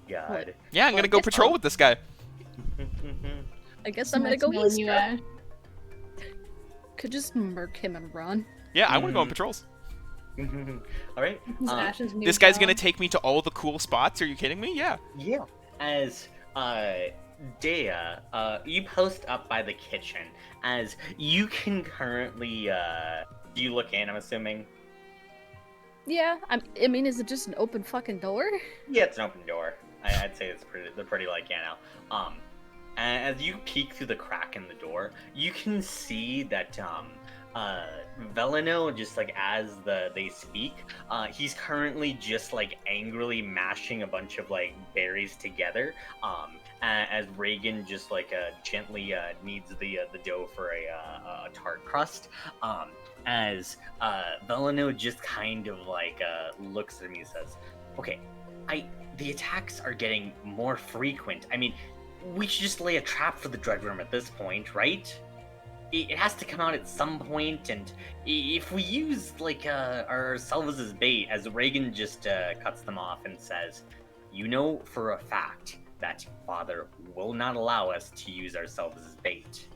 Speaker 1: God.
Speaker 7: Yeah, I'm
Speaker 2: Well,
Speaker 7: gonna go
Speaker 2: I guess
Speaker 7: patrol
Speaker 2: I'll-
Speaker 7: with this guy.
Speaker 2: I guess I'm gonna go
Speaker 5: Smelling
Speaker 2: east.
Speaker 5: you,
Speaker 2: Right? Could just murk him and run.
Speaker 7: Yeah, I want to go on patrols.
Speaker 1: All right.
Speaker 5: This is Ash's new
Speaker 7: This guy's
Speaker 5: job.
Speaker 7: gonna take me to all the cool spots. Are you kidding me? Yeah.
Speaker 1: Yeah. As Dea, you post up by the kitchen. As you can currently, do you look in? I'm assuming.
Speaker 2: Yeah, I mean, is it just an open fucking door?
Speaker 1: Yeah, it's an open door. I'd say they're pretty like as you peek through the crack in the door, you can see that Veleno, just like as they speak, he's currently just like angrily mashing a bunch of like berries together. As Reagan just like gently kneads the dough for a tart crust. As Veleno just kind of like looks at me and says, "Okay, the attacks are getting more frequent. I mean, we should just lay a trap for the Dread Room at this point, right? It has to come out at some point, and if we use like ourselves as bait," as Reagan just cuts them off and says, "You know for a fact that Father will not allow us to use ourselves as bait.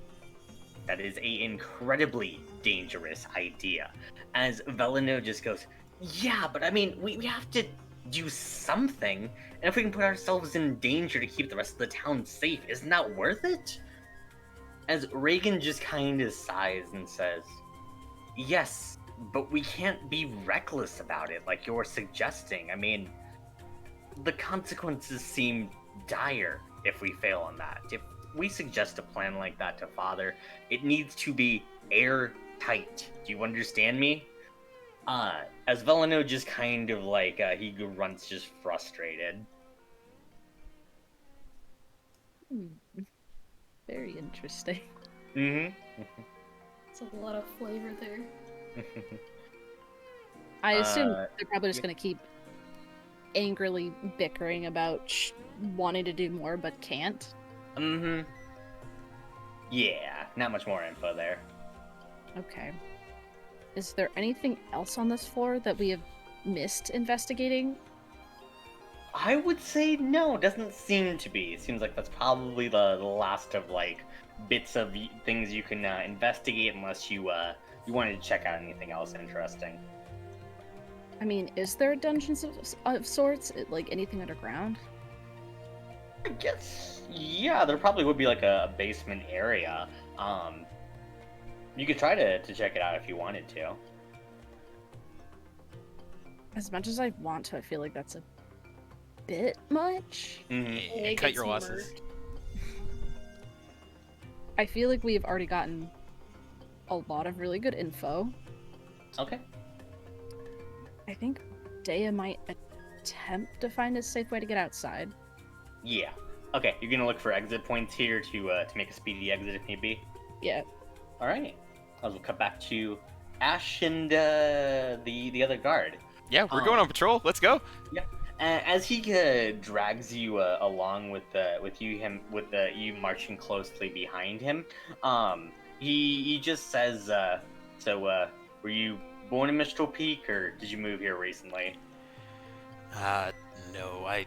Speaker 1: That is a incredibly dangerous idea." As Veleno just goes, "Yeah, but I mean, we have to do something, and if we can put ourselves in danger to keep the rest of the town safe, isn't that worth it?" As Reagan just kind of sighs and says, "Yes, but we can't be reckless about it like you're suggesting. I mean, the consequences seem dire if we fail on that. If we suggest a plan like that to Father, it needs to be airtight. Do you understand me?" As Veleno just kind of like, he grunts just frustrated.
Speaker 2: Very interesting.
Speaker 1: Mm-hmm.
Speaker 5: It's a lot of flavor there.
Speaker 2: I assume
Speaker 1: Uh,
Speaker 2: they're probably just
Speaker 1: yeah.
Speaker 2: gonna keep angrily bickering about wanting to do more but can't.
Speaker 1: Mm-hmm. Yeah, not much more info there.
Speaker 2: Okay. Is there anything else on this floor that we have missed investigating?
Speaker 1: I would say no, doesn't seem to be. It seems like that's probably the last of like bits of things you can investigate, unless you wanted to check out anything else interesting.
Speaker 2: I mean, is there dungeons of sorts? Like anything underground?
Speaker 1: I guess yeah, there probably would be like a basement area. You could try to check it out if you wanted to.
Speaker 2: As much as I want to, I feel like that's a bit much.
Speaker 1: Mm-hmm.
Speaker 7: Hey, cut your losses.
Speaker 2: I feel like we've already gotten a lot of really good info.
Speaker 1: Okay.
Speaker 2: I think Dea might attempt to find a safe way to get outside.
Speaker 1: Yeah. Okay, you're gonna look for exit points here to make a speedy exit if need be.
Speaker 2: Yeah.
Speaker 1: All right. I'll cut back to Ash and the other guard.
Speaker 7: Yeah, we're going on patrol. Let's go.
Speaker 1: As he drags you along with you marching closely behind him, he just says, "So, were you born in Mistral Peak, or did you move here recently?"
Speaker 3: No, I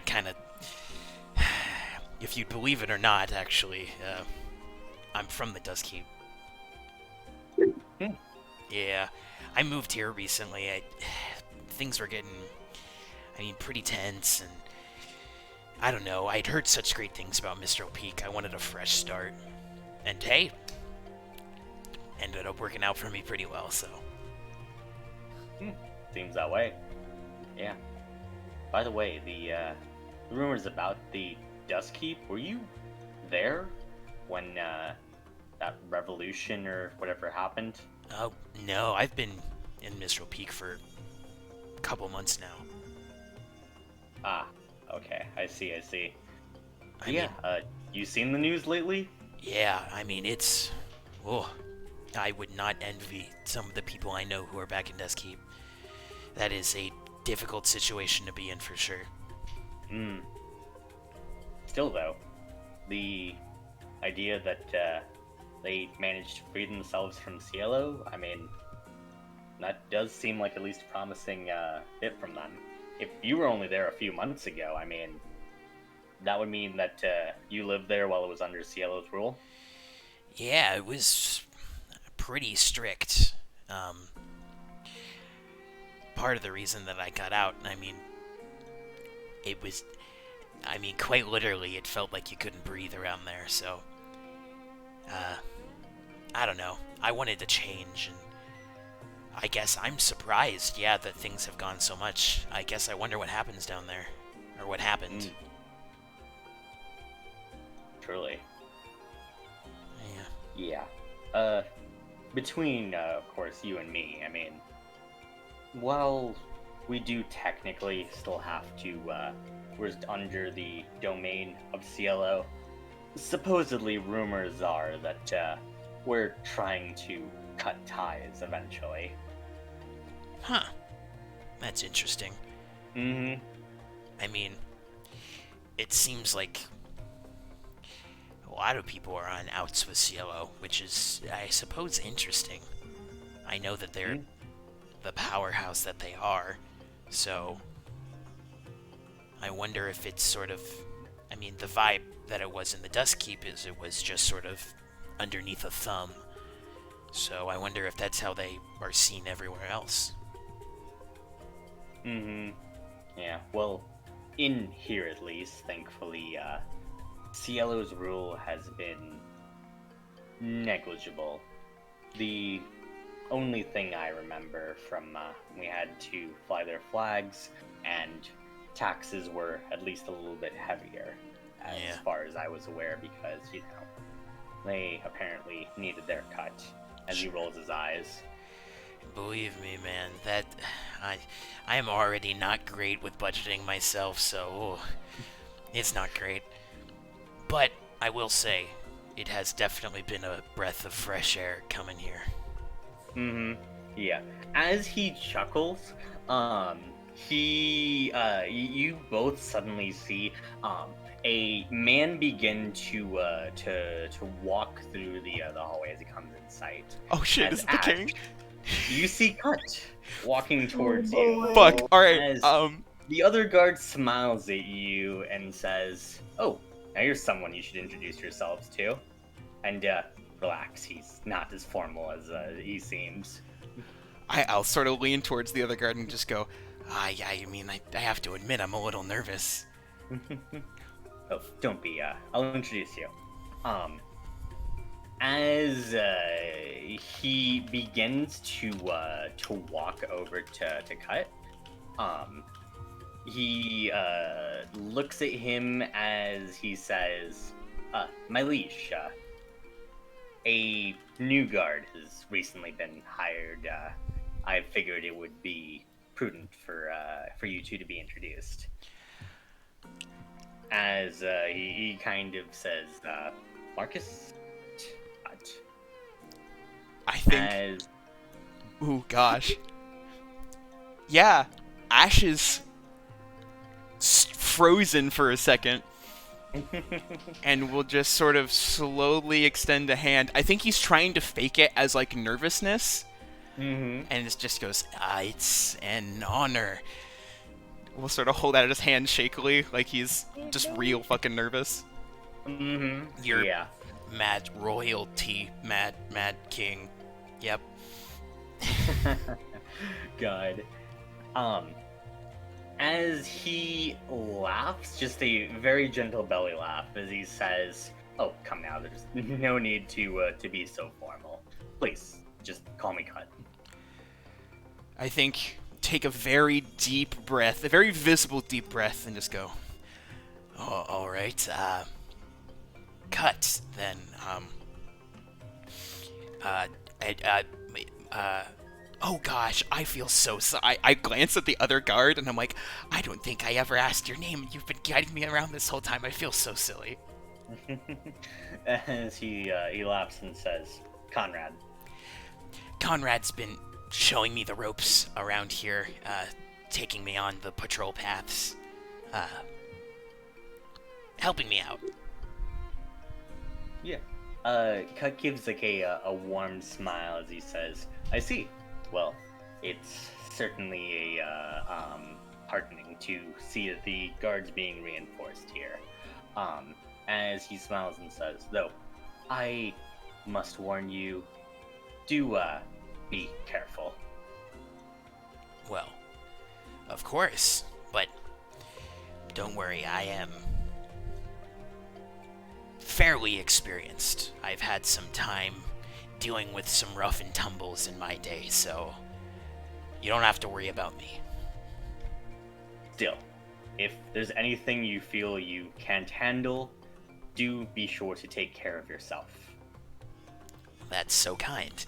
Speaker 3: kind of, if you believe it or not, actually, I'm from the Dustkeep. Yeah, I moved here recently. Things were getting, pretty tense, and I don't know. I'd heard such great things about Mistral Peak. I wanted a fresh start, and hey, ended up working out for me pretty well. So.
Speaker 1: Seems that way. Yeah. By the way, the rumors about the Dustkeep, were you there when that revolution or whatever happened?
Speaker 3: Oh, no, I've been in Mistral Peak for a couple months now.
Speaker 1: Ah, okay. I see.
Speaker 3: I mean,
Speaker 1: You seen the news lately?
Speaker 3: yeah, it's... Oh, I would not envy some of the people I know who are back in Dustkeep. That is a difficult situation to be in for sure.
Speaker 1: Still, though, the idea that they managed to free themselves from Cielo, that does seem like at least a promising bit from them. If you were only there a few months ago, that would mean that you lived there while it was under Cielo's rule?
Speaker 3: Yeah, it was pretty strict. Part of the reason that I got out, it was... quite literally, it felt like you couldn't breathe around there, so... I don't know. I wanted to change, and I guess I'm surprised, that things have gone so much. I guess I wonder what happens down there. Or what happened.
Speaker 1: Truly.
Speaker 3: Yeah.
Speaker 1: Yeah. Between, of course, you and me, while we do technically still have to, we're under the domain of Cielo, supposedly rumors are that, we're trying to cut ties eventually.
Speaker 3: Huh. That's interesting.
Speaker 1: Mm-hmm.
Speaker 3: It seems like a lot of people are on outs with Cielo, which is, I suppose, interesting. I know that they're the powerhouse that they are, so I wonder if it's sort of, the vibe that it was in the Dustkeep is it was just sort of underneath a thumb. So I wonder if that's how they are seen everywhere else.
Speaker 1: Yeah, well, in here at least, thankfully, Cielo's rule has been negligible. The only thing I remember from we had to fly their flags, and taxes were at least a little bit heavier, as far as I was aware, because, they apparently needed their cut. As he rolls his eyes.
Speaker 3: Believe me, man, that I am already not great with budgeting myself, so it's not great. But I will say,
Speaker 8: It has definitely been a breath of fresh air coming here.
Speaker 1: Yeah. As he chuckles, you both suddenly see a man begin to walk through the hallway as he comes in sight.
Speaker 7: Oh shit,
Speaker 1: As
Speaker 7: is it the king?
Speaker 1: You see Cut walking towards you.
Speaker 7: Fuck, alright,
Speaker 1: As the other guard smiles at you and says, "Oh, now you're someone you should introduce yourselves to." And relax, he's not as formal as he seems.
Speaker 7: I'll sort of lean towards the other guard and just go,
Speaker 8: I mean, I have to admit, I'm a little nervous.
Speaker 1: Oh, don't be. I'll introduce you. As he begins to walk over to Cut, he looks at him as he says, "My liege, a new guard has recently been hired. I figured it would be prudent for you two to be introduced." As he kind of says, "Marcus, what?"
Speaker 7: I think... Ooh, gosh. Yeah, Ash is frozen for a second. And will just sort of slowly extend a hand. I think he's trying to fake it as, like, nervousness. And it just goes, it's an honor. We'll sort of hold out his hand shakily, like he's just real fucking nervous.
Speaker 8: You're mad royalty, mad king. Yep.
Speaker 1: God. As he laughs, just a very gentle belly laugh, as he says, "Oh, come now, there's no need to be so formal. Please, just call me Cut."
Speaker 7: I think take a very deep breath, a very visible deep breath, and just go,
Speaker 8: Oh, all right. Cut then. Oh gosh, I feel so sorry.
Speaker 7: I glance at the other guard and I'm like, I don't think I ever asked your name. You've been guiding me around this whole time. I feel so silly.
Speaker 1: As he laughs and says, "Conrad."
Speaker 8: Conrad's been showing me the ropes around here, taking me on the patrol paths, helping me out.
Speaker 1: Yeah. Cut gives like a warm smile as he says, "I see. Well, it's certainly heartening to see that the guard's being reinforced here." As he smiles and says, "Though, I must warn you, do be careful."
Speaker 8: Well, of course, but don't worry, I am fairly experienced. I've had some time dealing with some rough and tumbles in my day, so you don't have to worry about me.
Speaker 1: Still, if there's anything you feel you can't handle, do be sure to take care of yourself.
Speaker 8: That's so kind.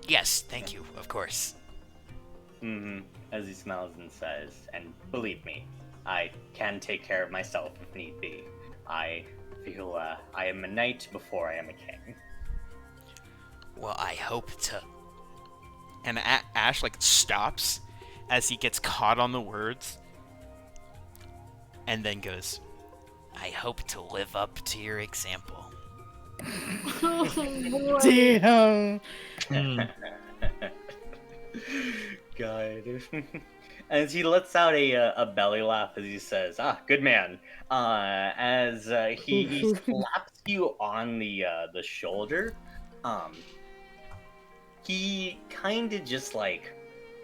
Speaker 8: Yes, thank you, of course.
Speaker 1: As he smiles and says, "And believe me, I can take care of myself if need be. I feel I am a knight before I am a king."
Speaker 8: Well, I hope to.
Speaker 7: And Ash, like, stops as he gets caught on the words. And then goes,
Speaker 8: I hope to live up to your example.
Speaker 5: Oh, boy.
Speaker 2: Damn.
Speaker 1: God. As he lets out a belly laugh as he says, "Ah, good man." As he slaps you on the shoulder, he kind of just like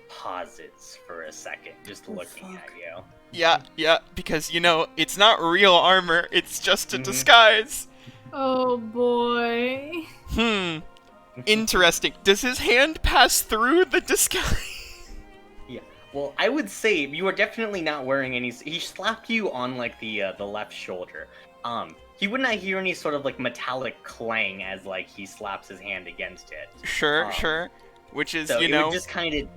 Speaker 1: pauses for a second, just looking at you.
Speaker 7: Yeah, because, you know, it's not real armor, it's just a disguise.
Speaker 5: Oh boy.
Speaker 7: Interesting. Does his hand pass through the disguise?
Speaker 1: Yeah. Well, I would say you are definitely not wearing any. He slapped you on like the left shoulder. He would not hear any sort of like metallic clang as like he slaps his hand against it.
Speaker 7: Sure. Which is,
Speaker 1: So
Speaker 7: you
Speaker 1: it
Speaker 7: know...
Speaker 1: would just kind of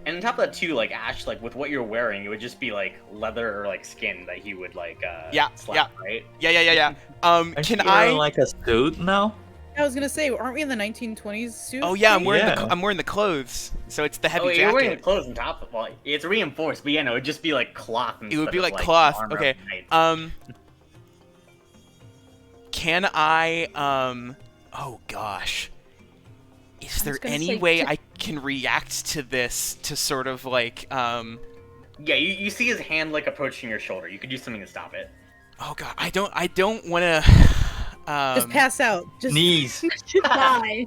Speaker 1: And on top of that too, like Ash, like with what you're wearing, it would just be like leather or like skin that he would like slap, right?
Speaker 7: Yeah.
Speaker 6: Aren't
Speaker 7: Can
Speaker 6: you wearing,
Speaker 7: I?
Speaker 6: like a suit now?
Speaker 4: I was gonna say, aren't we in the 1920s suit?
Speaker 7: Oh yeah, I'm wearing
Speaker 6: Yeah.
Speaker 7: I'm wearing the clothes, so it's the heavy
Speaker 1: Oh,
Speaker 7: jacket.
Speaker 1: you're wearing the clothes on top of well, it's reinforced, but yeah, no, it'd just be like cloth.
Speaker 7: It would be
Speaker 1: instead
Speaker 7: like
Speaker 1: of,
Speaker 7: cloth.
Speaker 1: armor
Speaker 7: Okay.
Speaker 1: of knights.
Speaker 7: Can I? Oh gosh. Is there
Speaker 2: gonna
Speaker 7: any
Speaker 2: say,
Speaker 7: way I can react to this to sort of like
Speaker 1: Yeah, you see his hand like approaching your shoulder. You could do something to stop it.
Speaker 7: Oh god, I don't want to.
Speaker 4: Just pass out. Just
Speaker 6: Knees.
Speaker 5: Die.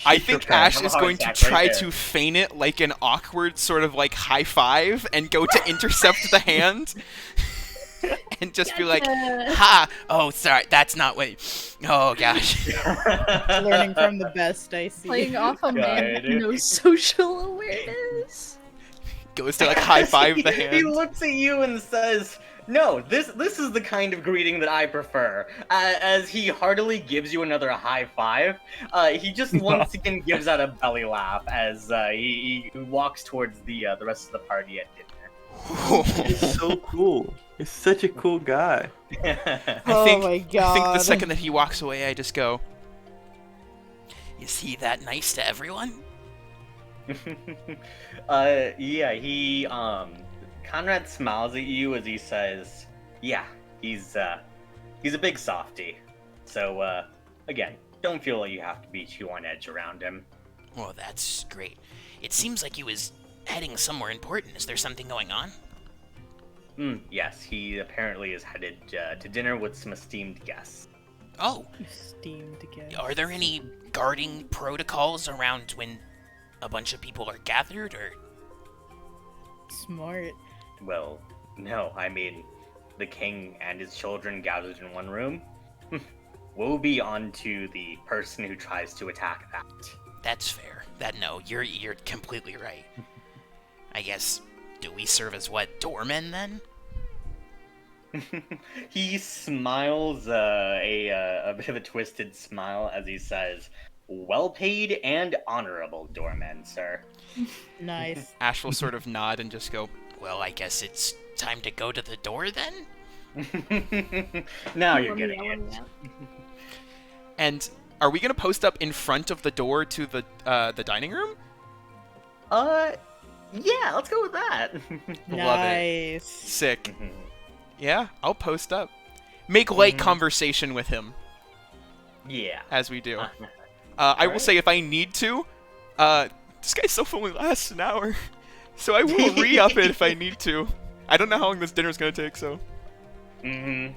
Speaker 7: I think Ash
Speaker 1: I'm a
Speaker 7: is
Speaker 1: heart
Speaker 7: going to
Speaker 1: attack right
Speaker 7: try
Speaker 1: there.
Speaker 7: to feign it like an awkward sort of like high five and go to intercept the hand. And just be like,
Speaker 5: Gotcha.
Speaker 7: ha! Oh, sorry, that's not what. Oh gosh.
Speaker 4: learning from the best, I see.
Speaker 2: Playing off a man with
Speaker 1: God.
Speaker 2: no social awareness.
Speaker 7: Goes to like high five the
Speaker 1: He
Speaker 7: hand.
Speaker 1: looks at you and says, "No, this is the kind of greeting that I prefer." As he heartily gives you another high five, he just once again gives out a belly laugh as he walks towards the rest of the party at
Speaker 6: He's so cool. He's such a cool guy.
Speaker 1: dinner.
Speaker 4: Oh
Speaker 7: think-
Speaker 4: my
Speaker 7: I think the
Speaker 4: God.
Speaker 7: second that he walks away, I just go,
Speaker 3: Is he that nice to everyone?
Speaker 1: Yeah, he Conrad smiles at you as he says, "Yeah, he's a big softy. So again, don't feel like you have to be too on edge around him."
Speaker 3: Well, that's great. It seems like he was heading somewhere important. Is there something going on?
Speaker 1: Yes, he apparently is headed to dinner with some esteemed guests.
Speaker 3: Oh,
Speaker 4: Steamed again.
Speaker 3: are there any guarding protocols around when a bunch of people are gathered, or?
Speaker 4: Smart.
Speaker 1: Well, no, I mean, the king and his children gathered in one room. Woe be unto the person who tries to attack that.
Speaker 3: That's fair. No, you're completely right. I guess, do we serve as what, doormen then?
Speaker 1: He smiles a bit of a twisted smile as he says, "Well paid and honorable doormen, sir."
Speaker 4: Nice.
Speaker 7: Ash will sort of nod and just go,
Speaker 3: Well, I guess it's time to go to the door then?
Speaker 1: Now you're
Speaker 5: Let me
Speaker 1: getting
Speaker 5: yell
Speaker 1: it.
Speaker 5: at him.
Speaker 7: and are we gonna post up in front of the door to the dining room?
Speaker 1: Yeah, let's go with that.
Speaker 7: Love it.
Speaker 4: Nice.
Speaker 7: Sick. Yeah, I'll post up. Make light conversation with him
Speaker 1: Yeah.
Speaker 7: as we do. I will say if I need to, this guy's stuff only lasts an hour, so I will re-up it if I need to. I don't know how long this dinner's gonna take, so.
Speaker 1: Yeah.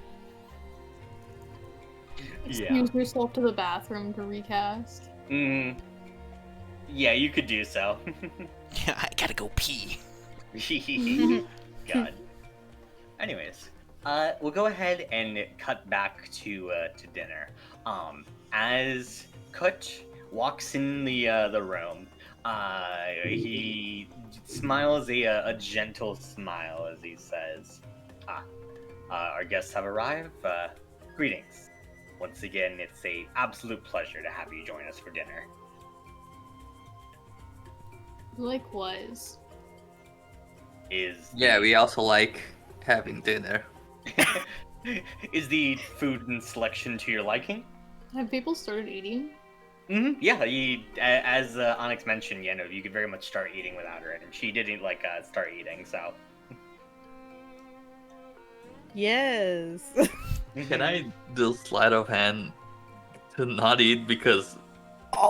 Speaker 5: Excuse yourself to the bathroom to recast.
Speaker 1: Yeah, you could do so.
Speaker 3: Yeah, I gotta go pee.
Speaker 1: God. Anyways, we'll go ahead and cut back to dinner. As Kutch walks in the room, he smiles a gentle smile as he says, our guests have arrived. Greetings. Once again, it's a absolute pleasure to have you join us for dinner."
Speaker 5: Likewise.
Speaker 9: Yeah, we also like having dinner.
Speaker 1: Is the food and selection to your liking?
Speaker 5: Have people started eating?
Speaker 1: Yeah, as Onyx mentioned, you could very much start eating without her, and she didn't start eating, so.
Speaker 4: Yes.
Speaker 6: Can I do sleight of hand to not eat because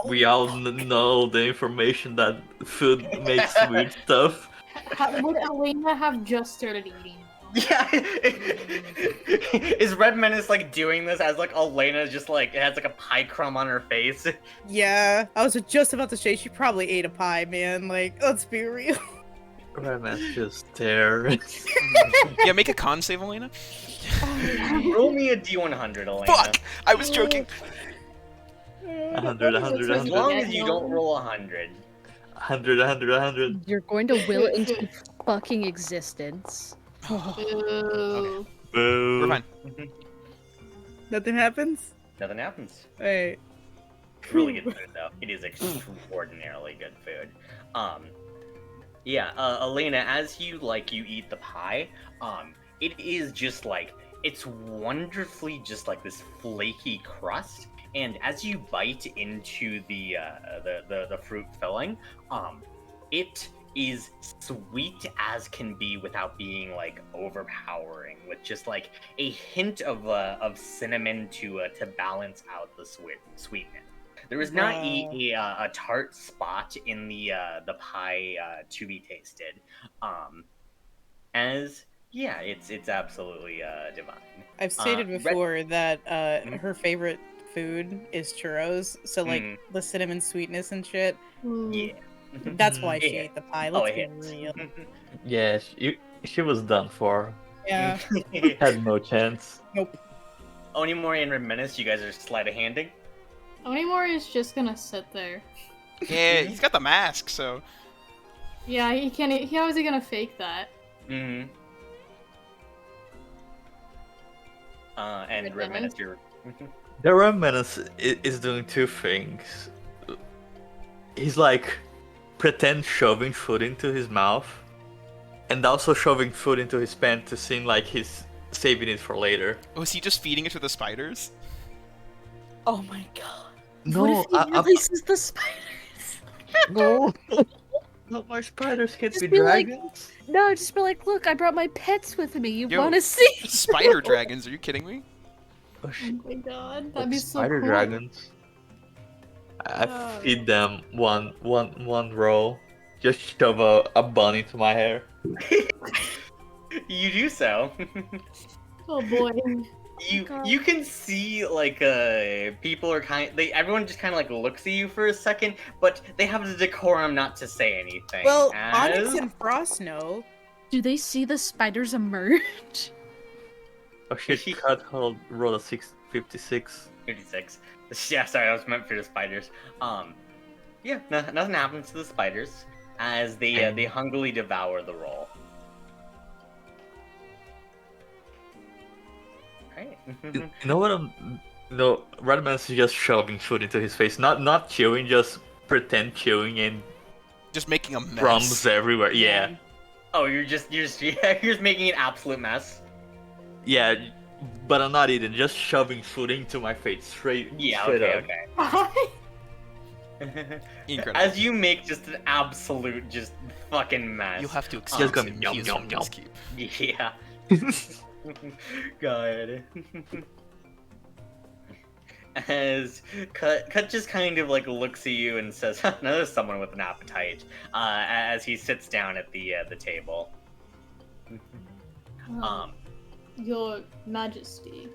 Speaker 6: we all know the information that food makes weird stuff?
Speaker 5: Would Elena have just started eating?
Speaker 1: Yeah. Is Red Menace doing this as Elena just has a pie crumb on her face?
Speaker 4: Yeah, I was just about to say she probably ate a pie, man. Let's be real.
Speaker 6: Redman's just there.
Speaker 7: Yeah, make a con save, Elena.
Speaker 1: Roll me a D100, Elena.
Speaker 7: Fuck! I was joking.
Speaker 6: 100, 100,
Speaker 1: As
Speaker 6: 100.
Speaker 1: long as you don't roll 100.
Speaker 6: 100, 100, 100.
Speaker 2: You're going to will it into fucking existence.
Speaker 5: Boo.
Speaker 6: Boo.
Speaker 7: We're fine.
Speaker 4: Nothing happens?
Speaker 1: Nothing happens.
Speaker 4: Alright.
Speaker 1: Really good food though. It is extraordinarily good food. Yeah, Elena, as you eat the pie, it is just it's wonderfully just like this flaky crust, and as you bite into the fruit filling, it is sweet as can be without being overpowering, with just a hint of cinnamon to balance out the sweetness. There is not a tart spot in the pie to be tasted. As yeah, it's absolutely divine.
Speaker 4: I've stated before that
Speaker 1: Mhm.
Speaker 4: her favorite food is churros, so
Speaker 1: Mm,
Speaker 4: the cinnamon sweetness and shit.
Speaker 5: Ooh.
Speaker 1: yeah.
Speaker 4: That's why
Speaker 1: It
Speaker 4: she
Speaker 1: hits.
Speaker 4: ate the pie.
Speaker 1: Oh,
Speaker 4: Let's
Speaker 1: it
Speaker 4: be
Speaker 1: hits.
Speaker 4: real.
Speaker 6: Yeah, she was done for.
Speaker 4: Yeah.
Speaker 6: Had no chance.
Speaker 4: Nope.
Speaker 1: Onimori and Reminisce, you guys are sleight of handing.
Speaker 5: Onimori is just gonna sit there.
Speaker 7: Yeah, he's got the mask, so
Speaker 5: Yeah, he can't. How is he gonna fake that?
Speaker 1: Mm-hmm. And Reminisce, you're.
Speaker 6: The Reminisce is doing two things. He's pretend shoving food into his mouth, and also shoving food into his pants to seem like he's saving it for later.
Speaker 7: oh, is he just feeding it to the spiders?
Speaker 4: Oh my god.
Speaker 6: No,
Speaker 2: What if he releases the spiders?
Speaker 6: no, not my spiders can't
Speaker 2: Just
Speaker 6: be
Speaker 2: be like-
Speaker 6: dragons.
Speaker 2: No, just be like, look, I brought my pets with me. You
Speaker 7: Yo.
Speaker 2: want to see?
Speaker 7: Spider dragons? Are you kidding me?
Speaker 6: Oh,
Speaker 5: Oh
Speaker 6: shit.
Speaker 5: my god,
Speaker 6: Like
Speaker 5: that'd be so
Speaker 6: spider
Speaker 5: cool.
Speaker 6: dragons. I
Speaker 5: Oh.
Speaker 6: feed them one roll. Just shove a bun into my hair.
Speaker 1: You do so.
Speaker 5: Oh boy.
Speaker 1: You can see people are everyone just kind of looks at you for a second, but they have the decorum not to say anything.
Speaker 4: Well,
Speaker 1: as...
Speaker 4: Onyx and Frost know.
Speaker 2: Do they see the spiders emerge?
Speaker 6: Oh shit, cut hold roll a 656.
Speaker 1: 56. Yeah, sorry, I was meant for the spiders. Yeah, nothing happens to the spiders as they hungrily devour the roll. Right.
Speaker 6: You know what Redman's just shoving food into his face. Not chewing, just pretend chewing and
Speaker 7: Just making a mess.
Speaker 6: crumbs everywhere. Yeah.
Speaker 1: Oh, you're just making an absolute mess.
Speaker 6: Yeah, but I'm not eating, just shoving food into my face straight
Speaker 1: Yeah,
Speaker 6: straight
Speaker 1: okay,
Speaker 6: up.
Speaker 1: okay.
Speaker 7: Incredible.
Speaker 1: As you make just an absolute just fucking mess.
Speaker 7: You'll have to
Speaker 6: Just
Speaker 7: excuse
Speaker 6: go
Speaker 7: him.
Speaker 6: yum,
Speaker 7: He is
Speaker 6: yum,
Speaker 7: from
Speaker 6: yum.
Speaker 7: Keep.
Speaker 1: Yeah. God. As Cut just kind of looks at you and says, "Now there's someone with an appetite." As he sits down at the table.
Speaker 5: Your Majesty.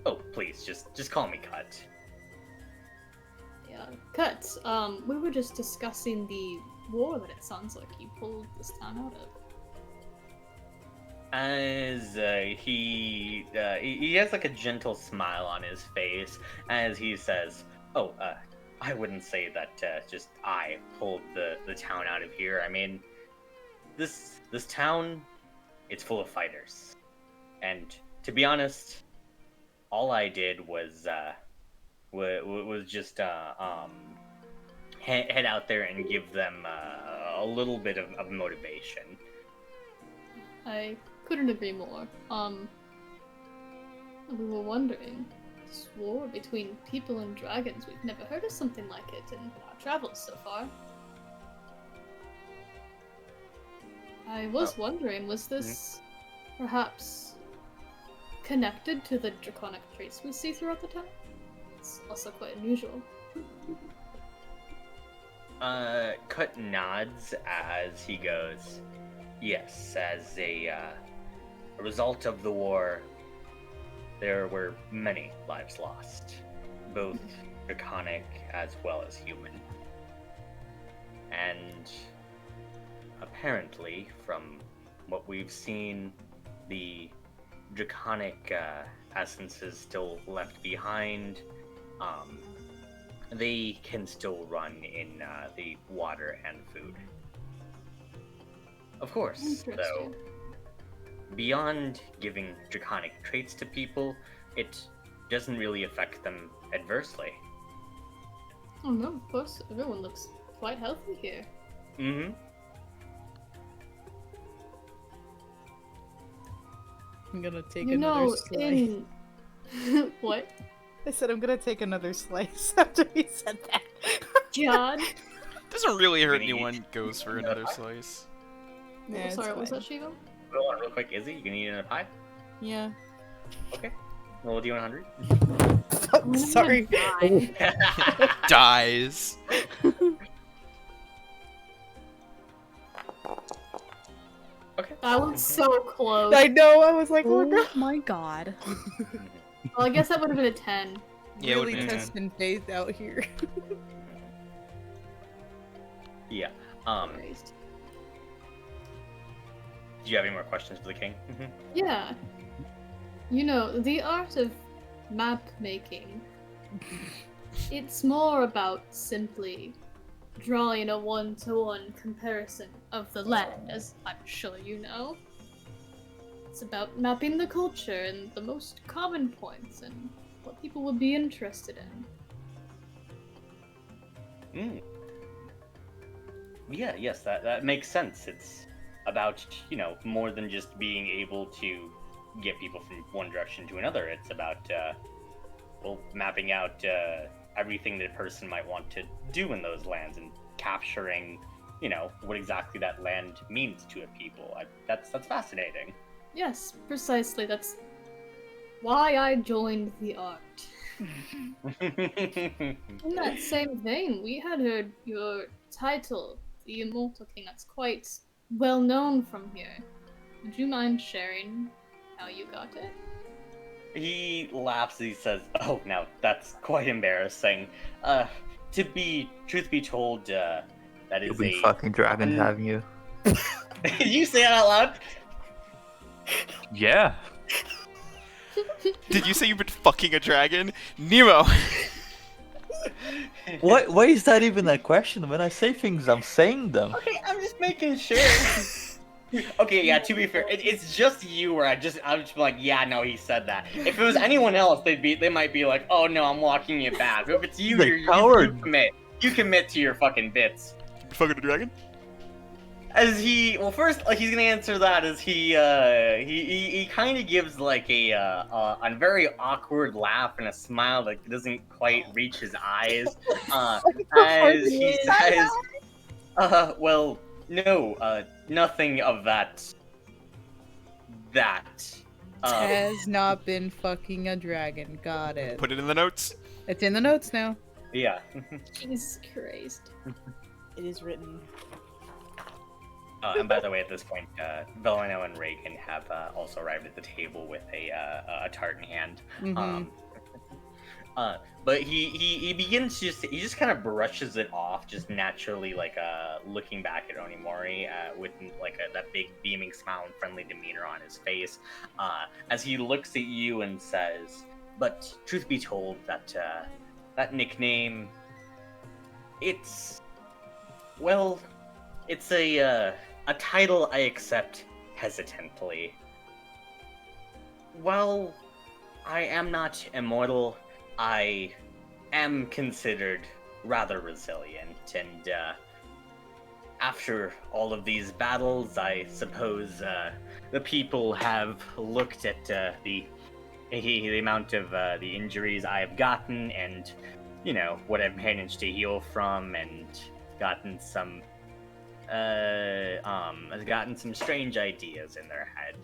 Speaker 1: Oh, please, just call me Cut.
Speaker 5: Yeah. Cut. We were just discussing the war that it sounds like you pulled this town out of.
Speaker 1: As he has a gentle smile on his face as he says, "Oh, I wouldn't say that just I pulled the town out of here. I mean, this town, it's full of fighters, and to be honest, all I did was just head out there and give them a little bit of motivation."
Speaker 5: I couldn't agree more. We were wondering, this war between people and dragons, we've never heard of something like it in our travels so far. I was wondering, was this perhaps connected to the draconic traits we see throughout the town? It's also quite unusual.
Speaker 1: Cut nods as he goes, "Yes, as a result of the war, there were many lives lost, both draconic as well as human. And apparently, from what we've seen, the draconic essences still left behind, they can still run in the water and food. Of course, though,
Speaker 5: Interesting.
Speaker 1: beyond giving draconic traits to people, it doesn't really affect them adversely.
Speaker 5: Oh no, of course, everyone looks quite healthy here.
Speaker 1: Mm-hmm.
Speaker 4: I'm gonna take
Speaker 5: You
Speaker 4: another
Speaker 5: know,
Speaker 4: slice.
Speaker 5: What?
Speaker 4: I said I'm gonna take another slice after he said that.
Speaker 5: God.
Speaker 7: Doesn't really hurt
Speaker 1: Gonna eat-
Speaker 7: anyone goes for another slice.
Speaker 4: Yeah, it's
Speaker 5: Sorry, what was
Speaker 4: fine.
Speaker 5: that, Shiva?
Speaker 1: Hold on real quick, Izzy. You gonna eat another pie?
Speaker 4: Yeah.
Speaker 1: Okay. Roll a d100.
Speaker 5: I'm gonna
Speaker 4: Sorry.
Speaker 5: die.
Speaker 7: Dies.
Speaker 1: Okay.
Speaker 5: That was so close.
Speaker 4: I know. I was like, oh
Speaker 2: Oh
Speaker 4: no.
Speaker 2: my god.
Speaker 5: Well, I guess that would have been a 10.
Speaker 7: Yeah, it would've
Speaker 4: Really
Speaker 7: been a
Speaker 4: testing faith out here.
Speaker 1: Yeah.
Speaker 5: Christ.
Speaker 1: Do you have any more questions for the king?
Speaker 5: Yeah. You know, the art of map making, it's more about simply drawing a one-to-one comparison of the land, as I'm sure you know. It's about mapping the culture and the most common points and what people would be interested in.
Speaker 1: Mm. Yeah, yes, that makes sense. It's about, more than just being able to get people from one direction to another. It's about, mapping out everything that a person might want to do in those lands and capturing, what exactly that land means to a people. That's fascinating.
Speaker 5: Yes, precisely. That's why I joined the art. In that same vein, we had heard your title, the Immortal King. That's quite well known from here. Would you mind sharing how you got it?
Speaker 1: He laughs and he says, "Oh, now that's quite embarrassing. Truth be told, that is
Speaker 9: You'll be
Speaker 1: a
Speaker 9: fucking dragons, haven't you?
Speaker 1: Did you say that out loud?
Speaker 6: Yeah.
Speaker 7: Did you say you've been fucking a dragon? Nemo!
Speaker 10: What? Why is that even a question? When I say things, I'm saying them.
Speaker 1: Okay, I'm just making sure. Okay, yeah. To be fair, it's just you. Where I'm just like, yeah, no, he said that. If it was anyone else, they might be like, oh no, I'm walking it back. But if it's you,
Speaker 10: He's a
Speaker 1: you
Speaker 10: coward.
Speaker 1: commit. You commit to your fucking bits.
Speaker 7: You fucking a dragon?
Speaker 1: As he, well, first he's gonna answer that as he kind of gives like a very awkward laugh and a smile that doesn't quite reach his eyes. As he says, well, no, nothing of that.
Speaker 4: Has not been fucking a dragon. Got it.
Speaker 7: Put it in the notes.
Speaker 4: It's in the notes now.
Speaker 1: Yeah.
Speaker 5: Jesus Christ.
Speaker 4: It is written.
Speaker 1: And by the way, at this point, Velano and Reagan have also arrived at the table with a tart in hand.
Speaker 4: Mhm.
Speaker 1: But he begins to he just kind of brushes it off, just naturally, like looking back at Onimori with like that big beaming smile and friendly demeanor on his face, as he looks at you and says, "But truth be told, that nickname, it's a title I accept hesitantly. While I am not immortal, I am considered rather resilient, and after all of these battles, I suppose the people have looked at the amount of the injuries I have gotten, and what I've managed to heal from, and gotten some has gotten some strange ideas in their head.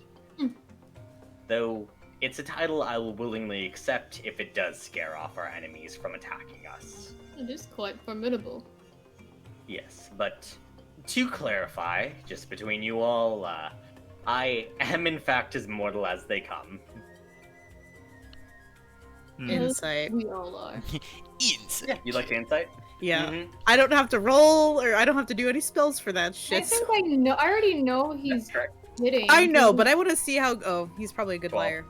Speaker 1: Though it's a title I will willingly accept if it does scare off our enemies from attacking us.
Speaker 5: It is quite formidable.
Speaker 1: Yes, but to clarify, just between you all, I am in fact as mortal as they come.
Speaker 4: Insight.
Speaker 5: We all are.
Speaker 7: Insight.
Speaker 1: Yeah, you like the insight?
Speaker 4: Yeah.
Speaker 1: Mhm.
Speaker 4: I don't have to roll, or I don't have to do any spells for that
Speaker 5: I
Speaker 4: shit.
Speaker 5: think I know. I already know he's
Speaker 1: correct.
Speaker 5: kidding.
Speaker 4: I know, but I want to see how. Oh, he's probably a good
Speaker 1: 12.
Speaker 4: liar.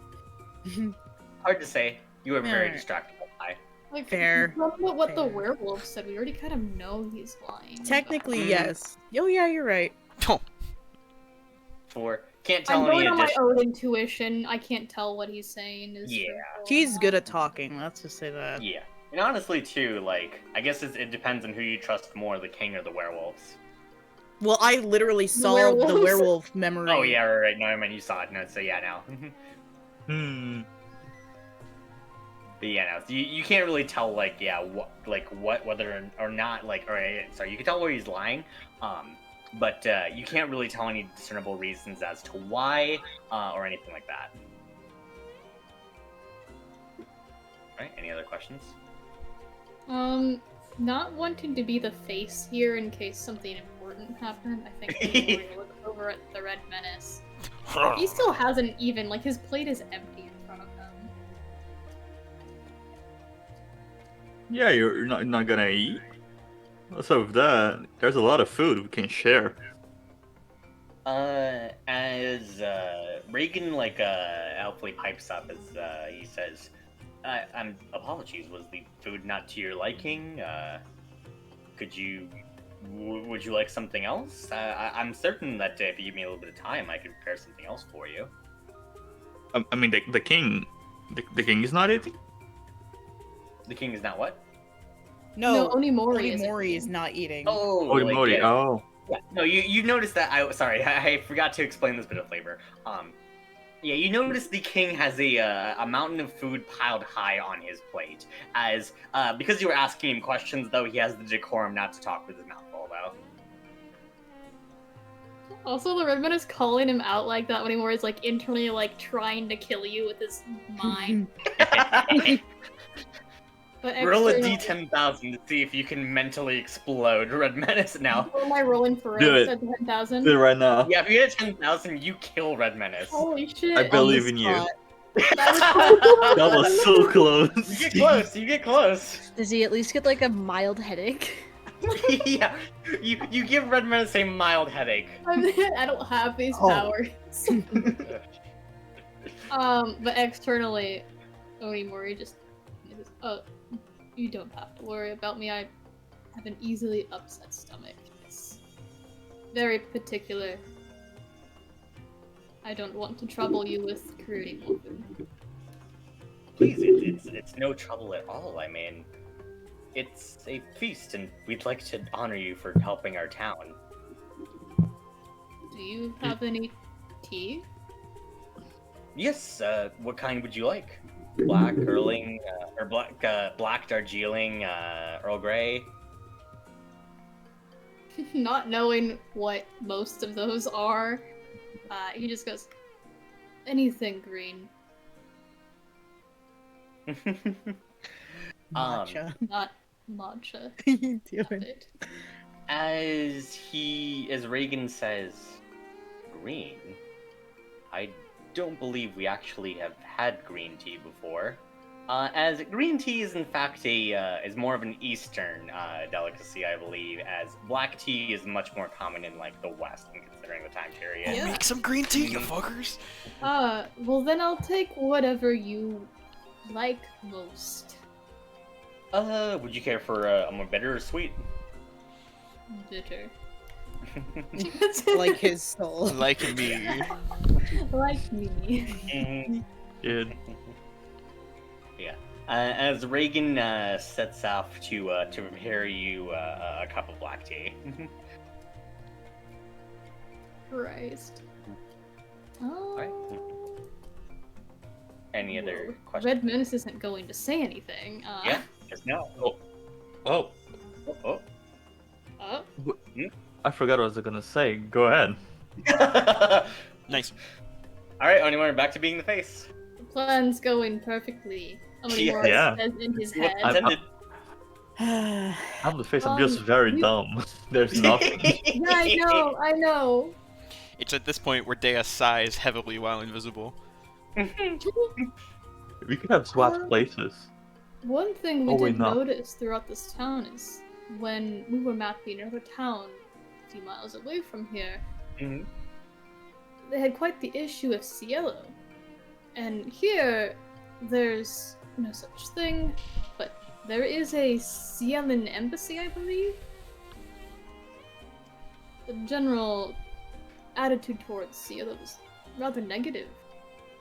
Speaker 1: Hard to say. You are very
Speaker 4: Alright.
Speaker 1: distractible.
Speaker 5: Like,
Speaker 4: Fair.
Speaker 5: From what the
Speaker 4: Fair.
Speaker 5: werewolf said, we already kind of know he's lying.
Speaker 4: Technically,
Speaker 1: Mhm.
Speaker 4: yes. Oh yeah, you're right.
Speaker 1: Can't
Speaker 5: I'm
Speaker 1: tell
Speaker 5: going
Speaker 1: any
Speaker 5: on my
Speaker 1: additional.
Speaker 5: own intuition. I can't tell what he's saying. Is
Speaker 1: Yeah.
Speaker 5: truthful or
Speaker 4: He's
Speaker 5: not.
Speaker 4: good at talking. Let's just say that.
Speaker 1: Yeah. And honestly, too, like, I guess it depends on who you trust more, the king or the werewolves.
Speaker 4: Well, I literally saw the
Speaker 5: werewolves.
Speaker 4: werewolf memory.
Speaker 1: Oh, yeah, right. No, I mean, you saw it. No, so yeah, now. But yeah, no, you can't really tell, like, yeah, whether or not, like, or sorry, you can tell where he's lying, but you can't really tell any discernible reasons as to why, or anything like that. Right? Any other questions?
Speaker 5: Not wanting to be the face here in case something important happened. I think we will look over at the Red Menace. He still hasn't even, like, his plate is empty in front of him.
Speaker 6: Yeah, you're not gonna eat. So with that, there's a lot of food we can share.
Speaker 1: As Reagan, like, helpfully pipes up as he says, apologies, was the food not to your liking? Would you like something else? I'm certain that if you give me a little bit of time, I could prepare something else for you.
Speaker 6: I mean, the king is not eating.
Speaker 1: The king is not what?
Speaker 4: No,
Speaker 5: Onimori
Speaker 4: is not eating.
Speaker 1: Oh,
Speaker 6: Mori.
Speaker 1: yeah.
Speaker 6: Oh.
Speaker 1: Yeah, no, you noticed that. I forgot to explain this bit of flavor. Yeah, you notice the king has a mountain of food piled high on his plate. As because you were asking him questions, though, he has the decorum not to talk with his mouth full, though.
Speaker 5: Also, the Red Menace calling him out like that when he was, like, internally, like, trying to kill you with his mind. But
Speaker 1: Roll a
Speaker 5: externally-
Speaker 1: d10,000 to see if you can mentally explode Red Menace now.
Speaker 5: What am I rolling for?
Speaker 6: Do it.
Speaker 5: 10,000?
Speaker 6: Do it right now.
Speaker 1: Yeah, if you get 10,000, you kill Red Menace.
Speaker 5: Holy shit!
Speaker 6: I believe in you.
Speaker 4: spot.
Speaker 6: That was so close.
Speaker 1: You get close. You get close.
Speaker 2: Does he at least get like a mild headache?
Speaker 1: Yeah, you give Red Menace a mild headache.
Speaker 5: I don't have these powers. But externally, Onimori just you don't have to worry about me. I have an easily upset stomach. It's very particular. I don't want to trouble you with creating more food.
Speaker 1: Please, it's no trouble at all. I mean, it's a feast, and we'd like to honor you for helping our town.
Speaker 5: Do you have any tea?
Speaker 1: Yes. What kind would you like? Black, Erling, or black Darjeeling, Earl Grey.
Speaker 5: Not knowing what most of those are, he just goes, anything green.
Speaker 4: Matcha.
Speaker 5: Not matcha.
Speaker 4: What are you doing?
Speaker 5: Not it.
Speaker 1: As Reagan says, green. I don't believe we actually have had green tea before. As green tea is in fact is more of an Eastern delicacy, I believe, as black tea is much more common in like the West, considering the time period.
Speaker 5: Yeah.
Speaker 8: Make some green tea, you fuckers.
Speaker 5: Well then I'll take whatever you like most.
Speaker 1: Would you care for a more bitter or sweet?
Speaker 5: Bitter.
Speaker 4: Like his soul.
Speaker 7: Like me.
Speaker 5: Like me.
Speaker 1: Mhm.
Speaker 6: Dude.
Speaker 1: Yeah. As Reagan sets off to prepare you a cup of black tea.
Speaker 5: Christ.
Speaker 1: Alright. Any other
Speaker 5: Whoa.
Speaker 1: questions?
Speaker 5: Red Menace isn't going to say anything.
Speaker 1: Yeah. Just no.
Speaker 6: Oh,
Speaker 1: Oh.
Speaker 10: I forgot what I was gonna say. Go ahead.
Speaker 7: Nice.
Speaker 1: All right, Onimori, back to being the face.
Speaker 5: The plan's going perfectly. Onimori
Speaker 6: Yeah.
Speaker 5: says in his
Speaker 1: What
Speaker 5: head.
Speaker 1: intended.
Speaker 10: I'm the face. I'm just very
Speaker 5: you-
Speaker 10: dumb. There's nothing.
Speaker 5: Yeah, I know.
Speaker 7: It's at this point where Dea sighs heavily while invisible.
Speaker 10: We could have swapped places.
Speaker 5: One thing we
Speaker 10: Oh, wait,
Speaker 5: did
Speaker 10: no.
Speaker 5: notice throughout this town is when we were mapping another town a few miles away from here,
Speaker 1: Mhm.
Speaker 5: they had quite the issue with Cielo. And here, there's no such thing, but there is a Cielan embassy, I believe. The general attitude towards Cielo is rather negative.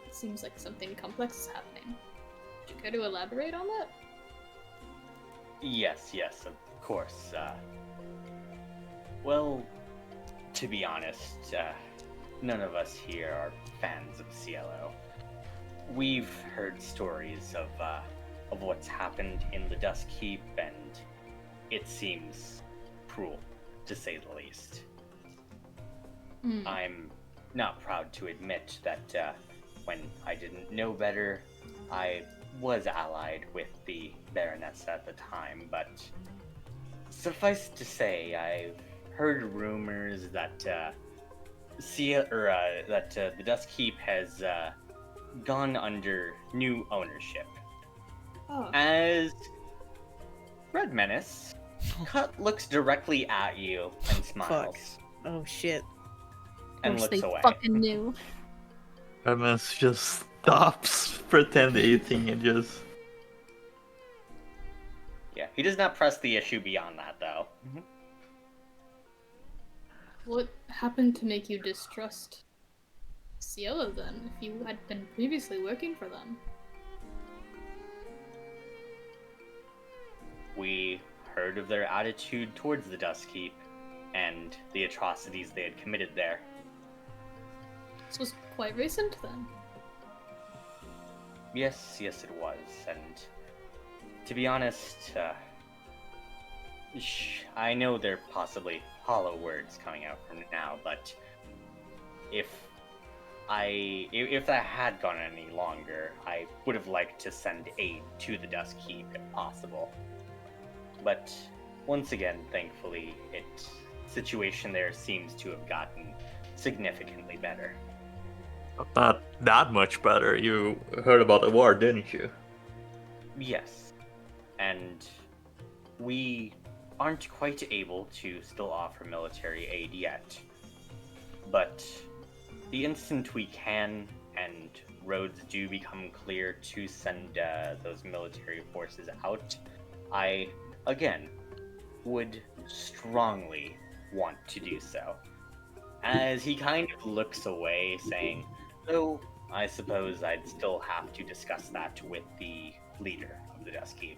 Speaker 5: It seems like something complex is happening. Would you care to elaborate on that?
Speaker 1: Yes, of course. Well, to be honest, none of us here are fans of CLO. We've heard stories of what's happened in the Dusk Keep, and it seems cruel, to say the least. I'm not proud to admit that when I didn't know better, I was allied with the Baroness at the time, but suffice to say, I've heard rumors that the Dusk Keep has gone under new ownership.
Speaker 5: Oh.
Speaker 1: As Red Menace, Cut looks directly at you and smiles.
Speaker 4: Oh shit.
Speaker 1: And
Speaker 2: Course
Speaker 1: looks
Speaker 2: they
Speaker 1: away.
Speaker 2: fucking knew.
Speaker 10: Evans just stops pretend eating and just.
Speaker 1: Yeah, he does not press the issue beyond that, though.
Speaker 5: What happened to make you distrust Cielo then, if you had been previously working for them?
Speaker 1: We heard of their attitude towards the Dusk Keep and the atrocities they had committed there.
Speaker 5: This was quite recent then.
Speaker 1: Yes, it was, and to be honest, I know they're possibly hollow words coming out from now, but if that had gone any longer, I would have liked to send aid to the Dusk Keep if possible. But once again, thankfully, situation there seems to have gotten significantly better.
Speaker 10: Not that much better. You heard about the war, didn't you?
Speaker 1: Yes, and we aren't quite able to still offer military aid yet. But the instant we can, and roads do become clear to send those military forces out, I, again, would strongly want to do so. As he kind of looks away, saying, "Though I suppose I'd still have to discuss that with the leader of the Dusk Keep."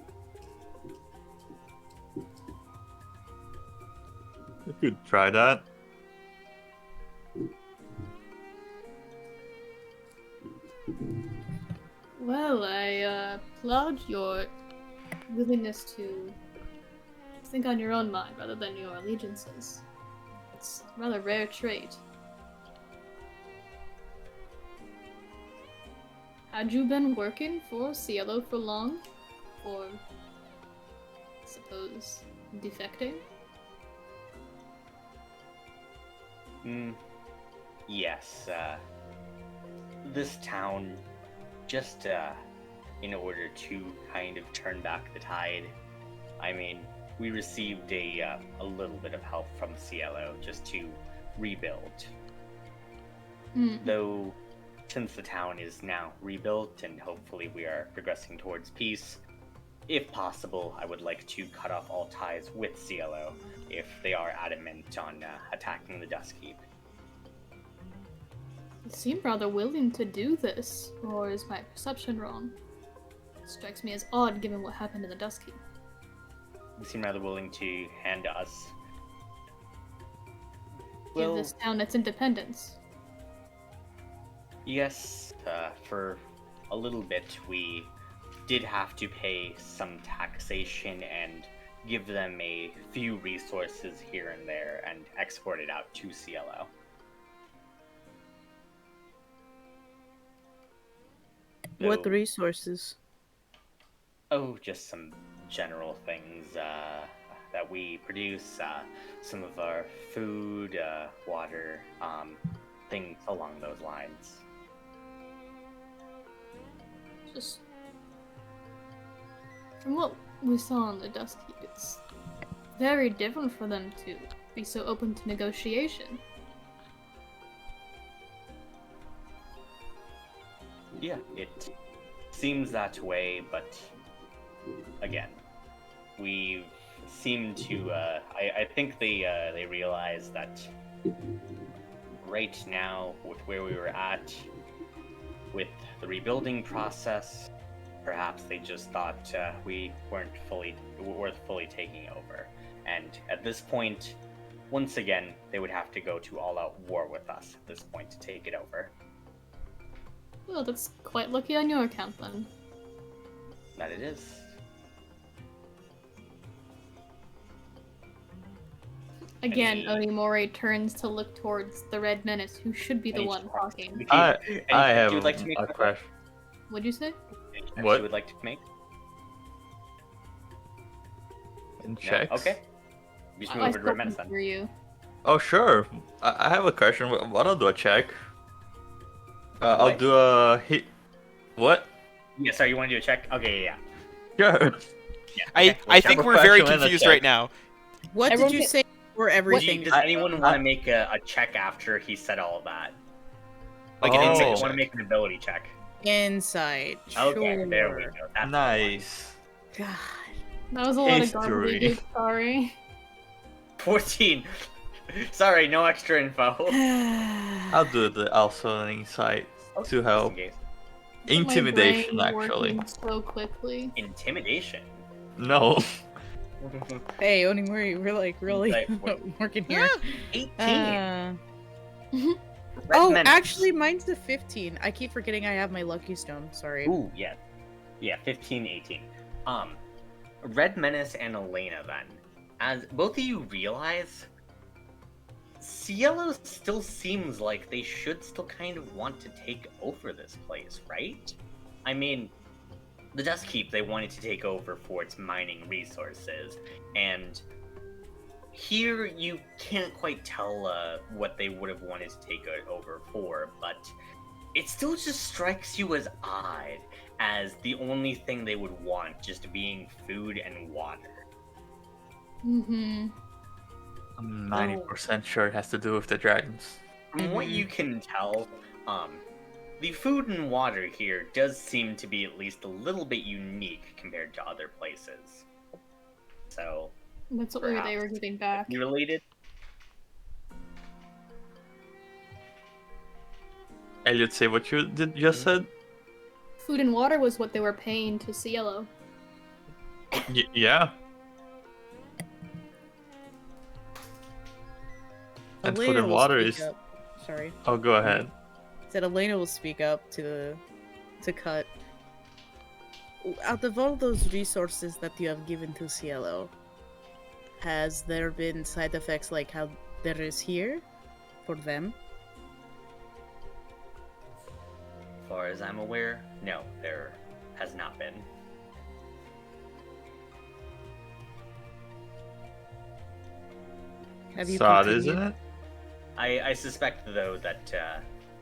Speaker 10: You could try that.
Speaker 5: Well, I applaud your willingness to think on your own mind rather than your allegiances. It's a rather rare trait. Had you been working for Cielo for long? Or, I suppose, defecting?
Speaker 1: Yes, this town, just in order to kind of turn back the tide, I mean, we received a little bit of help from Cielo just to rebuild. Though, since the town is now rebuilt and hopefully we are progressing towards peace, if possible, I would like to cut off all ties with Cielo if they are adamant on attacking the Dusk Keep.
Speaker 5: You seem rather willing to do this, or is my perception wrong? It strikes me as odd given what happened in the Dusk Keep.
Speaker 1: You seem rather willing to hand us.
Speaker 5: Give this town its independence.
Speaker 1: Yes, for a little bit we did have to pay some taxation and give them a few resources here and there and export it out to Cielo.
Speaker 4: What
Speaker 1: Though-
Speaker 4: resources?
Speaker 1: Oh, just some general things that we produce, some of our food, water, things along those lines.
Speaker 5: Just from what we saw on the Dusk Keep, it's very different for them to be so open to negotiation.
Speaker 1: Yeah, it seems that way, but again, we seem to. I think they realize that right now, with where we were at, with the rebuilding process, perhaps they just thought we weren't worth fully taking over. And at this point, once again, they would have to go to all-out war with us at this point to take it over.
Speaker 5: Well, that's quite lucky on your account then.
Speaker 1: That it is.
Speaker 5: Again,
Speaker 1: Any-
Speaker 5: Onimori turns to look towards the Red Menace, who should be the
Speaker 1: Any
Speaker 5: one
Speaker 1: checks?
Speaker 5: talking.
Speaker 10: I have
Speaker 1: you would like to make
Speaker 10: a question.
Speaker 5: What'd you say?
Speaker 1: Any checks
Speaker 10: What?
Speaker 1: you would like to make?
Speaker 10: In
Speaker 1: No?
Speaker 10: checks?
Speaker 1: Okay. We just
Speaker 5: I
Speaker 1: move over to
Speaker 5: still
Speaker 1: Red Menace
Speaker 5: can
Speaker 1: then.
Speaker 5: hear you.
Speaker 10: Oh, sure. I have a question. What I'll do a check. I'll
Speaker 1: What?
Speaker 10: do a hit. What?
Speaker 1: Yeah, sorry, you want to do a check? Okay, yeah.
Speaker 10: Sure.
Speaker 1: Yeah.
Speaker 7: I
Speaker 1: okay.
Speaker 7: I think we're very
Speaker 10: question and a
Speaker 7: confused
Speaker 10: check.
Speaker 7: right now.
Speaker 4: What
Speaker 2: Everyone
Speaker 4: did you
Speaker 2: get-
Speaker 4: say for everything?
Speaker 1: Does anyone want to make a check after he said all of that? Like an
Speaker 10: Oh.
Speaker 1: insight, want to make an ability check?
Speaker 4: Insight.
Speaker 1: Okay,
Speaker 4: Sure.
Speaker 1: there we go. That's the one.
Speaker 10: Nice.
Speaker 4: God.
Speaker 5: That was a lot
Speaker 10: History.
Speaker 5: of garbage. Sorry.
Speaker 1: 14. Sorry, no extra info.
Speaker 10: I'll do also an insight
Speaker 1: Okay,
Speaker 10: to
Speaker 1: just
Speaker 10: help.
Speaker 1: in case.
Speaker 10: Intimidation,
Speaker 5: My brain
Speaker 10: actually.
Speaker 5: working so quickly.
Speaker 1: Intimidation.
Speaker 10: No.
Speaker 4: Hey, Onimori, we're like really
Speaker 1: Like,
Speaker 4: working here.
Speaker 1: 18.
Speaker 4: Uh,
Speaker 1: Red
Speaker 4: oh,
Speaker 1: Menace.
Speaker 4: actually, mine's a 15. I keep forgetting I have my lucky stone. Sorry.
Speaker 1: Ooh, yeah. Yeah, 15, 18. Red Menace and Elena then. As both of you realize, Cielo still seems like they should still kind of want to take over this place, right? I mean, the Dust Keep they wanted to take over for its mining resources, and here you can't quite tell what they would have wanted to take it over for, but it still just strikes you as odd, as the only thing they would want just being food and water.
Speaker 5: Mm-hmm.
Speaker 10: I'm 90% sure it has to do with the dragons.
Speaker 1: From what you can tell, the food and water here does seem to be at least a little bit unique compared to other places. So,
Speaker 5: That's what they were
Speaker 1: Perhaps.
Speaker 5: getting back.
Speaker 1: you related?
Speaker 10: Elliot, say what you just said?
Speaker 5: Food and water was what they were paying to Cielo.
Speaker 10: Yeah. And food
Speaker 4: Elena
Speaker 10: and
Speaker 4: will
Speaker 10: water
Speaker 4: speak
Speaker 10: is...
Speaker 4: up. Sorry.
Speaker 10: Oh, go ahead.
Speaker 4: Said Elena will speak up to Cut. Out of all those resources that you have given to Cielo, has there been side effects like how there is here for them?
Speaker 1: As far as I'm aware, no, there has not been.
Speaker 4: Have you
Speaker 10: Sad,
Speaker 4: continued?
Speaker 10: isn't it?
Speaker 1: I suspect, though, that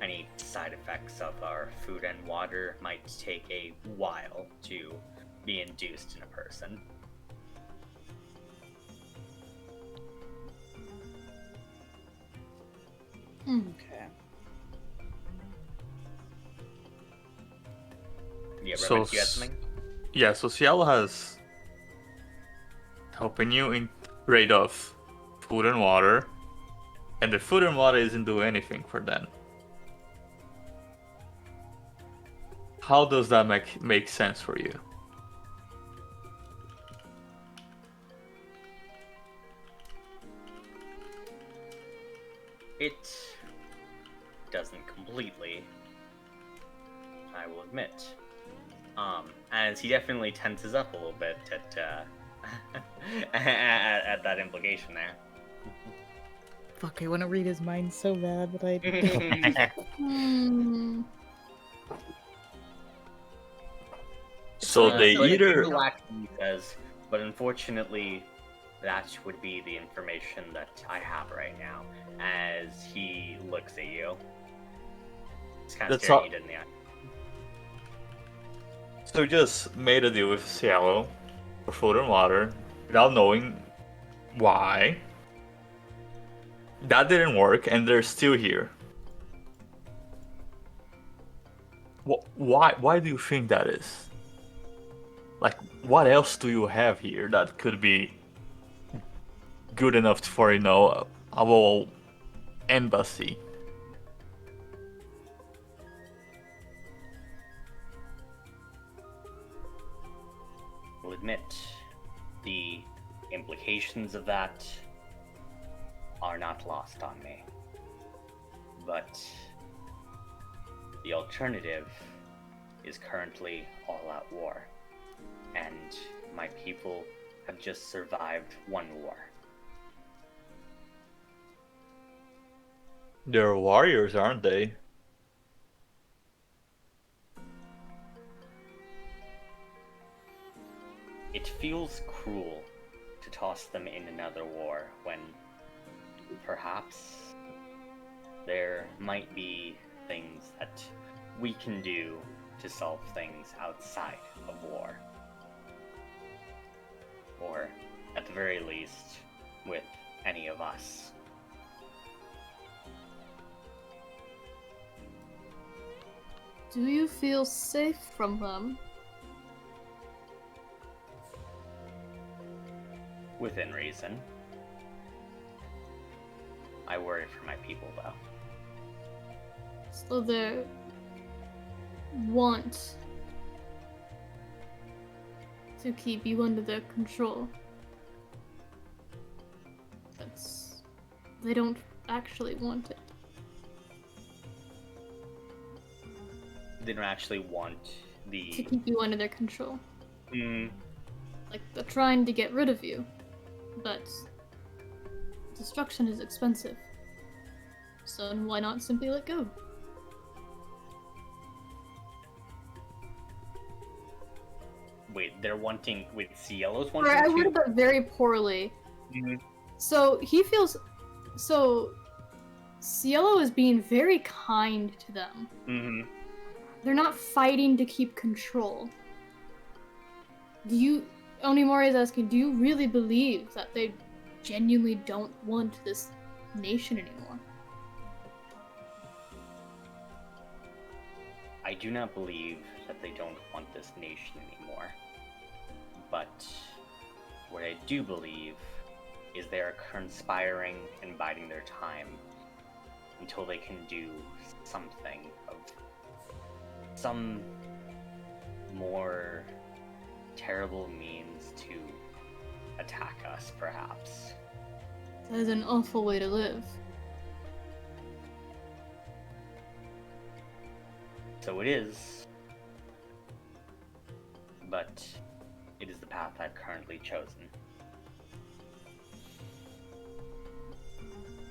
Speaker 1: any side effects of our food and water might take a while to be induced in a person.
Speaker 4: Okay.
Speaker 1: Yeah,
Speaker 10: So
Speaker 1: Roman, you had something?
Speaker 10: Yeah, so Cielo has helping you in trade off food and water, and the food and water isn't doing anything for them. How does that make sense for you?
Speaker 1: It doesn't completely, I will admit. As he definitely tenses up a little bit at that implication there.
Speaker 4: Fuck, I want to read his mind so bad, but I.
Speaker 5: Hmm.
Speaker 10: So they
Speaker 1: so
Speaker 10: either
Speaker 1: he says, but unfortunately, that would be the information that I have right now. As he looks at you, it's kind of
Speaker 10: That's
Speaker 1: staring
Speaker 10: all-
Speaker 1: you dead in the eye.
Speaker 10: so just made a deal with Cielo for food and water without knowing why. That didn't work, and they're still here. Why do you think that is? Like, what else do you have here that could be good enough for, our embassy?
Speaker 1: admit the implications of that are not lost on me. But the alternative is currently all-out war, and my people have just survived one war.
Speaker 10: They're warriors, aren't they?
Speaker 1: It feels cruel to toss them in another war when perhaps there might be things that we can do to solve things outside of war. Or, at the very least, with any of us.
Speaker 5: Do you feel safe from them?
Speaker 1: Within reason. I worry for my people, though.
Speaker 5: So they want to keep you under their control. They don't actually want it.
Speaker 1: They don't actually want
Speaker 5: To keep you under their control. Like, they're trying to get rid of you, but destruction is expensive. So why not simply let go?
Speaker 1: Wait, they're wanting... Wait, Cielo's wanting
Speaker 5: Sorry, I
Speaker 1: to...
Speaker 5: worded that very poorly. So he feels... So Cielo is being very kind to them. They're not fighting to keep control. Onimori is asking, do you really believe that they genuinely don't want this nation anymore?
Speaker 1: I do not believe that they don't want this nation anymore. But what I do believe is they are conspiring and biding their time until they can do something of some more terrible means to attack us, perhaps.
Speaker 5: That is an awful way to live.
Speaker 1: So it is. But it is the path I've currently chosen.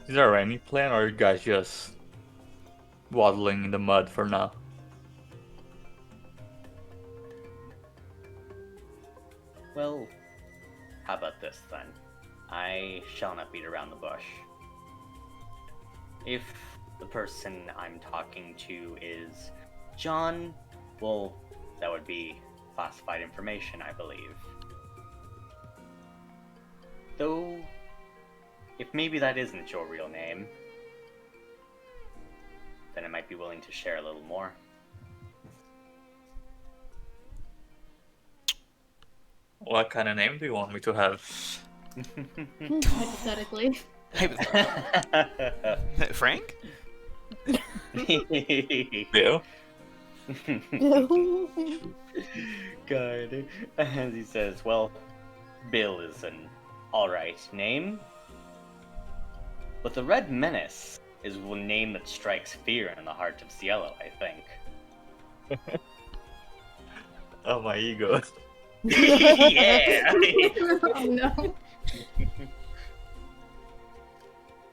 Speaker 10: Is there any plan, or are you guys just waddling in the mud for now?
Speaker 1: Well, how about this then? I shall not beat around the bush. If the person I'm talking to is John, well, that would be classified information, I believe. Though, if maybe that isn't your real name, then I might be willing to share a little more.
Speaker 10: What kind of name do you want me to have?
Speaker 5: Hypothetically.
Speaker 7: Frank?
Speaker 10: Bill?
Speaker 1: God. As he says, well, Bill is an alright name. But the Red Menace is one name that strikes fear in the heart of Cielo, I think.
Speaker 10: Oh, my ego.
Speaker 1: Yeah!
Speaker 5: Oh no.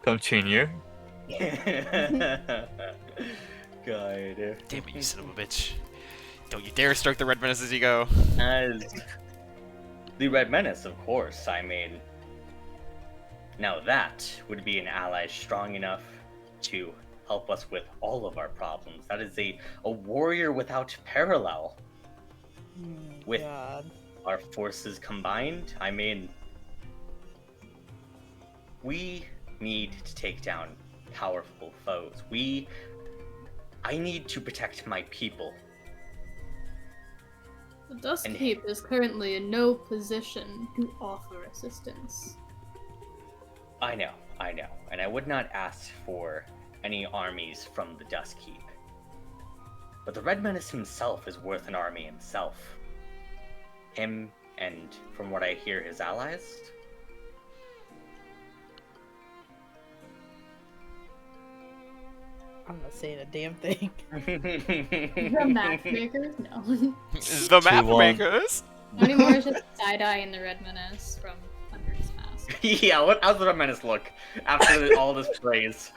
Speaker 10: Continue.
Speaker 1: God.
Speaker 7: Damn it, you son of a bitch. Don't you dare start the Red Menace as you go.
Speaker 1: As the Red Menace, of course, I mean... Now that would be an ally strong enough to help us with all of our problems. That is a warrior without parallel. With our forces combined, I mean... We need to take down powerful foes. I need to protect my people.
Speaker 5: The Dust Keep is currently in no position to offer assistance.
Speaker 1: I know, and I would not ask for any armies from the Dust Keep. But the Red Menace himself is worth an army himself. Him and from what I hear, his allies.
Speaker 4: I'm not saying a damn thing.
Speaker 5: The matchmakers? No.
Speaker 7: The map
Speaker 10: 2-1.
Speaker 7: makers.
Speaker 5: Anymore is just side-eye in the red menace from under his mask.
Speaker 1: Yeah, how's the menace look after all this praise?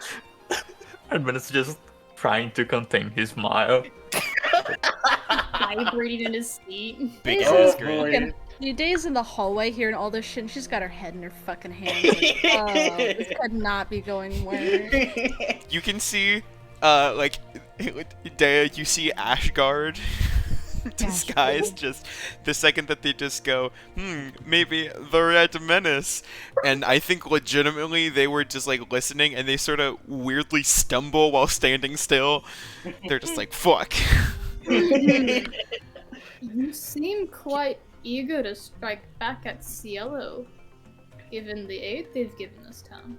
Speaker 10: And it's just trying to contain his smile.
Speaker 5: Vibrating in his seat.
Speaker 7: Big
Speaker 2: Oh,
Speaker 7: ass grin.
Speaker 2: boy. Few days in the hallway hearing all this shit, and she's got her head in her fucking hands. Like, oh, this could not be going worse.
Speaker 7: You can see, like, Dea, you see Ashgard disguised just the second that they just go, maybe the Red Menace. And I think legitimately they were just, like, listening, and they sort of weirdly stumble while standing still. They're just like, fuck.
Speaker 5: You seem quite eager to strike back at Cielo, given the aid they've given this town.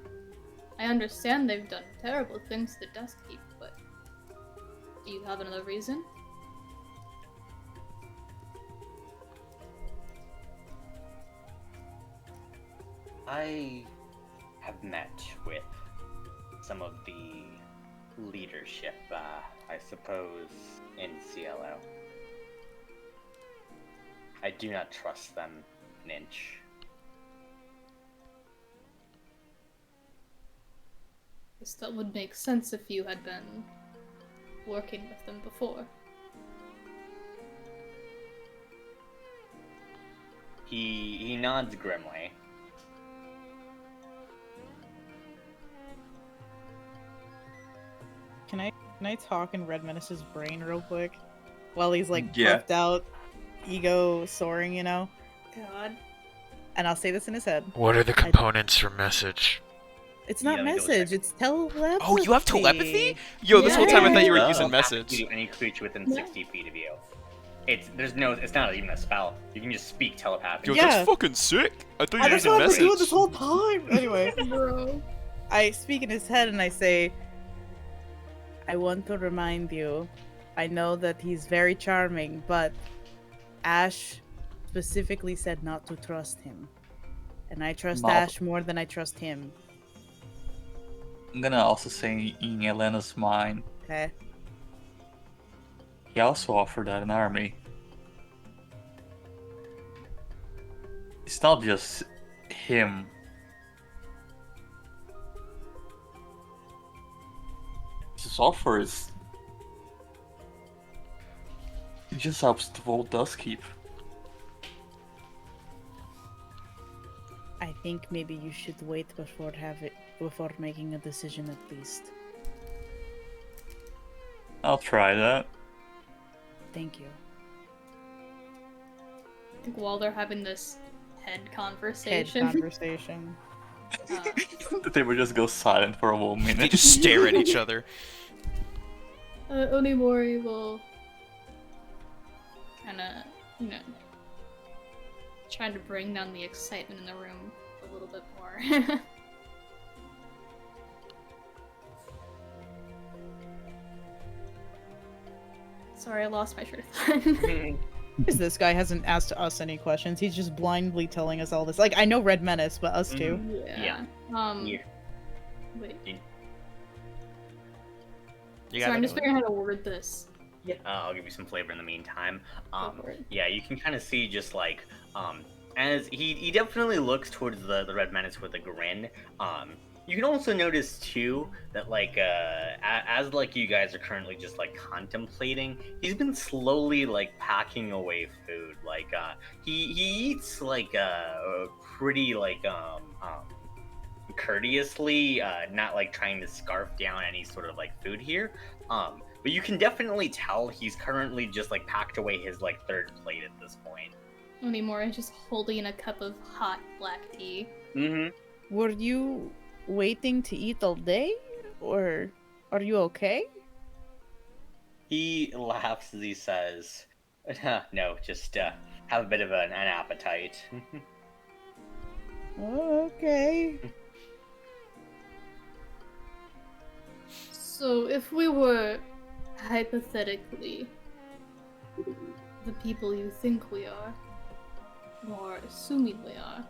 Speaker 5: I understand they've done terrible things to Dustkeep, but do you have another reason?
Speaker 1: I have met with some of the leadership, I suppose, in CLO. I do not trust them an inch.
Speaker 5: Guess that would make sense if you had been working with them before.
Speaker 1: He nods grimly.
Speaker 4: Can I talk in Red Menace's brain real quick? While he's like
Speaker 9: Yeah.
Speaker 4: puffed out, ego soaring, you know?
Speaker 5: God.
Speaker 4: And I'll say this in his head.
Speaker 8: What are the components for message?
Speaker 4: It's not
Speaker 1: Yeah, let me go
Speaker 4: message,
Speaker 1: check.
Speaker 4: it's telepathy.
Speaker 7: Oh, you have telepathy? Yo, this whole time I thought you were
Speaker 1: Yeah.
Speaker 7: using
Speaker 1: Telepathy
Speaker 7: message.
Speaker 1: to any creature within
Speaker 5: Yeah.
Speaker 1: 60 feet of you. It's not even a spell. You can just speak telepathy.
Speaker 7: Yo,
Speaker 4: Yeah.
Speaker 7: that's fucking sick. I thought you were
Speaker 4: That's
Speaker 7: using
Speaker 4: what I've been
Speaker 7: message.
Speaker 4: doing this whole time! Anyway,
Speaker 5: Bro.
Speaker 4: I speak in his head and I say, I want to remind you, I know that he's very charming, but Ash specifically said not to trust him. And I trust
Speaker 9: Mom.
Speaker 4: Ash more than I trust him.
Speaker 10: I'm gonna also say in Elena's mind,
Speaker 4: Okay?
Speaker 10: he also offered that an army. It's not just him. His offer is... It just helps the world does keep.
Speaker 4: I think maybe you should wait before making a decision at least.
Speaker 10: I'll try that.
Speaker 4: Thank you.
Speaker 5: I think while they're having this head
Speaker 4: Head
Speaker 5: conversation,
Speaker 4: conversation.
Speaker 10: They would just go silent for a whole minute.
Speaker 7: They just stare at each other.
Speaker 5: Onimori will kinda, try to bring down the excitement in the room a little bit more. Sorry, I lost my train of thought.
Speaker 4: Because this guy hasn't asked us any questions. He's just blindly telling us all this. Like, I know Red Menace, but us too.
Speaker 5: Yeah.
Speaker 1: Yeah.
Speaker 5: Wait.
Speaker 7: You
Speaker 5: So
Speaker 7: got
Speaker 5: I'm
Speaker 7: it,
Speaker 5: just
Speaker 7: Nolan?
Speaker 5: figuring out how to word this.
Speaker 1: Yeah, I'll give you some flavor in the meantime.
Speaker 5: Go for it.
Speaker 1: Yeah, you can kind of see just like, as he definitely looks towards the Red Menace with a grin. You can also notice too that like, as like you guys are currently just like contemplating, he's been slowly like packing away food. Like, he eats like pretty like courteously, not like trying to scarf down any sort of like food here. But you can definitely tell he's currently just like packed away his like third plate at this point.
Speaker 5: Onimori is just holding a cup of hot black tea.
Speaker 1: Mm-hmm.
Speaker 4: Were you waiting to eat all day? Or are you okay?
Speaker 1: He laughs as he says, "No, just have a bit of an appetite."
Speaker 4: Oh, okay.
Speaker 5: So if we were hypothetically the people you think we are, or assuming they are.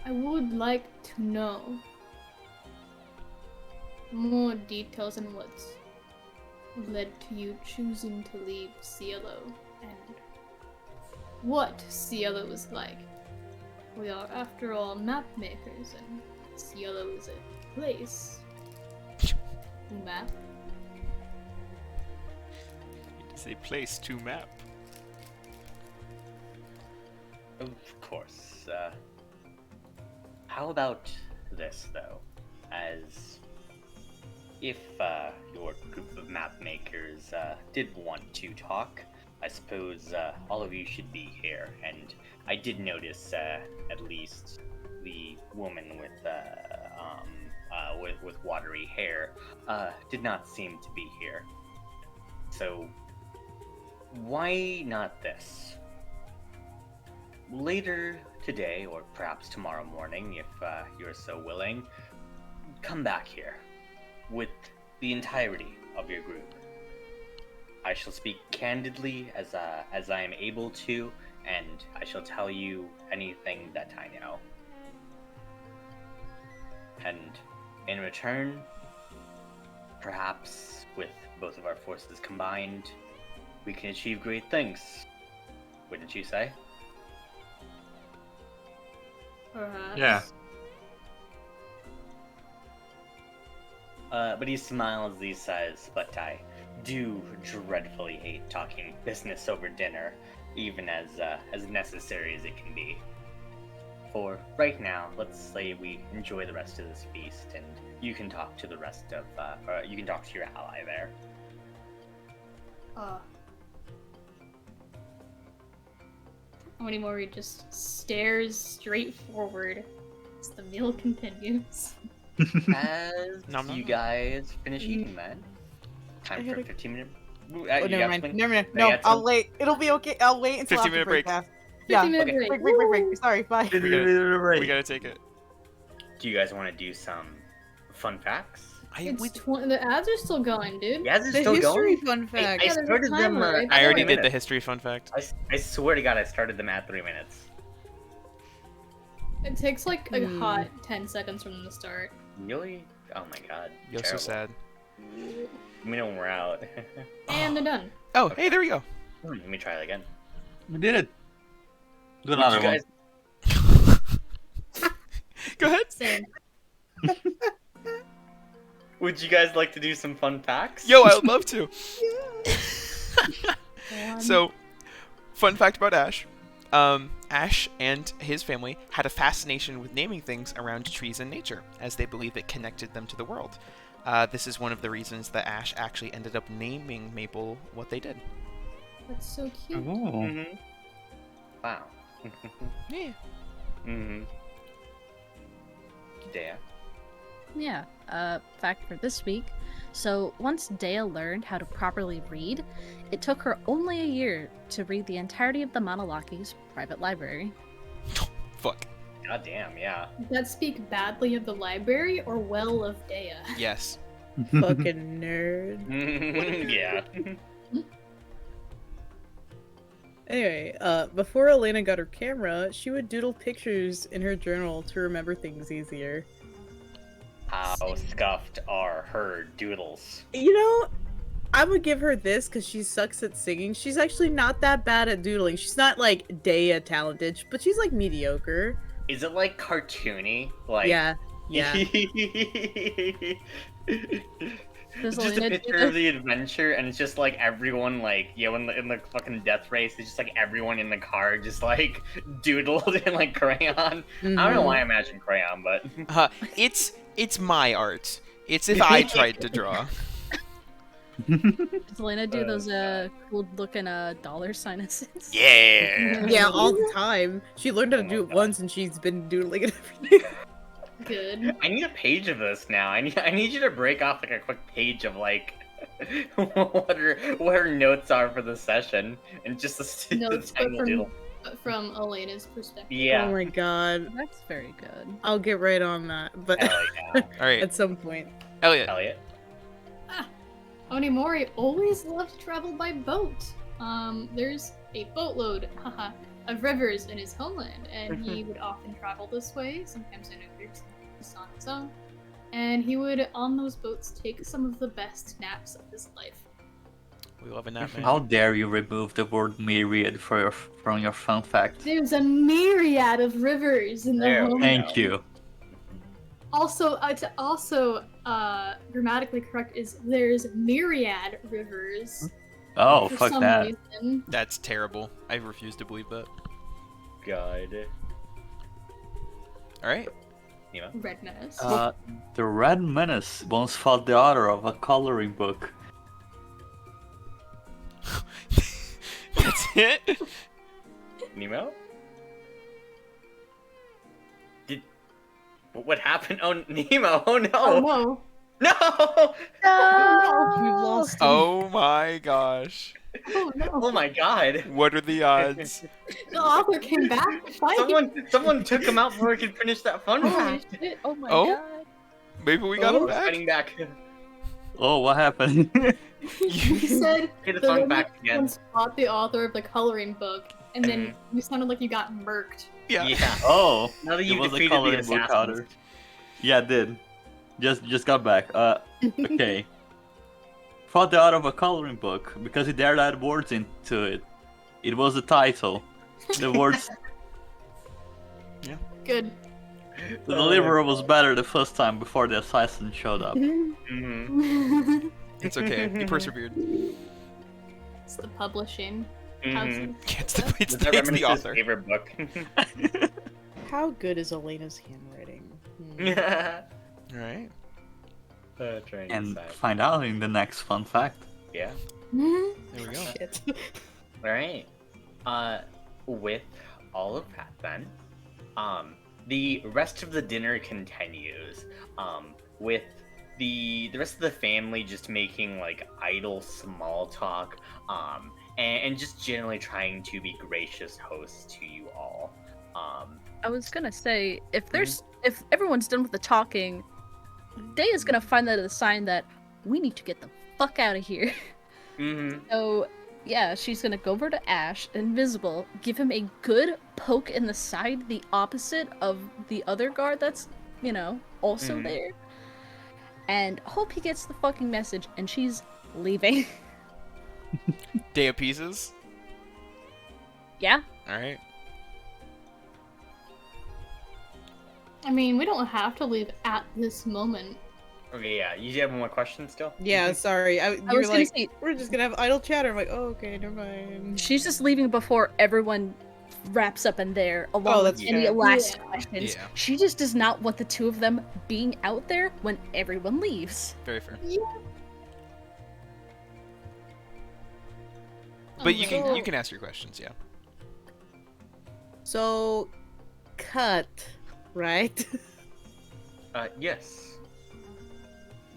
Speaker 5: I would like to know more details on what's led to you choosing to leave Cielo and what Cielo is like. We are, after all, map makers, and Cielo is a place. Map.
Speaker 7: It is a place to map.
Speaker 1: Of course. How about this, though? As if your group of map makers did want to talk, I suppose all of you should be here. And I did notice at least the woman with watery hair did not seem to be here. So why not this? Later today, or perhaps tomorrow morning, if you're so willing, come back here with the entirety of your group. I shall speak candidly as I am able to, and I shall tell you anything that I know. And in return, perhaps with both of our forces combined, we can achieve great things. Wouldn't you say?
Speaker 5: Perhaps.
Speaker 10: Yeah.
Speaker 1: But he smiles, he says, but I do dreadfully hate talking business over dinner, even as necessary as it can be. For right now, let's say we enjoy the rest of this feast, and you can talk to the rest of, you can talk to your ally there.
Speaker 5: Onimori just stares straight forward as the meal continues.
Speaker 1: As
Speaker 7: Nom, nom,
Speaker 1: you
Speaker 7: nom.
Speaker 1: guys finish eating, man. Time for a 15-minute.
Speaker 4: Oh, never mind. No, I'll wait. It'll be okay. I'll wait until
Speaker 7: 15-minute
Speaker 4: after break.
Speaker 7: break.
Speaker 4: Yeah.
Speaker 5: 15-minute
Speaker 1: okay.
Speaker 5: break.
Speaker 4: Break. Sorry, bye.
Speaker 7: We gotta take it.
Speaker 1: Do you guys want to do some fun facts?
Speaker 5: The ads are still going, dude.
Speaker 1: Yeah, it's
Speaker 4: The
Speaker 1: still
Speaker 4: history
Speaker 1: going.
Speaker 4: fun fact.
Speaker 1: I
Speaker 5: Yeah, there's a
Speaker 1: started them.
Speaker 5: timer, right?
Speaker 7: I already
Speaker 1: 3
Speaker 7: did the
Speaker 1: minutes.
Speaker 7: history fun fact.
Speaker 1: I swear to God, I started them at 3 minutes.
Speaker 5: It takes like a hot 10 seconds from the start.
Speaker 1: Really? Oh my God.
Speaker 7: You're so
Speaker 1: Terrible.
Speaker 7: sad.
Speaker 1: Let me know when we're out.
Speaker 5: And they're done.
Speaker 7: Oh, hey, there we go.
Speaker 1: Let me try it again.
Speaker 10: We did it. Do
Speaker 1: Would
Speaker 10: another
Speaker 1: you
Speaker 10: one.
Speaker 1: guys,
Speaker 7: Go ahead.
Speaker 5: Same.
Speaker 1: would you guys like to do some fun facts?
Speaker 7: Yo, I would love to. So, fun fact about Ash. Ash and his family had a fascination with naming things around trees and nature, as they believed it connected them to the world. This is one of the reasons that Ash actually ended up naming Maple what they did.
Speaker 5: That's so cute.
Speaker 1: Mm-hmm. Wow.
Speaker 7: Yeah.
Speaker 1: Mm-hmm. Dea.
Speaker 2: Yeah, fact for this week. So, once Dea learned how to properly read, it took her only a year to read the entirety of the Manalaki's private library.
Speaker 7: Fuck.
Speaker 1: God damn, yeah.
Speaker 5: Does that speak badly of the library or well of Dea?
Speaker 7: Yes.
Speaker 4: Fucking nerd.
Speaker 1: Yeah.
Speaker 4: Anyway, before Elena got her camera, she would doodle pictures in her journal to remember things easier.
Speaker 1: How scuffed are her doodles?
Speaker 4: You know, I'm gonna give her this because she sucks at singing. She's actually not that bad at doodling. She's not like Dea talented, but she's like mediocre.
Speaker 1: Is it like cartoony? Like
Speaker 4: Yeah.
Speaker 2: Does
Speaker 1: It's just a
Speaker 2: Elena do
Speaker 1: picture of the adventure, and it's just like everyone, like, in the fucking death race, it's just like everyone in the car just like doodled in like crayon. I don't know why I imagine crayon, but
Speaker 7: It's my art. It's if I tried to draw.
Speaker 2: Does Elena do those cool looking dollar sinuses?
Speaker 7: Yeah.
Speaker 4: Yeah, all the time. She learned how to do it once, and she's been doodling it every day.
Speaker 5: Good.
Speaker 1: I need a page of this now. I need you to break off like a quick page of like what her notes are for the session, and just the
Speaker 5: Notes,
Speaker 1: tiny
Speaker 5: but
Speaker 1: doodle.
Speaker 5: from Elena's perspective.
Speaker 1: Yeah.
Speaker 4: Oh my god.
Speaker 2: That's very good.
Speaker 4: I'll get right on that, but
Speaker 1: Hell yeah.
Speaker 7: All right,
Speaker 4: at some point.
Speaker 7: Elliot.
Speaker 1: Elliot.
Speaker 5: Onimori always loved to travel by boat. there's a boatload, haha, of rivers in his homeland, and he would often travel this way, sometimes in a group, sometimes on his own. And he would, on those boats, take some of the best naps of his life.
Speaker 7: We love a nap, man.
Speaker 9: How dare you remove the word myriad from your fun fact?
Speaker 5: There's a myriad of rivers in the
Speaker 1: There we
Speaker 5: homeland.
Speaker 9: Thank you.
Speaker 5: Also, grammatically correct is there's myriad rivers.
Speaker 9: Oh,
Speaker 5: for
Speaker 9: fuck
Speaker 5: some
Speaker 9: that.
Speaker 5: reason.
Speaker 7: That's terrible. I refuse to believe that.
Speaker 1: God.
Speaker 7: All right.
Speaker 1: Nemo?
Speaker 5: Red Menace.
Speaker 9: The Red Menace once fought the author of a coloring book.
Speaker 7: That's it.
Speaker 1: Nemo? What happened? Oh, Nemo! Oh no!
Speaker 5: Oh no.
Speaker 1: No!
Speaker 4: We've lost him.
Speaker 7: Oh my gosh.
Speaker 5: Oh no.
Speaker 1: Oh my God!
Speaker 7: What are the odds?
Speaker 5: The author came back to fight.
Speaker 1: Someone took him out before he could finish that fun
Speaker 5: Holy
Speaker 1: fact.
Speaker 5: shit.
Speaker 2: Oh my
Speaker 7: Oh?
Speaker 2: god.
Speaker 7: Maybe we got him back.
Speaker 1: Fighting back.
Speaker 9: Oh, what happened?
Speaker 5: He said
Speaker 1: Say the
Speaker 5: the
Speaker 1: fun
Speaker 5: woman
Speaker 1: fact again.
Speaker 5: once fought the author of the coloring book, and then you sounded like you got murked.
Speaker 7: Yeah.
Speaker 1: Yeah.
Speaker 9: Oh,
Speaker 1: Now that
Speaker 9: it
Speaker 1: you've
Speaker 9: was a
Speaker 1: defeated the
Speaker 9: coloring book
Speaker 1: assassins.
Speaker 9: counter. Yeah, it did. Just got back. Okay. Fought the author of a coloring book because he dared add words into it. It was the title. The words.
Speaker 5: Good.
Speaker 9: The deliverer was better the first time before the assassin showed up.
Speaker 1: Mm-hmm.
Speaker 7: It's okay. He persevered.
Speaker 5: It's the publishing
Speaker 1: Mm-hmm.
Speaker 5: houses.
Speaker 7: It's the, it's
Speaker 1: It's
Speaker 7: the, it's the author.
Speaker 1: favorite book.
Speaker 4: How good is Elena's handwriting?
Speaker 7: All right.
Speaker 1: Trying to
Speaker 9: And
Speaker 1: decide.
Speaker 9: find out in the next fun fact.
Speaker 1: Yeah.
Speaker 7: There we go.
Speaker 4: Shit.
Speaker 1: All right. With all of that, then, the rest of the dinner continues. With the rest of the family just making like idle small talk. And just generally trying to be gracious hosts to you all.
Speaker 2: I was gonna say, if everyone's done with the talking, Daya's gonna find that as a sign that we need to get the fuck out of here.
Speaker 1: Mm-hmm.
Speaker 2: So, yeah, she's gonna go over to Ash, invisible, give him a good poke in the side, the opposite of the other guard that's, also there. And hope he gets the fucking message, and she's leaving.
Speaker 7: Day of Pieces.
Speaker 2: Yeah?
Speaker 7: All right.
Speaker 5: I mean, we don't have to leave at this moment.
Speaker 1: Okay, yeah. You have one more question still?
Speaker 4: Yeah, sorry. You
Speaker 2: I
Speaker 4: were
Speaker 2: was gonna
Speaker 4: like,
Speaker 2: say,
Speaker 4: we're just gonna have idle chatter. I'm like, oh, okay, never mind.
Speaker 2: she's just leaving before everyone wraps up in there, along with
Speaker 4: that's
Speaker 2: any
Speaker 4: fair.
Speaker 2: last
Speaker 5: Yeah.
Speaker 2: questions.
Speaker 7: Yeah.
Speaker 2: She just does not want the two of them being out there when everyone leaves.
Speaker 7: Very fair.
Speaker 5: Yeah.
Speaker 7: But you
Speaker 5: Okay.
Speaker 7: can ask your questions. Yeah.
Speaker 4: So, cut, right?
Speaker 1: Yes.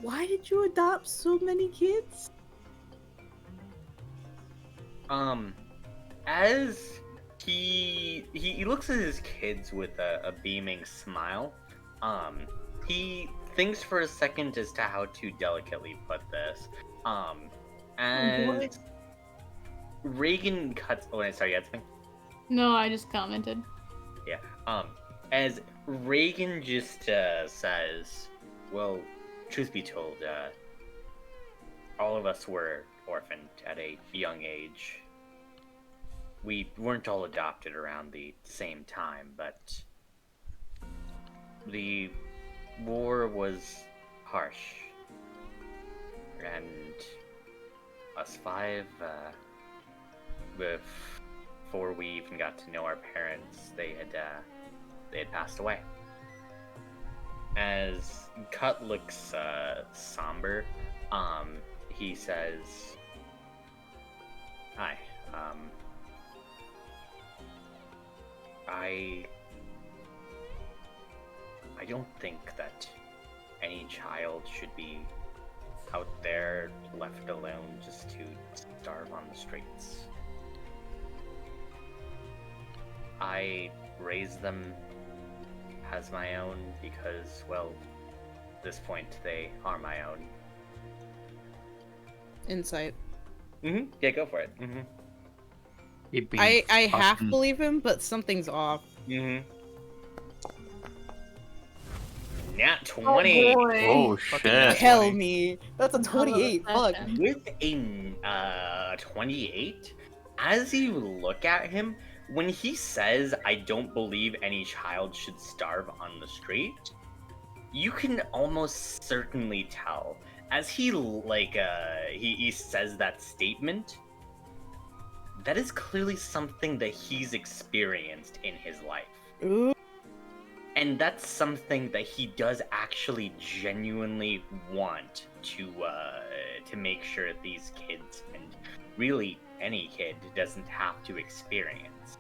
Speaker 4: Why did you adopt so many kids?
Speaker 1: As he looks at his kids with a beaming smile. He thinks for a second as to how to delicately put this. As Reagan cuts. Oh, sorry, you had something?
Speaker 5: No, I just commented.
Speaker 1: Yeah. As Reagan just says, well, truth be told, all of us were orphaned at a young age. We weren't all adopted around the same time, but the war was harsh. And us five, before we even got to know our parents, they had passed away. As Cut looks somber, he says, "Hi, I don't think that any child should be out there left alone just to starve on the streets. I raised them as my own because, well, at this point they are my own."
Speaker 4: Insight.
Speaker 1: Yeah, go for it.
Speaker 9: It being
Speaker 4: I half
Speaker 9: fucking-
Speaker 4: believe him, but something's off.
Speaker 1: Mm-hmm. Nat
Speaker 5: Oh
Speaker 1: 20
Speaker 5: boy.
Speaker 9: Oh
Speaker 7: Fucking
Speaker 9: shit.
Speaker 7: nat
Speaker 4: Tell
Speaker 7: 20.
Speaker 4: me. That's a
Speaker 5: Hell of a
Speaker 4: 28. Fuck.
Speaker 5: session.
Speaker 1: with a 28. As you look at him, when he says, "I don't believe any child should starve on the street," you can almost certainly tell as he says that statement. That is clearly something that he's experienced in his life.
Speaker 4: Ooh.
Speaker 1: And that's something that he does actually genuinely want to make sure these kids, and really any kid, doesn't have to experience.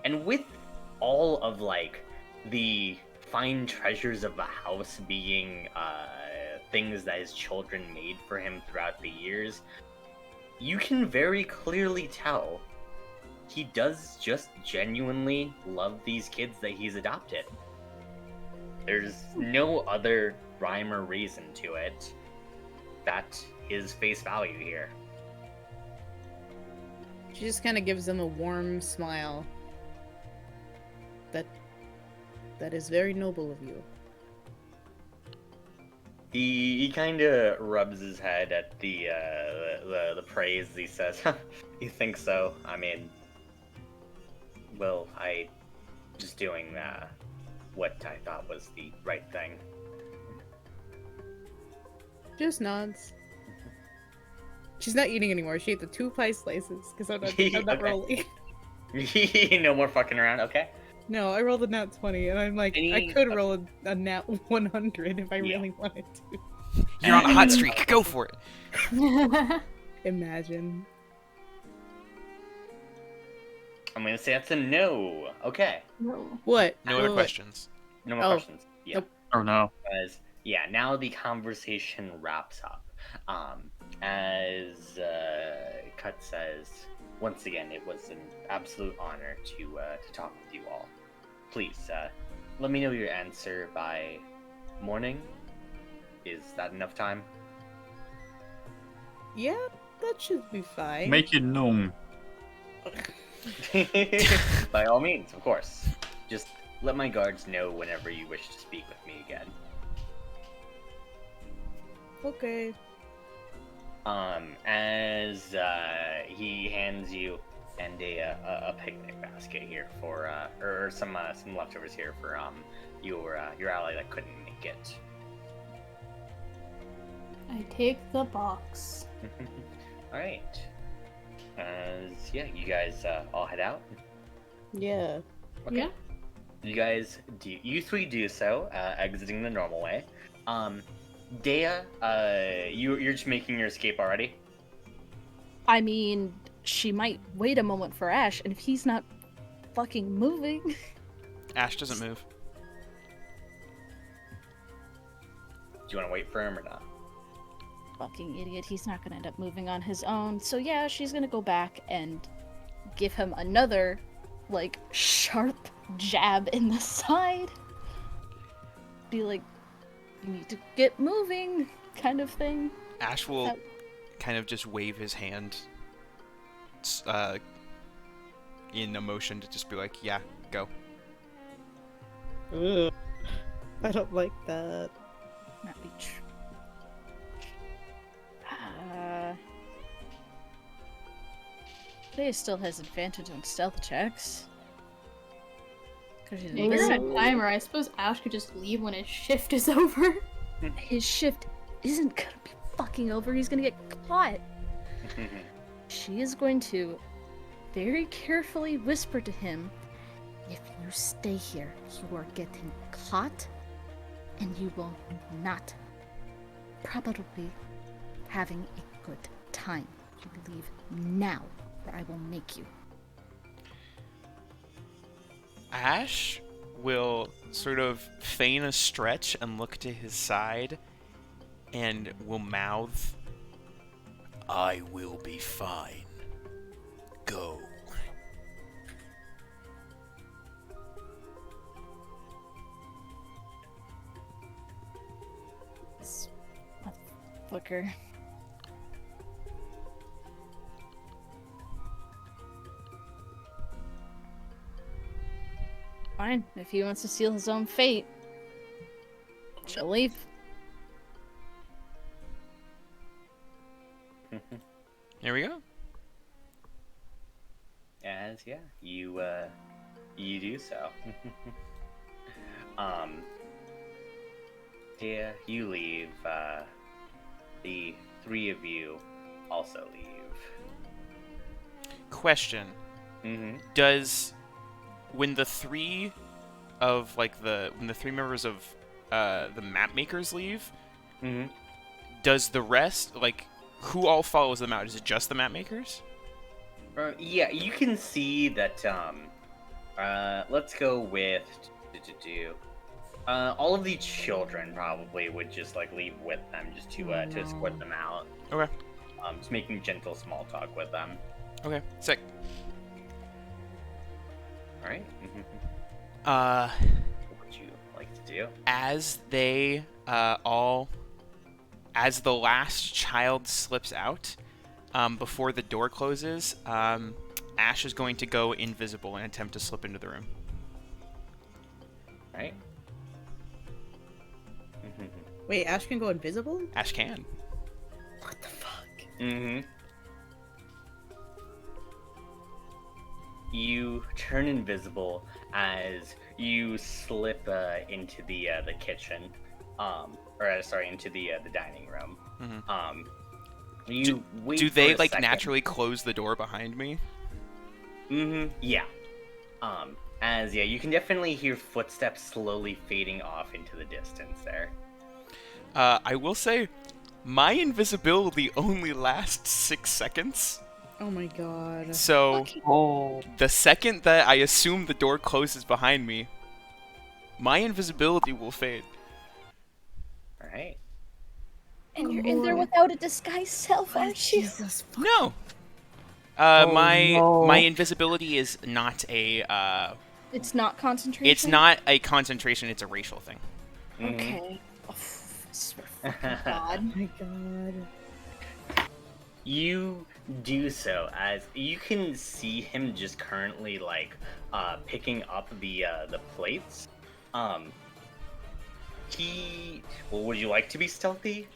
Speaker 1: And with all of the fine treasures of a house being things that his children made for him throughout the years, you can very clearly tell he does just genuinely love these kids that he's adopted. There's no other rhyme or reason to it. That is face value here.
Speaker 4: She just kind of gives him a warm smile. That is very noble of you.
Speaker 1: He kind of rubs his head at the praise. He says, "You think so? I mean, well, I just doing what I thought was the right thing."
Speaker 4: Just nods. She's not eating anymore. She ate the 2 pie slices because I'm not
Speaker 1: Okay.
Speaker 4: rolling.
Speaker 1: No more fucking around. Okay.
Speaker 4: No, I rolled a nat 20, and I'm like, I could roll a nat 100 if I really wanted to.
Speaker 7: You're on a hot streak. Go for it.
Speaker 4: Imagine.
Speaker 1: I'm gonna say that's a no. Okay.
Speaker 5: No.
Speaker 4: What?
Speaker 7: No other
Speaker 4: What?
Speaker 7: questions.
Speaker 1: No more
Speaker 4: Oh.
Speaker 1: questions. Yeah.
Speaker 4: Nope.
Speaker 9: Oh no.
Speaker 1: As now the conversation wraps up. As Cut says, once again, it was an absolute honor to talk with you all. Please, let me know your answer by morning. Is that enough time?
Speaker 4: Yeah, that should be fine.
Speaker 9: Make it known.
Speaker 1: By all means, of course. Just let my guards know whenever you wish to speak with me again.
Speaker 4: Okay.
Speaker 1: As he hands you and a picnic basket here for or some leftovers here for your ally that couldn't make it.
Speaker 5: I take the box.
Speaker 1: All right. As you guys all head out.
Speaker 4: Yeah.
Speaker 1: Okay.
Speaker 5: Yeah.
Speaker 1: You three do so, exiting the normal way. Dea, you're just making your escape already?
Speaker 2: I mean, she might wait a moment for Ash, and if he's not fucking moving...
Speaker 7: Ash doesn't move.
Speaker 1: Do you want to wait for him or not?
Speaker 2: Fucking idiot, he's not gonna end up moving on his own. So yeah, she's gonna go back and give him another, sharp jab in the side. Be like, you need to get moving, kind of thing.
Speaker 7: Ash will kind of just wave his hand in a motion to just be like, yeah, go.
Speaker 4: Ugh. I don't like that.
Speaker 2: Not be true. Leia still has advantage on stealth checks. Because she's
Speaker 5: Yeah, you're
Speaker 2: very...
Speaker 5: on a timer. I suppose Ash could just leave when his shift is over.
Speaker 2: His shift isn't gonna be fucking over. He's gonna get caught. She is going to very carefully whisper to him, if you stay here, you are getting caught, and you will not probably having a good time. You leave now, or I will make you.
Speaker 7: Ash will sort of feign a stretch and look to his side and will mouth,
Speaker 8: I will be fine. Go.
Speaker 2: This motherfucker. fine. If he wants to seal his own fate, she'll leave.
Speaker 7: Here we go.
Speaker 1: As yeah, you do so. Yeah, you leave. The three of you also leave.
Speaker 7: Question:
Speaker 1: Mm-hmm.
Speaker 7: Does when the three members of the map makers leave,
Speaker 1: Mm-hmm.
Speaker 7: does the rest who all follows them out? Is it just the map makers?
Speaker 1: Yeah, you can see that. Let's go with all of the children probably would just leave with them just to escort them out.
Speaker 7: Okay.
Speaker 1: Just making gentle small talk with them.
Speaker 7: Okay. Sick.
Speaker 1: All right.
Speaker 7: Uh,
Speaker 1: What would you like to do?
Speaker 7: as they as the last child slips out, before the door closes, Ash is going to go invisible and attempt to slip into the room.
Speaker 1: All right.
Speaker 4: Wait, Ash can go invisible?
Speaker 7: Ash can.
Speaker 4: What the fuck?
Speaker 1: Mm-hmm. You turn invisible as you slip into the kitchen, into the dining room.
Speaker 7: Mhm.
Speaker 1: You wait
Speaker 7: Do
Speaker 1: for
Speaker 7: they
Speaker 1: a second.
Speaker 7: naturally close the door behind me?
Speaker 1: Mm-hmm. Yeah. You can definitely hear footsteps slowly fading off into the distance there.
Speaker 7: I will say, my invisibility only lasts 6 seconds.
Speaker 4: Oh my god.
Speaker 7: So,
Speaker 10: Oh.
Speaker 7: the second that I assume the door closes behind me, my invisibility will fade.
Speaker 1: All right.
Speaker 2: And you're in there without a disguised self, aren't you?
Speaker 4: Jesus.
Speaker 7: No.
Speaker 10: Oh,
Speaker 7: my
Speaker 10: no.
Speaker 7: invisibility is not a
Speaker 2: It's not concentration?
Speaker 7: it's not a concentration, it's a racial thing.
Speaker 1: Mhm.
Speaker 2: Okay. Oh, I swear to fucking God.
Speaker 4: Oh my god.
Speaker 1: You do so as you can see him just currently picking up the plates. Would you like to be stealthy?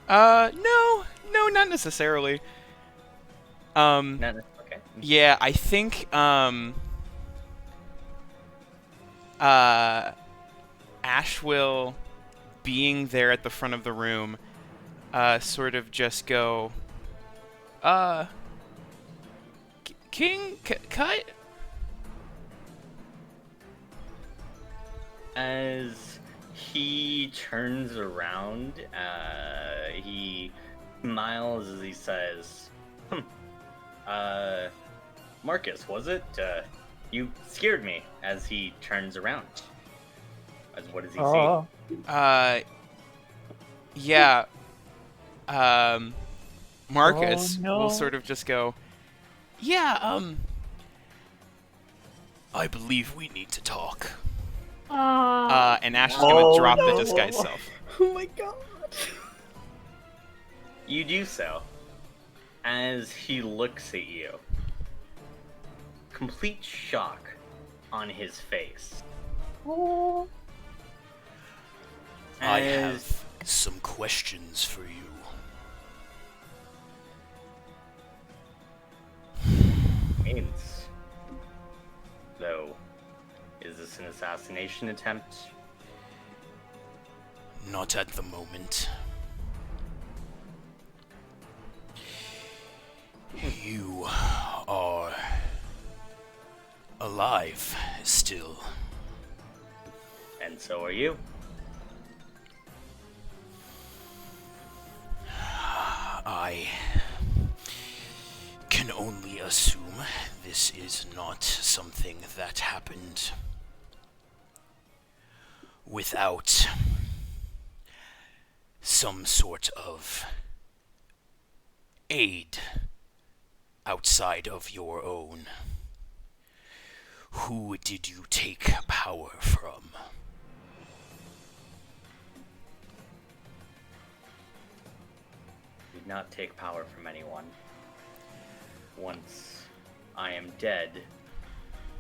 Speaker 7: No, not necessarily.
Speaker 1: Okay.
Speaker 7: Yeah, I think Ash will, being there at the front of the room, sort of just go, King, cut.
Speaker 1: As he turns around, he smiles as he says, Marcus, was it? You scared me, as he turns around. As what does he see?
Speaker 7: Yeah. Marcus
Speaker 10: Oh, no.
Speaker 7: will sort of just go, yeah,
Speaker 8: I believe we need to talk.
Speaker 7: and Ash is gonna drop the disguise self.
Speaker 4: Oh my god.
Speaker 1: You do so, as he looks at you. Complete shock on his face.
Speaker 8: I
Speaker 1: As-
Speaker 8: have some questions for you.
Speaker 1: Means, though, is this an assassination attempt?
Speaker 8: Not at the moment. You are alive still.
Speaker 1: And so are you.
Speaker 8: I can only assume this is not something that happened without some sort of aid outside of your own. Who did you take power from?
Speaker 1: Did not take power from anyone. Once I am dead,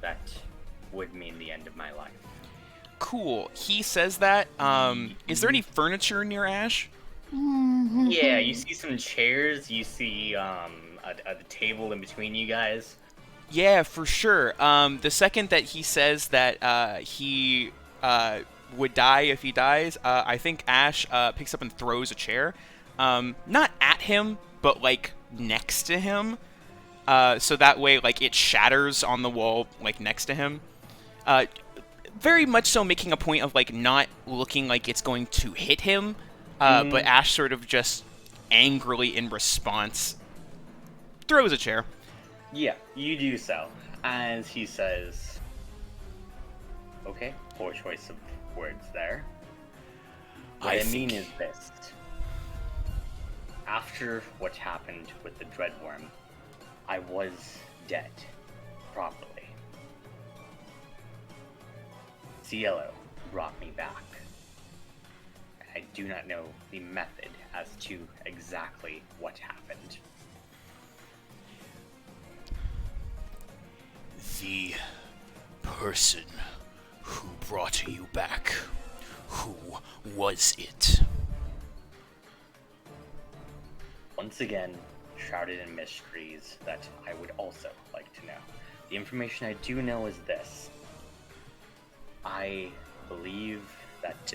Speaker 1: that would mean the end of my life.
Speaker 7: Cool. He says that. Is there any furniture near Ash?
Speaker 1: Yeah, you see some chairs. You see a table in between you guys.
Speaker 7: Yeah, for sure. The second that he says that he would die if he dies, I think Ash picks up and throws a chair. Not at him, but like next to him. So that way, like, it shatters on the wall, like, next to him. Very much so making a point of, like, not looking like it's going to hit him, but Ash sort of just angrily in response throws a chair.
Speaker 1: Yeah, you do so. As he says, okay, poor choice of words there. What I mean is this. After what happened with the Dreadworm, I was dead, properly. Cielo brought me back. I do not know the method as to exactly what happened.
Speaker 8: The person who brought you back, who was it?
Speaker 1: Once again, shrouded in mysteries that I would also like to know. The information I do know is this. I believe that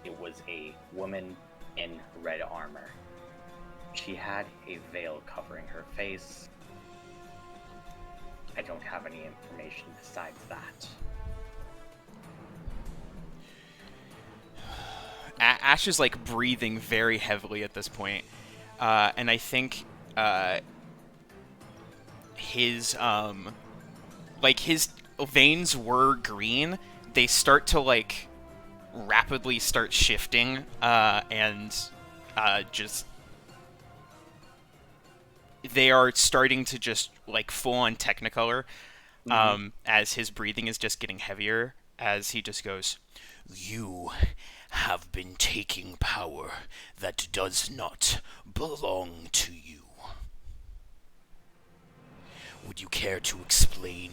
Speaker 1: it was a woman in red armor. She had a veil covering her face. I don't have any information besides that.
Speaker 7: Ash is, like, breathing very heavily at this point. And I think his veins were green. They start to, like, rapidly start shifting, and just they are starting to just, like, full on Technicolor, as his breathing is just getting heavier, as he just goes,
Speaker 8: You have been taking power that does not belong to you. Would you care to explain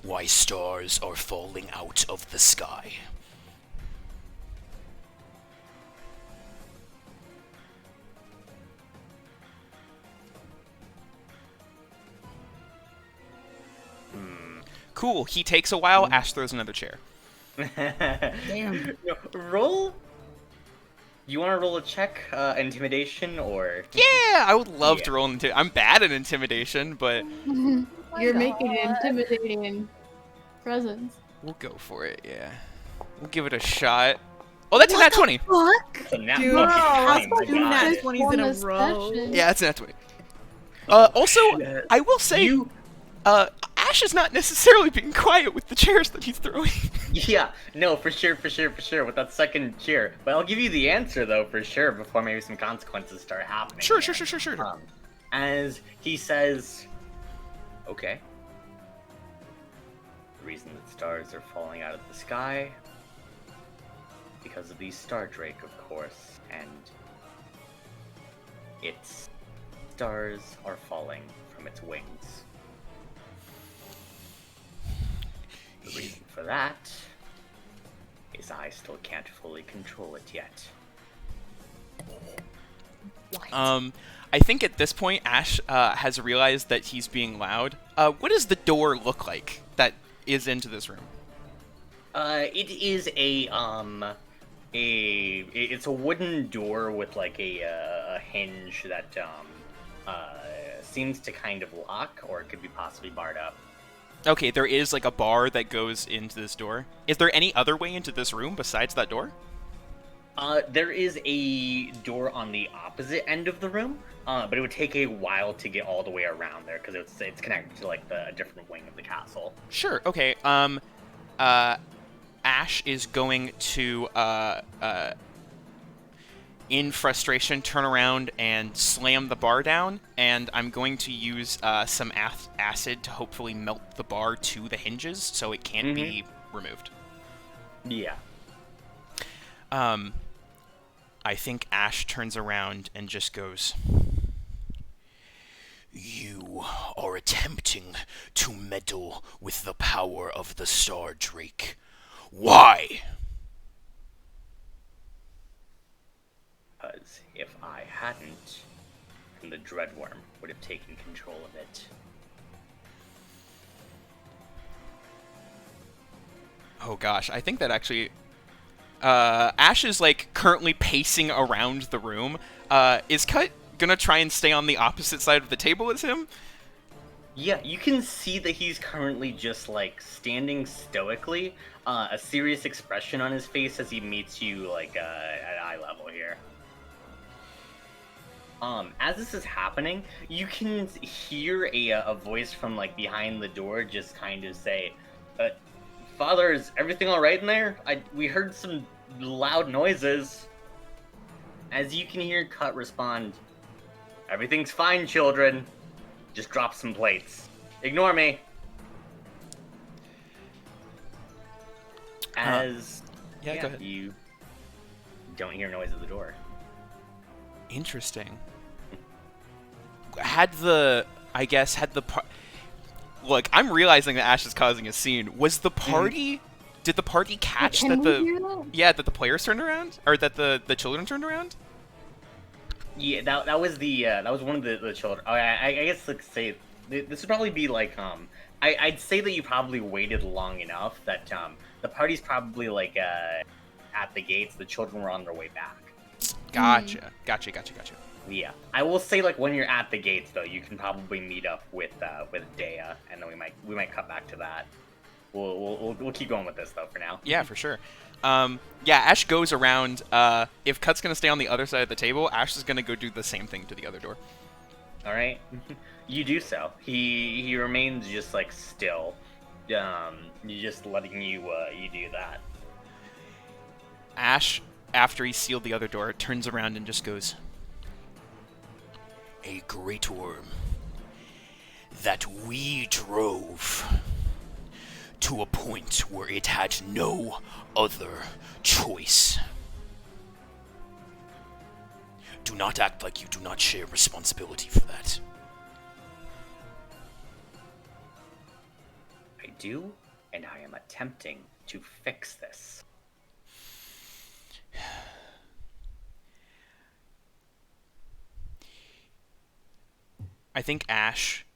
Speaker 8: why stars are falling out of the sky?
Speaker 7: cool. He takes a while. Ash throws another chair.
Speaker 4: Damn.
Speaker 1: Roll? You want to roll a check, intimidation, or?
Speaker 7: Yeah, I would love to roll into. I'm bad at intimidation, but
Speaker 5: You're making an intimidating presence.
Speaker 7: we'll go for it. Yeah, we'll give it a shot. Oh, that's a nat 20.
Speaker 2: Fuck!
Speaker 1: So now,
Speaker 4: Dude,
Speaker 1: okay,
Speaker 4: that's
Speaker 1: fine,
Speaker 4: two
Speaker 1: got
Speaker 4: nat
Speaker 1: it.
Speaker 4: 20s in a
Speaker 5: Bonus
Speaker 4: row.
Speaker 5: session.
Speaker 7: Yeah, that's a nat 20. Also, I will say,
Speaker 1: You-
Speaker 7: Ash is not necessarily being quiet with the chairs that he's throwing.
Speaker 1: Yeah, no, for sure, with that second cheer. But I'll give you the answer, though, for sure, before maybe some consequences start happening.
Speaker 7: Sure.
Speaker 1: As he says, okay. The reason that stars are falling out of the sky, because of the Star Drake, of course, and its stars are falling from its wings. The reason for that is I still can't fully control it yet.
Speaker 7: I think at this point, Ash has realized that he's being loud. What does the door look like that is into this room?
Speaker 1: It is it's a wooden door with like a hinge that seems to kind of lock, or it could be possibly barred up.
Speaker 7: Okay, there is like a bar that goes into this door. Is there any other way into this room besides that door?
Speaker 1: There is a door on the opposite end of the room, but it would take a while to get all the way around there because it's connected to like a different wing of the castle.
Speaker 7: Sure. Okay. Ash is going to, in frustration, turn around and slam the bar down, and I'm going to use some acid to hopefully melt the bar to the hinges so it can't be removed.
Speaker 1: Yeah.
Speaker 7: I think Ash turns around and just goes,
Speaker 8: You are attempting attempting to meddle with the power of the Star Drake. Why?
Speaker 1: Because if I hadn't, then the Dreadworm would have taken control of it.
Speaker 7: Oh gosh, I think that actually... Ash is, like, currently pacing around the room. Is Cut gonna try and stay on the opposite side of the table as him?
Speaker 1: Yeah, you can see that he's currently just, like, standing stoically, a serious expression on his face as he meets you, like, at eye level here. As this is happening, you can hear a voice from, like, behind the door just kind of say, Father, is everything alright in there? We heard some loud noises. As you can hear Cut respond, everything's fine, children. Just drop some plates. Ignore me. As
Speaker 7: go ahead.
Speaker 1: You don't hear noise at the door.
Speaker 7: Interesting. Look, I'm realizing that Ash is causing a scene. Was the party... Did the party catch
Speaker 5: Can
Speaker 7: that
Speaker 5: we
Speaker 7: the...
Speaker 5: hear that?
Speaker 7: Yeah, that the players turned around? Or that the children turned around?
Speaker 1: Yeah, that was one of the children. I guess, like, say this would probably be like I'd say that you probably waited long enough that the party's probably like at the gates. The children were on their way back.
Speaker 7: Gotcha.
Speaker 1: Yeah, I will say, like, when you're at the gates though, you can probably meet up with Dea, and then we might cut back to that. We'll keep going with this though for now.
Speaker 7: Yeah, for sure. Ash goes around. If Cut's gonna stay on the other side of the table, Ash is gonna go do the same thing to the other door.
Speaker 1: All right, you do so. He remains just, like, still, just letting you do that.
Speaker 7: Ash, after he sealed the other door, turns around and just goes,
Speaker 8: A great worm that we drove to a point where it had no other choice. Do not act like you do not share responsibility for that.
Speaker 1: I do, and I am attempting to fix this.
Speaker 7: I think Ash,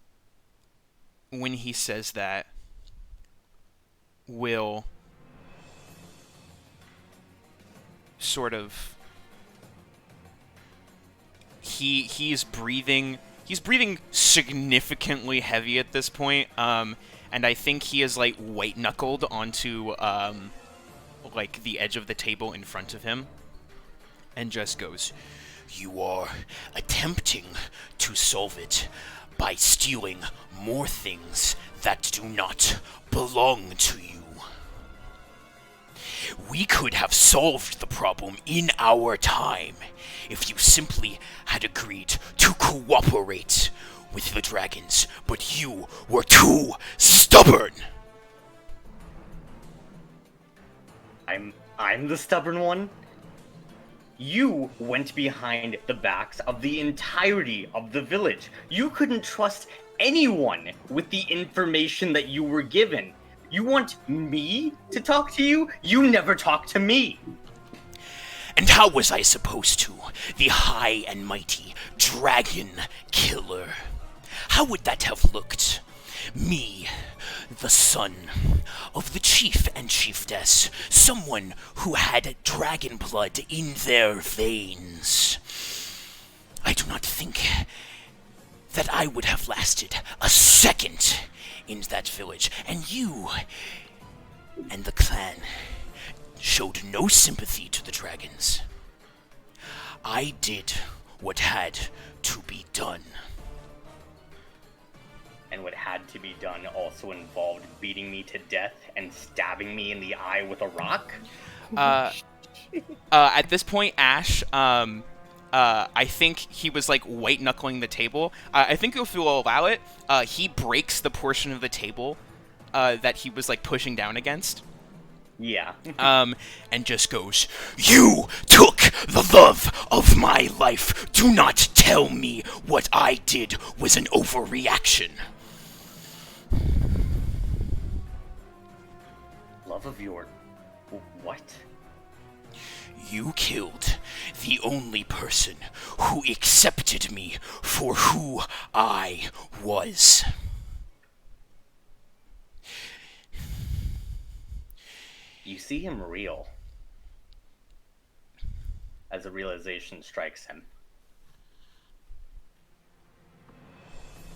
Speaker 7: when he says that, will sort of... He's breathing significantly heavy at this point, and I think he is, like, white-knuckled onto, like, the edge of the table in front of him, and just goes,
Speaker 8: You are attempting to solve it by stealing more things that do not belong to you. We could have solved the problem in our time if you simply had agreed to cooperate with the dragons, but you were too stubborn.
Speaker 1: I'm the stubborn one? You went behind the backs of the entirety of the village. You couldn't trust anyone with the information that you were given. You want me to talk to you? You never talk to me.
Speaker 8: And how was I supposed to? The high and mighty dragon killer. How would that have looked? Me, the son of the chief and chiefess, someone who had dragon blood in their veins. I do not think that I would have lasted a second in that village, and you and the clan showed no sympathy to the dragons. I did what had to be done.
Speaker 1: And what had to be done also involved beating me to death and stabbing me in the eye with a rock?
Speaker 7: At this point, Ash, I think he was, like, white-knuckling the table. I think if you'll allow it, he breaks the portion of the table that he was, like, pushing down against.
Speaker 1: Yeah.
Speaker 8: And just goes, You took the love of my life. Do not tell me what I did was an overreaction.
Speaker 1: love of your... What?
Speaker 8: You killed the only person who accepted me for who I was.
Speaker 1: You see him reel as a realization strikes him.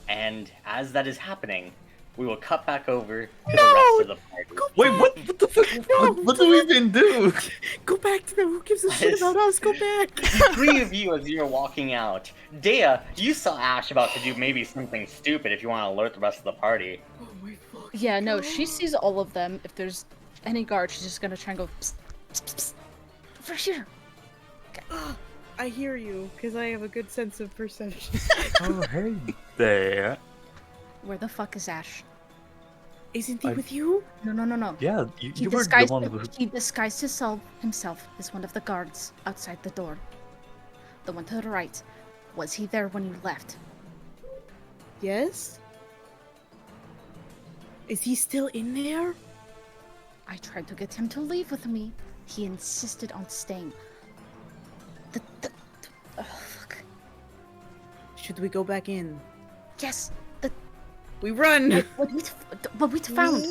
Speaker 1: And as that is happening, we will cut back over to the rest of the party.
Speaker 9: Wait, what the fuck? What do we even do?
Speaker 4: Go back to them. Who gives a shit about us? Go back.
Speaker 1: The three of you, as you're walking out, Dea, you saw Ash about to do maybe something stupid if you want to alert the rest of the party.
Speaker 4: Oh my fuck.
Speaker 2: Yeah, no, she sees all of them. If there's any guard, she's just gonna try and go, psst, psst, psst, psst. Over here.
Speaker 4: I hear you, because I have a good sense of perception.
Speaker 9: Oh, hey there.
Speaker 2: Where the fuck is Ash?
Speaker 4: Isn't he with you?
Speaker 2: No.
Speaker 9: Yeah,
Speaker 2: He
Speaker 9: you were the
Speaker 2: disguised,
Speaker 9: one who...
Speaker 2: he disguised himself as one of the guards outside the door. The one to the right. Was he there when you left?
Speaker 4: Yes? Is he still in there?
Speaker 2: I tried to get him to leave with me. He insisted on staying. Oh, fuck.
Speaker 4: Should we go back in?
Speaker 2: Yes,
Speaker 4: We run!
Speaker 2: what we found.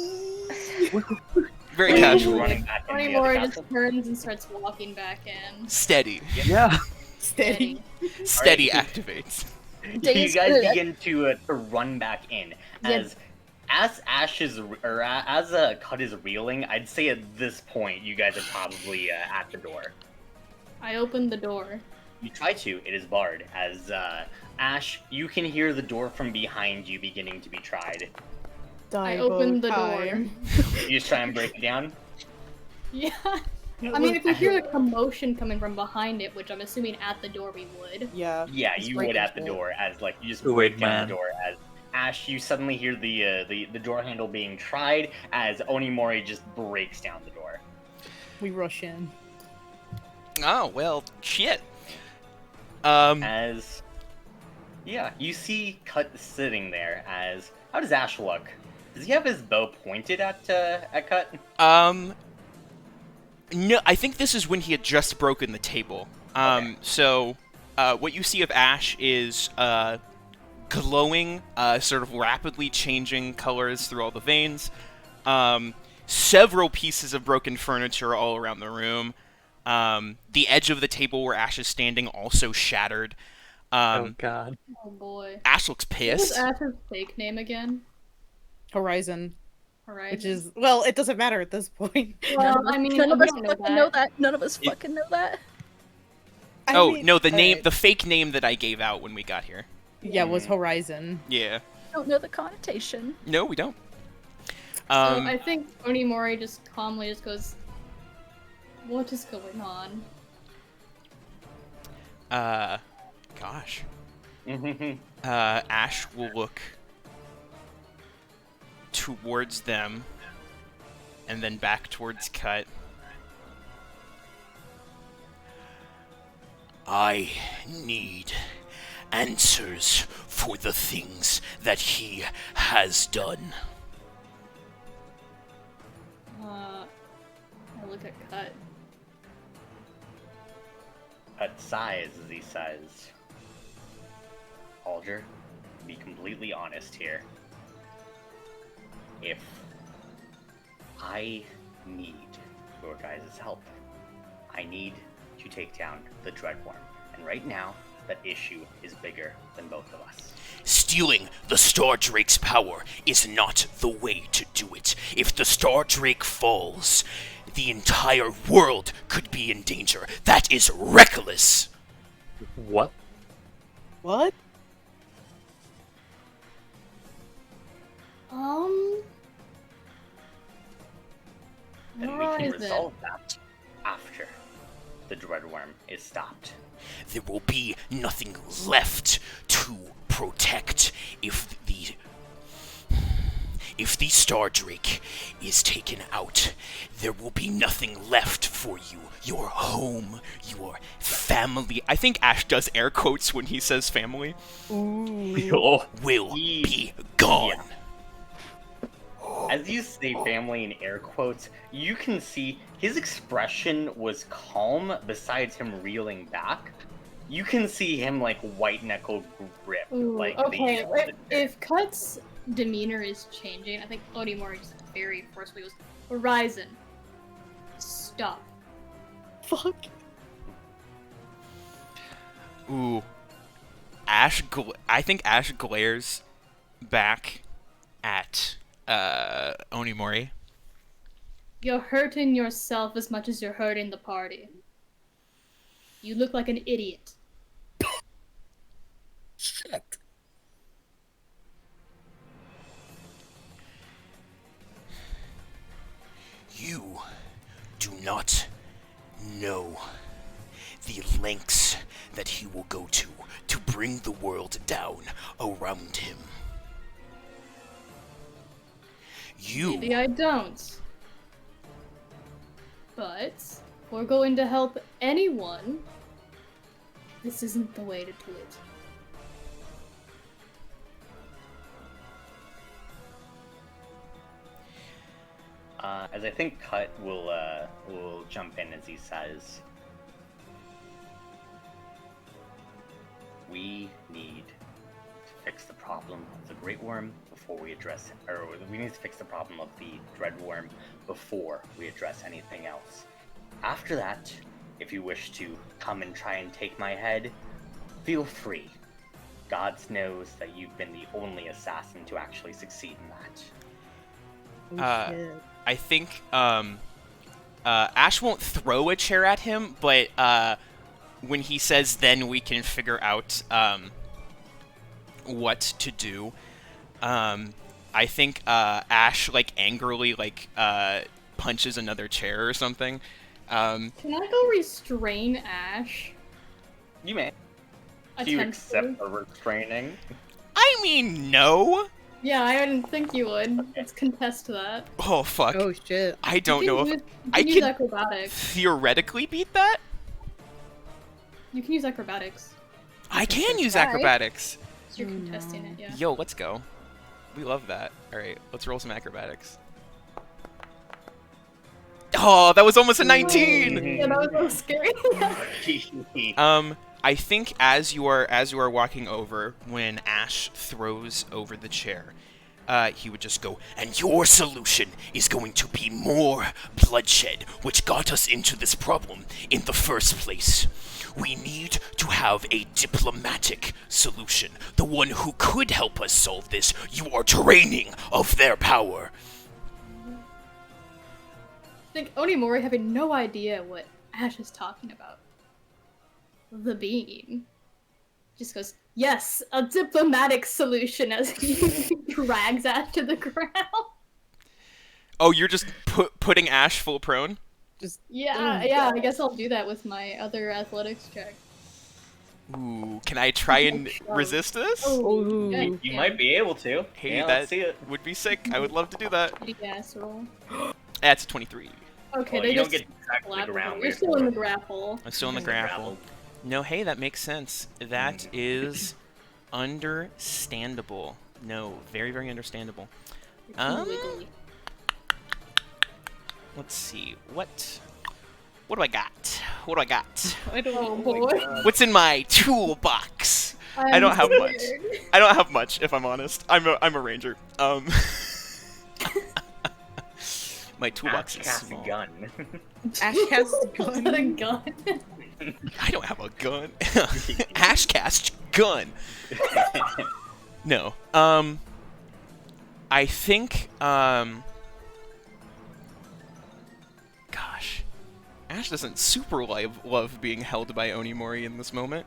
Speaker 7: Very casual.
Speaker 1: Running back into the other
Speaker 5: Mori
Speaker 1: castle.
Speaker 5: just turns and starts walking back in.
Speaker 7: Steady.
Speaker 9: Yeah.
Speaker 4: Steady.
Speaker 7: Steady
Speaker 1: Alright.
Speaker 7: activates.
Speaker 1: You
Speaker 2: Days
Speaker 1: guys
Speaker 2: good.
Speaker 1: begin to run back in as Ash is as Cut is reeling. I'd say at this point you guys are probably at the door.
Speaker 5: I open the door.
Speaker 1: You try to. It is barred. As Ash, you can hear the door from behind you beginning to be tried.
Speaker 5: I open the door.
Speaker 1: You just try and break it down.
Speaker 5: Yeah. I mean, if we hear a commotion coming from behind it, which I'm assuming at the door we would.
Speaker 4: Yeah.
Speaker 1: Yeah,
Speaker 4: Just
Speaker 1: you
Speaker 4: break
Speaker 1: would at the
Speaker 4: it.
Speaker 1: door as you just
Speaker 9: Wait,
Speaker 1: break down
Speaker 9: man.
Speaker 1: the door as Ash. You suddenly hear the door handle being tried as Onimori just breaks down the door.
Speaker 4: We rush in.
Speaker 7: Oh, well, shit.
Speaker 1: As you see Cut sitting there. As how does Ash look? Does he have his bow pointed at Cut?
Speaker 7: No, I think this is when he had just broken the table.
Speaker 1: Okay.
Speaker 7: So, what you see of Ash is glowing, sort of rapidly changing colors through all the veins. Several pieces of broken furniture all around the room. The edge of the table where Ash is standing also shattered.
Speaker 9: Oh god.
Speaker 5: Oh boy.
Speaker 7: Ash looks
Speaker 5: What
Speaker 7: pissed.
Speaker 5: was Ash's fake name again?
Speaker 4: Horizon.
Speaker 5: Alright.
Speaker 4: Which is, well, it doesn't matter at this point.
Speaker 5: Well, I mean,
Speaker 2: None of
Speaker 5: we
Speaker 2: us
Speaker 5: don't
Speaker 2: fucking know that. None of us fucking know that.
Speaker 4: I
Speaker 7: Oh,
Speaker 4: mean,
Speaker 7: no, the name,
Speaker 4: alright.
Speaker 7: the fake name that I gave out when we got here.
Speaker 4: Yeah, was Horizon.
Speaker 7: Yeah.
Speaker 2: Don't know the connotation.
Speaker 7: No, we don't.
Speaker 5: So I think Onimori just calmly just goes, "What is going on?"
Speaker 7: Gosh. Ash will look towards them and then back towards Cut.
Speaker 8: I need answers for the things that he has done.
Speaker 5: I look at Cut.
Speaker 1: Cut sighs as he says, Alger, to be completely honest here, if I need your guys' help, I need to take down the Dreadworm. And right now, that issue is bigger than both of us.
Speaker 8: Stealing the Star Drake's power is not the way to do it. If the Star Drake falls, the entire world could be in danger. That is reckless.
Speaker 9: What?
Speaker 4: What?
Speaker 1: And we can
Speaker 5: Horizon.
Speaker 1: resolve that after the Dreadworm is stopped.
Speaker 8: There will be nothing left to protect if the Star Drake is taken out. There will be nothing left for you. Your home, your family.
Speaker 7: I think Ash does air quotes when he says family.
Speaker 9: Oh,
Speaker 8: will be gone.
Speaker 1: as you say family in air quotes, you can see his expression was calm besides him reeling back. You can see him like white knuckle grip.
Speaker 5: Ooh,
Speaker 1: Like
Speaker 5: okay, if Cut's demeanor is changing, I think Onimori just very forcefully goes, Horizon, stop.
Speaker 4: Fuck.
Speaker 7: Ooh. I think Ash glares back at Onimori.
Speaker 5: You're hurting yourself as much as you're hurting the party. You look like an idiot.
Speaker 4: Shit.
Speaker 8: You do not know the lengths that he will go to bring the world down around him.
Speaker 5: Maybe I don't. But if we're going to help anyone, this isn't the way to do it.
Speaker 1: As I think Cut will jump in as he says, we need to fix the problem of the Great Worm before we address it, or we need to fix the problem of the Dread Worm before we address anything else. After that, if you wish to come and try and take my head, feel free. God knows that you've been the only assassin to actually succeed in that.
Speaker 7: I think Ash won't throw a chair at him, but when he says then we can figure out what to do, I think Ash like angrily like punches another chair or something.
Speaker 5: Can I go restrain Ash?
Speaker 1: You may. Do you accept the restraining?
Speaker 7: I mean, no.
Speaker 5: Yeah, I didn't think you would. Let's contest that.
Speaker 7: Oh fuck.
Speaker 4: Oh shit.
Speaker 7: I don't know if I
Speaker 5: use
Speaker 7: can
Speaker 5: acrobatics.
Speaker 7: theoretically beat that.
Speaker 5: You can use acrobatics.
Speaker 7: I can use
Speaker 4: try.
Speaker 7: acrobatics.
Speaker 5: So you're contesting it, yeah.
Speaker 7: Yo, let's go. We love that. All right, let's roll some acrobatics. Oh, that was almost a 19.
Speaker 5: Yeah, that was so scary.
Speaker 7: I think as you are walking over, when Ash throws over the chair, he would just go,
Speaker 8: And your solution is going to be more bloodshed, which got us into this problem in the first place. We need to have a diplomatic solution. The one who could help us solve this, you are draining of their power.
Speaker 5: I think Onimori having no idea what Ash is talking about. The being just goes, yes, a diplomatic solution, as he drags Ash to the ground.
Speaker 7: Oh, you're just putting Ash full prone?
Speaker 5: Yeah, I guess I'll do that with my other athletics check.
Speaker 7: Ooh, can I try and resist this?
Speaker 5: Oh, yeah,
Speaker 1: You might be able to.
Speaker 7: Hey,
Speaker 1: yeah,
Speaker 7: that
Speaker 1: let's see it.
Speaker 7: would be sick. I would love to do that.
Speaker 5: Big ass roll.
Speaker 7: That's a 23.
Speaker 5: Okay,
Speaker 1: Well,
Speaker 5: they
Speaker 1: you don't
Speaker 5: just
Speaker 1: get back to the
Speaker 5: grapple.
Speaker 1: ground.
Speaker 5: You're still in the grapple.
Speaker 7: I'm still in the grapple. No, hey, that makes sense. That is understandable. No, very, very understandable.
Speaker 5: Wiggly.
Speaker 7: Let's see. What do I got? What do I got?
Speaker 4: I don't know.
Speaker 5: Oh boy.
Speaker 7: What's in my toolbox? I don't have much. I don't have much, if I'm honest. I'm a ranger. My toolbox is
Speaker 1: Cast a
Speaker 7: small.
Speaker 1: gun.
Speaker 4: Ash casts a
Speaker 5: Is
Speaker 4: gun.
Speaker 5: that a gun?
Speaker 7: I don't have a gun. Ash cast gun. No. I think gosh. Ash doesn't super love being held by Onimori in this moment.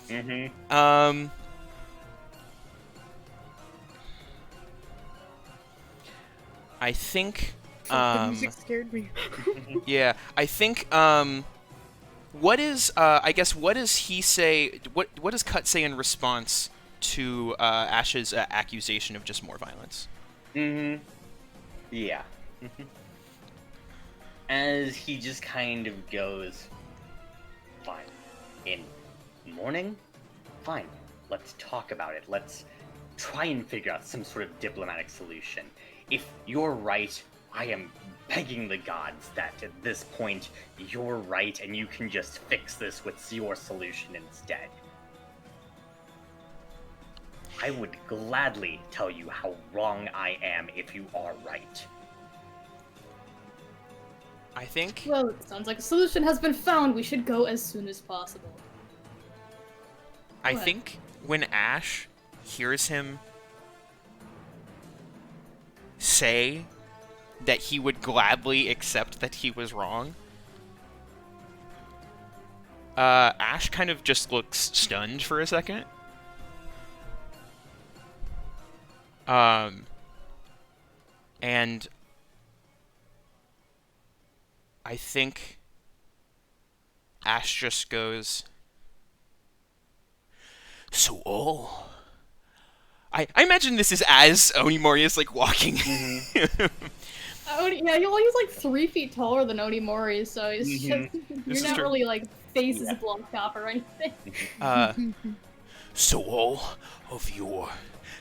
Speaker 1: Mm-hmm.
Speaker 7: I think
Speaker 4: The music scared me.
Speaker 7: yeah, I think what is what does he say, what does Cut say in response to Ash's accusation of just more violence?
Speaker 1: Mm-hmm. Yeah. As he just kind of goes, fine. In the morning? Fine. Let's talk about it. Let's try and figure out some sort of diplomatic solution. If you're right, I am begging the gods that at this point you're right and you can just fix this with your solution instead. I would gladly tell you how wrong I am if you are right.
Speaker 7: I think
Speaker 5: Well, it sounds like a solution has been found. We should go as soon as possible.
Speaker 7: I
Speaker 5: What?
Speaker 7: think when Ash hears him say that he would gladly accept that he was wrong, Ash kind of just looks stunned for a second. And I think Ash just goes,
Speaker 8: So all?
Speaker 7: I imagine this is as Onimori is like walking.
Speaker 5: Yeah, he's like 3 feet taller than Onimori, so he's just,
Speaker 7: This is
Speaker 5: you're not
Speaker 7: true.
Speaker 5: really like faces blocked off or anything.
Speaker 8: So all of your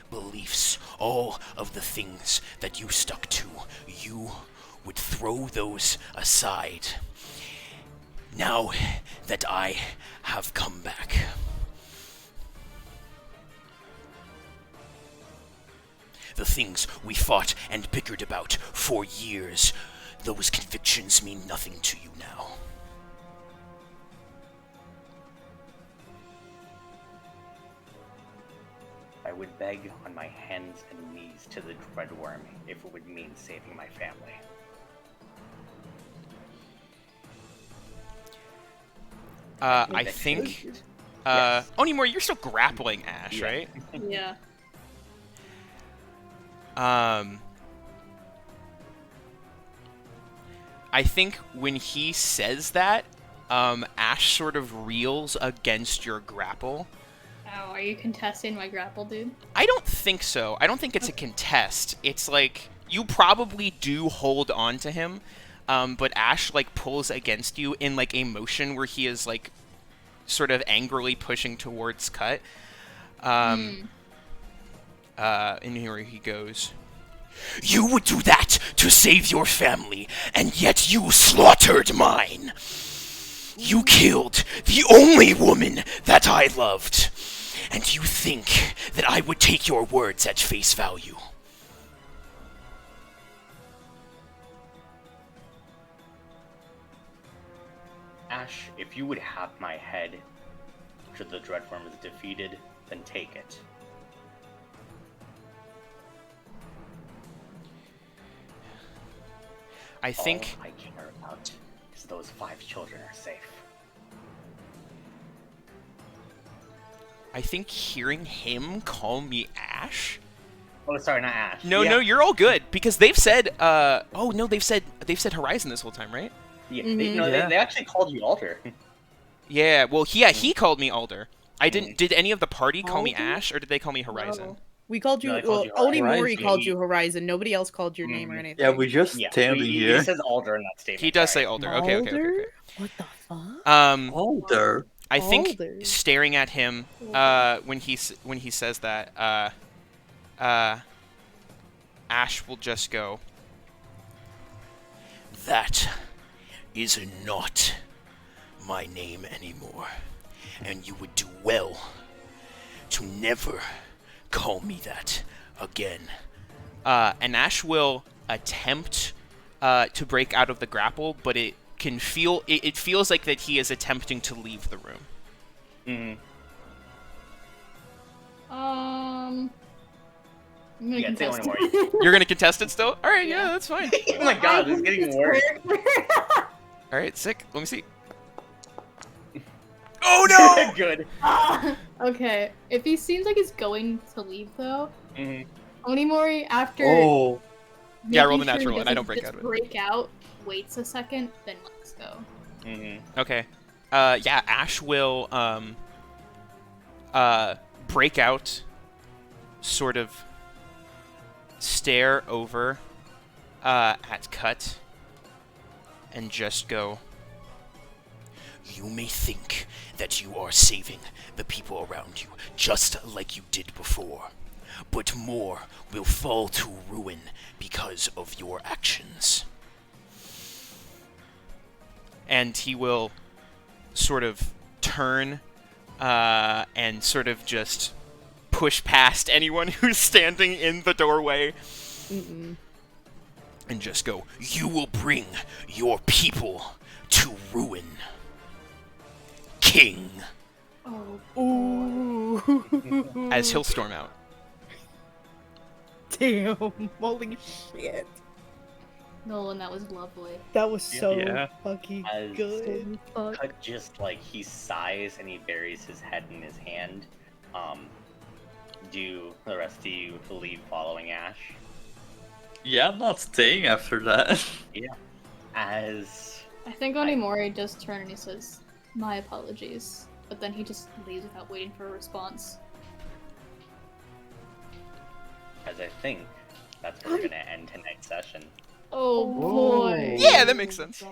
Speaker 8: beliefs, all of the things that you stuck to, you would throw those aside. Now that I have come back. The things we fought and bickered about for years, those convictions mean nothing to you now.
Speaker 1: I would beg on my hands and knees to the Dreadworm if it would mean saving my family.
Speaker 7: I think
Speaker 1: Yes.
Speaker 7: Onimori, you're still grappling Ash,
Speaker 1: Yeah.
Speaker 7: right?
Speaker 5: Yeah.
Speaker 7: I think when he says that, Ash sort of reels against your grapple.
Speaker 5: Oh, are you contesting my grapple, dude?
Speaker 7: I don't think so. I don't think it's a contest. It's like you probably do hold on to him, but Ash like pulls against you in like a motion where he is like sort of angrily pushing towards Cut. And here he goes.
Speaker 8: You would do that to save your family, and yet you slaughtered mine. You killed the only woman that I loved, and you think that I would take your words at face value.
Speaker 1: Ash, if you would have my head, should the Dreadworm is defeated, then take it.
Speaker 7: I think
Speaker 1: All I care about is those 5 children are safe.
Speaker 7: I think hearing him call me Ash.
Speaker 1: Oh, sorry, not Ash.
Speaker 7: No,
Speaker 1: Yeah.
Speaker 7: no, you're all good because they've said. Oh no, they've said Horizon this whole time, right?
Speaker 1: Yeah,
Speaker 9: Yeah.
Speaker 1: they actually called you Alter.
Speaker 7: Yeah. Well, he called me Alder. I didn't. Did any of the party call me
Speaker 4: Alder?
Speaker 7: Ash, or did they call me Horizon?
Speaker 4: No. We called you.
Speaker 1: No, they called you
Speaker 4: Onimori
Speaker 9: Horizon.
Speaker 4: called you Horizon. Nobody else called your name or anything.
Speaker 9: Yeah, we just
Speaker 1: Yeah,
Speaker 9: standing
Speaker 1: he
Speaker 9: here.
Speaker 1: says Alder in that statement.
Speaker 7: He does
Speaker 1: sorry.
Speaker 7: say Alder. Okay, okay, okay, okay.
Speaker 4: Alder? What the fuck?
Speaker 9: Older.
Speaker 7: I think
Speaker 4: Alder.
Speaker 7: staring at him when he says that, Ash will just go.
Speaker 8: That is not my name anymore, and you would do well to never call me that again.
Speaker 7: And Ash will attempt to break out of the grapple, but it can feel it feels like that he is attempting to leave the room.
Speaker 1: Mhm.
Speaker 5: I'm gonna
Speaker 1: Yeah, say
Speaker 5: contest
Speaker 1: Onimori.
Speaker 7: You're gonna contest it still? All right, yeah, that's fine.
Speaker 1: Oh my god, this is getting worse.
Speaker 7: All right, sick. Let me see. Oh no!
Speaker 1: Good.
Speaker 5: Okay, if he seems like he's going to leave though,
Speaker 1: Mhm.
Speaker 5: Onimori after
Speaker 9: Oh,
Speaker 7: Yeah, roll
Speaker 5: making
Speaker 7: the natural
Speaker 5: he
Speaker 7: one. I don't
Speaker 5: doesn't
Speaker 7: break
Speaker 5: just
Speaker 7: out of it.
Speaker 5: break out, waits a second, then let's go.
Speaker 1: Mhm.
Speaker 7: Okay. Yeah, Ash will break out, sort of stare over at Cut, and just go.
Speaker 8: You may think that you are saving the people around you, just like you did before. but more will fall to ruin because of your actions.
Speaker 7: And he will sort of turn and sort of just push past anyone who's standing in the doorway. And just go,
Speaker 8: You will bring your people to ruin. King.
Speaker 4: Ooh.
Speaker 7: as he'll storm out.
Speaker 4: Damn. Holy shit.
Speaker 5: Nolan, that was lovely.
Speaker 4: That was so
Speaker 6: Yeah.
Speaker 4: fucking
Speaker 1: As
Speaker 4: good.
Speaker 1: Cut just like he sighs and he buries his head in his hand. Do the rest of you leave following Ash?
Speaker 9: Yeah, I'm not staying after that.
Speaker 1: Yeah. As
Speaker 5: I think Onimori does turn and he says, "My apologies," but then he just leaves without waiting for a response.
Speaker 1: I think that's where we're gonna end tonight's session.
Speaker 5: Oh boy.
Speaker 7: Yeah, that makes sense.